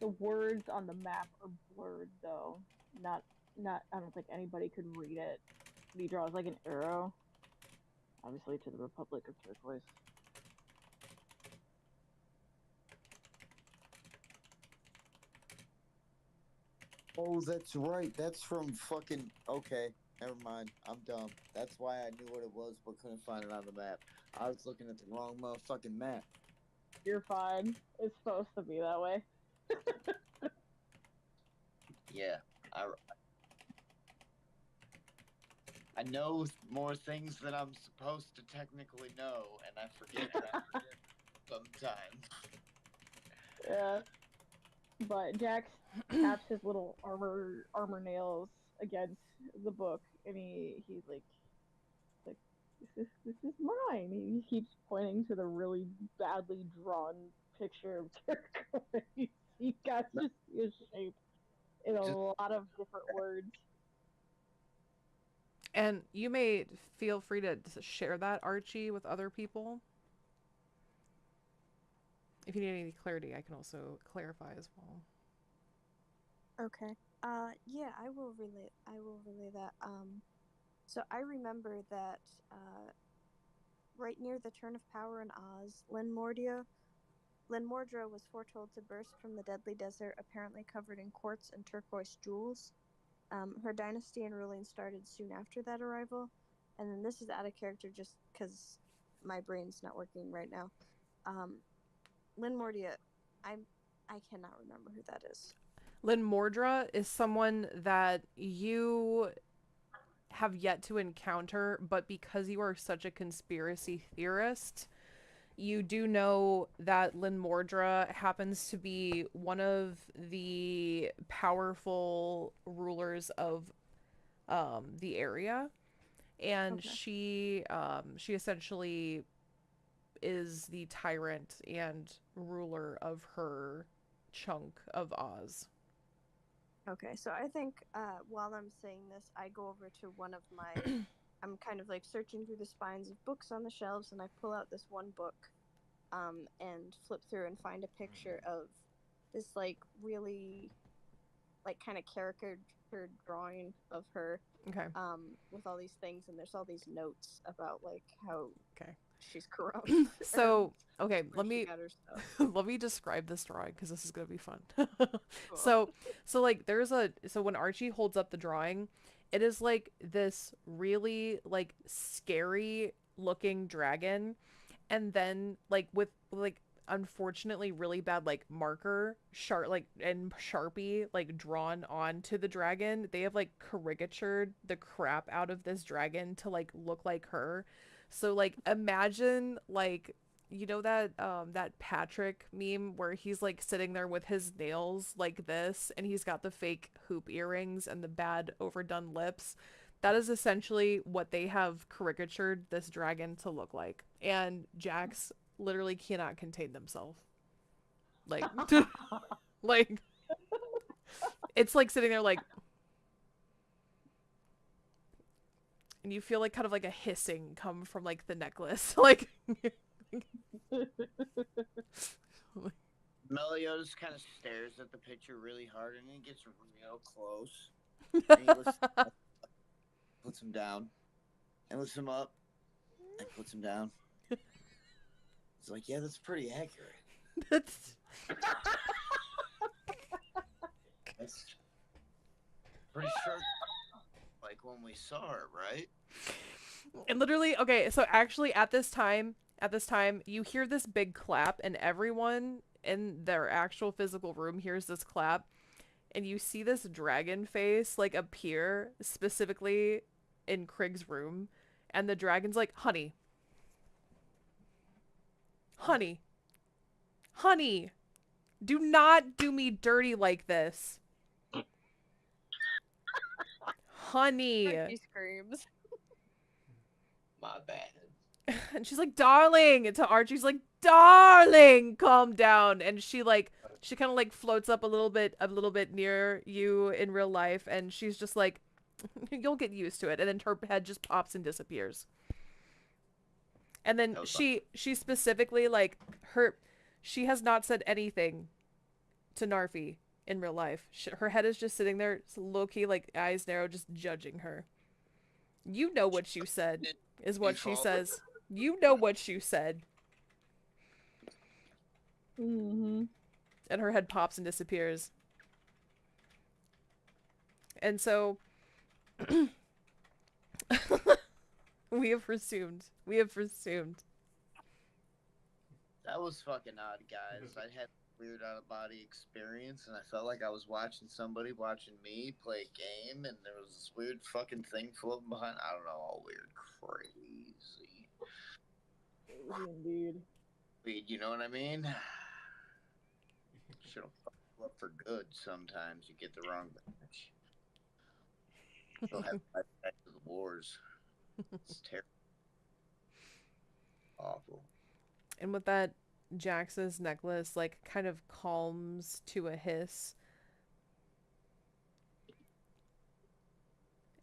The words on the map are blurred though. Not I don't think anybody could read it. He draws like an arrow. Obviously to the Republic of Turquoise. Oh, that's right. That's from fucking. Okay, never mind. I'm dumb. That's why I knew what it was, but couldn't find it on the map. I was looking at the wrong motherfucking map. You're fine. It's supposed to be that way. Yeah, I know more things than I'm supposed to technically know, and I forget sometimes. Yeah. But Jax taps his little armor nails against the book, and he's like this is mine. He keeps pointing to the really badly drawn picture of turquoise. He got to see his shape in a lot of different words. And you may feel free to share that, Archie, with other people. If you need any clarity, I can also clarify as well. Okay. Yeah, I will relay that. So I remember that right near the turn of power in Oz, Linmordra was foretold to burst from the deadly desert, apparently covered in quartz and turquoise jewels. Her dynasty and ruling started soon after that arrival. And then this is out of character just because my brain's not working right now. Linmordra, I cannot remember who that is. Linmordra is someone that you have yet to encounter, but because you are such a conspiracy theorist, you do know that Linmordra happens to be one of the powerful rulers of the area, and Okay. she essentially is the tyrant and ruler of her chunk of Oz. Okay, so I think while I'm saying this, I go over to one of my. I'm kind of like searching through the spines of books on the shelves, and I pull out this one book, and flip through and find a picture of this like really, like kind of character drawing of her. Okay. With all these things, and there's all these notes about like how Okay. she's corrupt. So, okay, let me got her stuff. let me describe this drawing because this is gonna be fun. So like so when Archie holds up the drawing, it is like this really like scary looking dragon, and then like with like unfortunately really bad like marker and Sharpie like drawn onto the dragon. They have like caricatured the crap out of this dragon to like look like her. So like imagine like that Patrick meme where he's like sitting there with his nails like this and he's got the fake hoop earrings and the bad overdone lips. That is essentially what they have caricatured this dragon to look like. And Jax literally cannot contain themselves. Like like it's like sitting there like, and you feel like kind of like a hissing come from like the necklace. Like Meliodas kind of stares at the picture really hard, and he gets real close. And he puts him down, and lifts him up, and puts him down. He's like, "Yeah, that's pretty accurate." That's Pretty sure, like when we saw her, right? And literally, okay, so actually at this time, you hear this big clap, and everyone in their actual physical room hears this clap, and you see this dragon face like appear specifically in Krieg's room, and the dragon's like, honey, honey, honey, do not do me dirty like this. Honey. Archie screams. My bad. And she's like, darling, to Archie's like, darling, calm down. And she kind of like floats up a little bit near you in real life, and she's just like, you'll get used to it. And then her head just pops and disappears. And then she specifically like she has not said anything to Narfi in real life. Her head is just sitting there, low key, like eyes narrow, just judging her. You know what you said, is what she says. You know what you said. Mm-hmm. And her head pops and disappears. And so we have resumed. That was fucking odd, guys. I had a weird out of body experience, and I felt like I was watching somebody watching me play a game, and there was this weird fucking thing floating behind. I don't know, all weird, crazy. Indeed. You know what I mean? Shit'll fuck you up for good sometimes. You get the wrong match. You'll have right back to the wars. It's terrible. Awful. And with that, Jax's necklace like kind of calms to a hiss.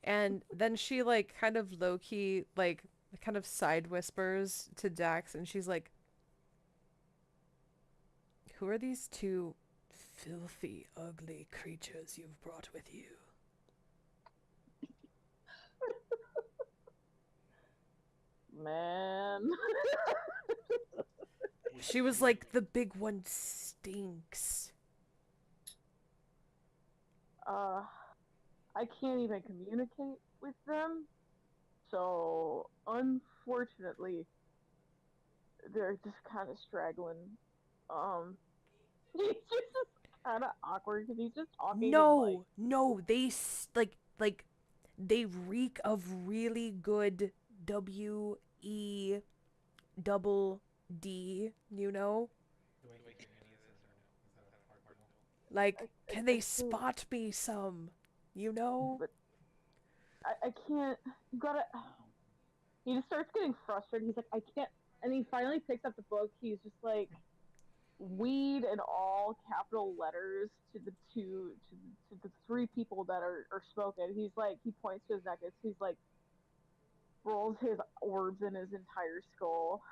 And then she like kind of low-key like kind of side whispers to Dax, and she's like, who are these two filthy, ugly creatures you've brought with you? Man. She was like, the big one stinks. I can't even communicate with them. So, unfortunately, they're just kind of straggling. He's just kind of awkward because he's just talking. No, they like they reek of really good WE double D, you know? Like, can they spot me some? You know? But I can't. You gotta. He just starts getting frustrated. He's like, I can't. And he finally picks up the book. He's just like, weed in all capital letters to the three people that are smoking. He's like, he points to his necklace. He's like, rolls his orbs in his entire skull.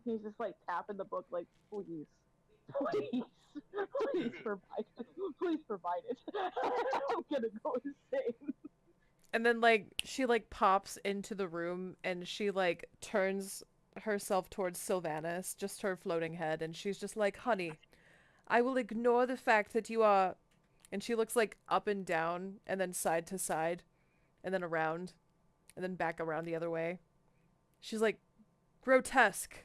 He's just like tapping the book, like, please, provide it. I'm gonna go insane. And then like she like pops into the room, and she like turns herself towards Sylvanas, just her floating head, and she's just like, honey, I will ignore the fact that you are, and she looks like up and down and then side to side and then around and then back around the other way. She's like, grotesque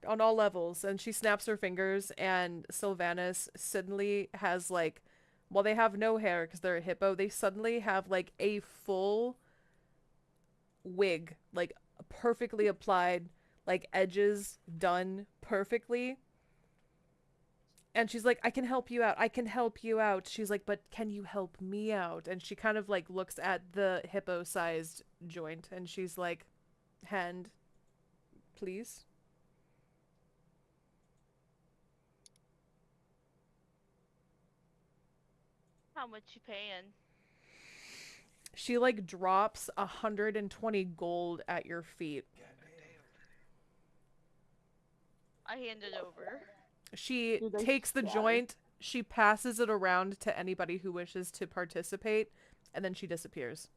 on all levels, and she snaps her fingers, and Sylvanas suddenly has like, while they have no hair because they're a hippo, they suddenly have like a full wig, like perfectly applied, like edges done perfectly. And she's like, I can help you out. I can help you out. She's like, but can you help me out? And she kind of like looks at the hippo-sized joint, and she's like, hand, please. How much you paying? She like drops 120 gold at your feet. I hand it over. She takes the joint, she passes it around to anybody who wishes to participate, and then she disappears.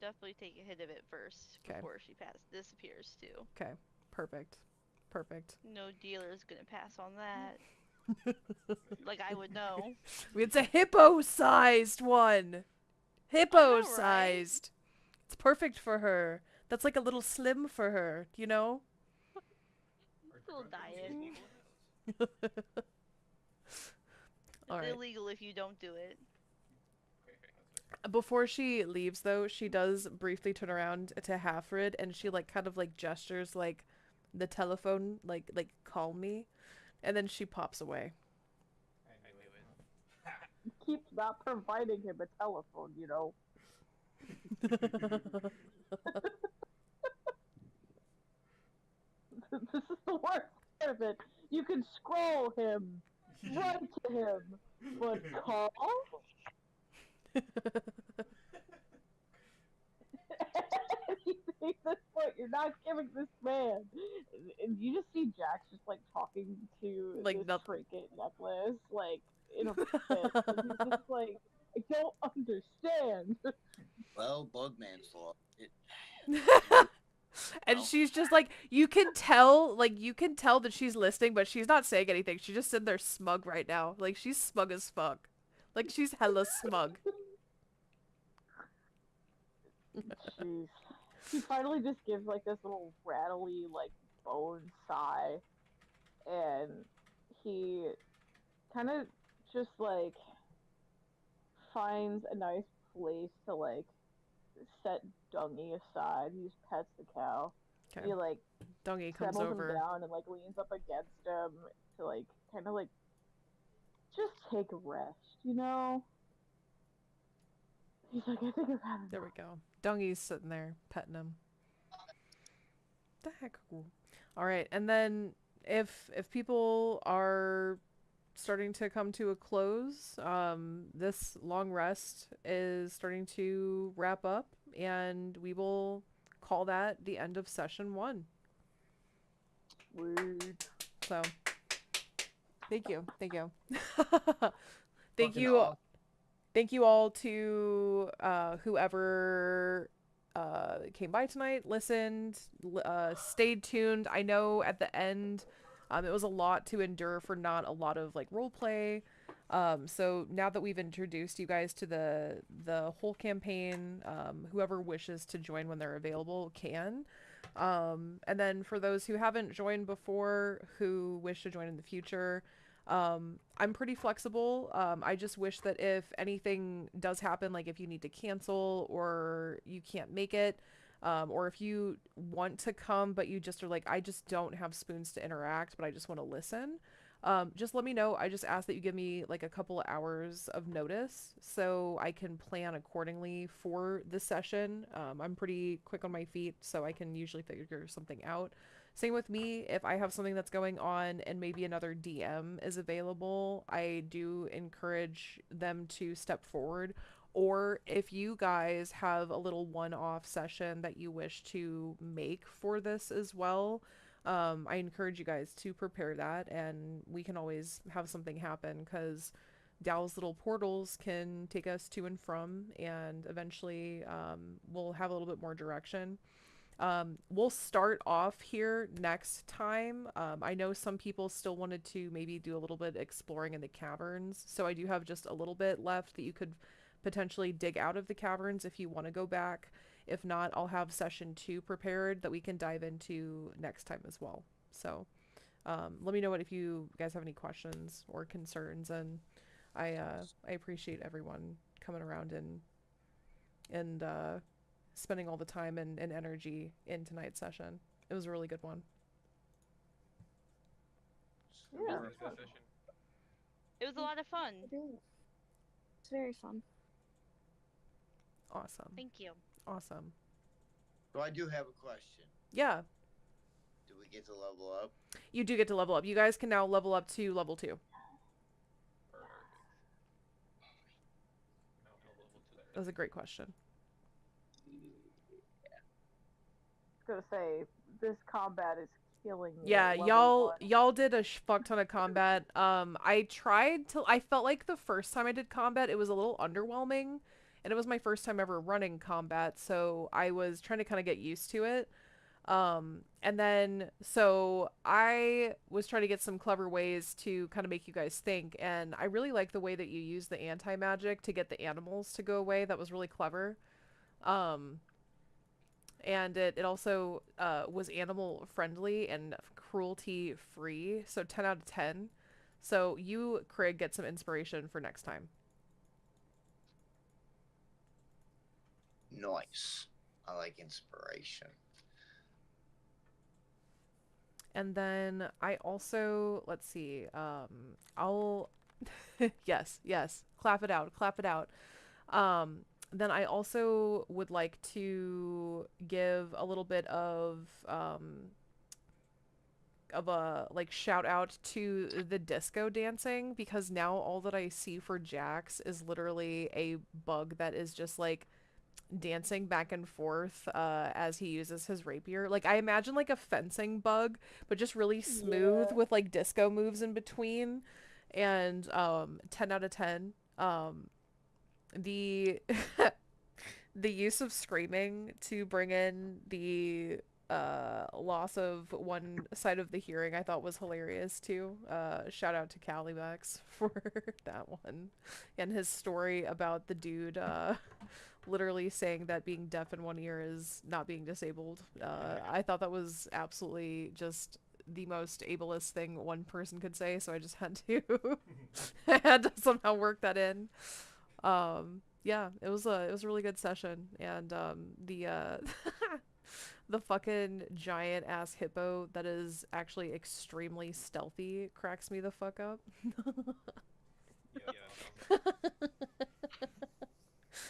Definitely take a hit of it first before she disappears too. Okay, perfect. No dealer's gonna pass on that. Like I would know. It's a hippo-sized one. I know, right? Hippo-sized. It's perfect for her. That's like a little slim for her, you know? Little diet. All It's right. illegal if you don't do it. Before she leaves, though, she does briefly turn around to Hafrid, and she like kind of like gestures like the telephone, like call me, and then she pops away. I knew it. Keeps not providing him a telephone, you know. This is the worst part of it. You can scroll him, write to him, but call? Anything at this point, you're not giving this man. And you just see Jax just like talking to Like this nothing. trinket necklace, like in a fit. And he's just like, I don't understand. Well, Bugman's law. And Well. she's just like, you can tell that she's listening, but she's not saying anything. She's just sitting there smug right now. Like, she's smug as fuck. Like, she's hella smug. Jeez. He finally just gives like this little rattly, like bone sigh, and he kind of just like finds a nice place to like set Dungy aside. He just pets the cow. Okay. He like Dungy comes settles him over. down and like leans up against him to like kind of like just take a rest, you know? He's like, I think I've had enough. There we go. Dungy's sitting there, petting him. The heck? Cool. All right, and then if people are starting to come to a close, this long rest is starting to wrap up, and we will call that the end of session 1. Weird. So, thank you. Thank you. Fucking awesome. Thank you all to whoever came by tonight, listened, stayed tuned. I know at the end it was a lot to endure for not a lot of like role play. So now that we've introduced you guys to the whole campaign, whoever wishes to join when they're available can. And then for those who haven't joined before, who wish to join in the future, I'm pretty flexible. I just wish that if anything does happen, like if you need to cancel or you can't make it, or if you want to come but you just are like, I just don't have spoons to interact, but I just want to listen, just let me know. I just ask that you give me like a couple of hours of notice so I can plan accordingly for the session. I'm pretty quick on my feet, so I can usually figure something out. Same with me, if I have something that's going on and maybe another DM is available, I do encourage them to step forward. Or if you guys have a little one-off session that you wish to make for this as well, I encourage you guys to prepare that, and we can always have something happen, because Dow's little portals can take us to and from, and eventually we'll have a little bit more direction. We'll start off here next time. I know some people still wanted to maybe do a little bit exploring in the caverns, so I do have just a little bit left that you could potentially dig out of the caverns if you want to go back. If not, I'll have session 2 prepared that we can dive into next time as well. So let me know if you guys have any questions or concerns, and I appreciate everyone coming around and spending all the time and energy in tonight's session. It was a really good one. Yeah. It was a good session. It was a lot of fun. It's very fun. Awesome. Thank you. Awesome. So I do have a question. Yeah, Do we get to level up? you do get to level up. You guys can now level up to level 2. That was a great question. I was gonna say, this combat is killing me. Yeah, at level y'all 1. y'all did a fuck ton of combat. I felt like the first time I did combat, it was a little underwhelming, and it was my first time ever running combat, so I was trying to kind of get used to it. And then, so I was trying to get some clever ways to kind of make you guys think, and I really like the way that you use the anti-magic to get the animals to go away. That was really clever. Um, and it also was animal friendly and cruelty free, so 10 out of 10. So you, Craig, get some inspiration for next time. Nice. I like inspiration. And then I also, let's see, I'll, yes, yes, clap it out, clap it out. Then I also would like to give a little bit of a like shout out to the disco dancing, because now all that I see for Jax is literally a bug that is just like dancing back and forth as he uses his rapier. Like I imagine like a fencing bug, but just really smooth with like disco moves in between. And 10 out of 10. The the use of screaming to bring in the loss of one side of the hearing I thought was hilarious too. Shout out to Calimax for that one. And his story about the dude literally saying that being deaf in one ear is not being disabled. I thought that was absolutely just the most ableist thing one person could say, so I just had to I had to somehow work that in. Yeah, it was a really good session, and the fucking giant ass hippo that is actually extremely stealthy cracks me the fuck up.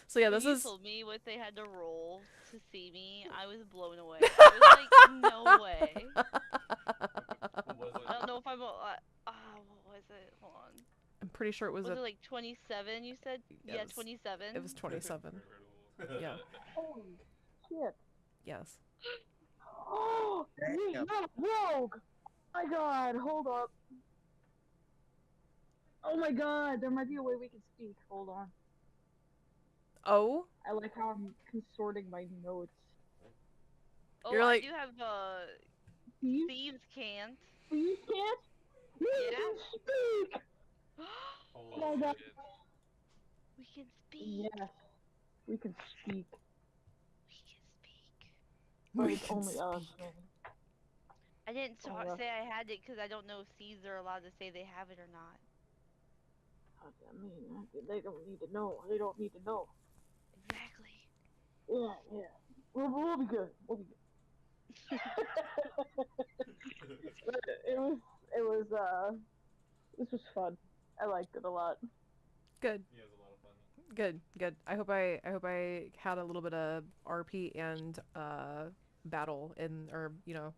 So yeah, When this you is told me what they had to roll to see me, I was blown away. I was like, no way. I don't know if I'm. What was it? Hold on. I'm pretty sure it was Was a it like 27? You said? Yeah, 27. it was 27. Yeah. Holy shit. Yes. Oh, we Damn. got rogue. My God, hold up. Oh my God, there might be a way we can speak. Hold on. Oh, I like how I'm consorting my notes. Oh, You're like- I do have Thieves? thieves can't. Thieves can't? We Yeah. can speak! Holy Oh, that- shit. We can speak. Yes, we can speak. We can speak. But We it's can only us, speak. man. I didn't Oh, yeah. say I had it because I don't know if thieves are allowed to say they have it or not. I mean, they don't need to know. They don't need to know. Exactly. Yeah, yeah. We'll be good. We'll be good. This was fun. I liked it a lot. Good. Yeah, it was a lot of fun. Good. Good. I hope I had a little bit of RP and battle in, or you know,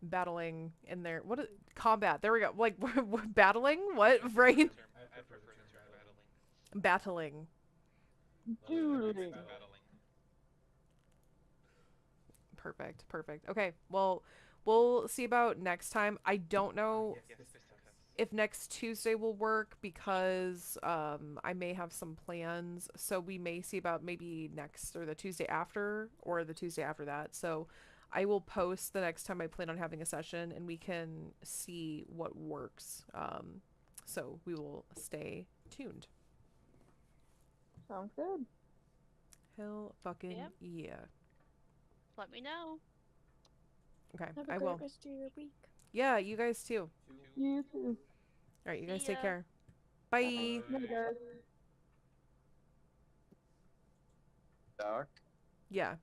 battling in there. What is, combat? There we go. Like battling? What? Right? I prefer the term battling. Battling. Dude. Battling. Perfect. Perfect. Okay. Well, we'll see about next time. I don't know Yes, this time. if next Tuesday will work, because I may have some plans, so we may see about maybe next or the Tuesday after or the Tuesday after that. So I will post the next time I plan on having a session, and we can see what works. So we will stay tuned. Sounds good. Hell fucking Yep. yeah. Let me know. Okay, Have a I great will. rest of your week. Yeah, you guys too. You too. All right, you guys See take ya. care. Bye. Bye, guys. Doc? Yeah.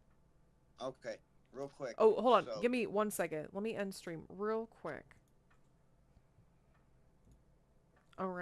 Okay, real quick. Oh, hold on. So- Give me 1 second. Let me end stream real quick. All right.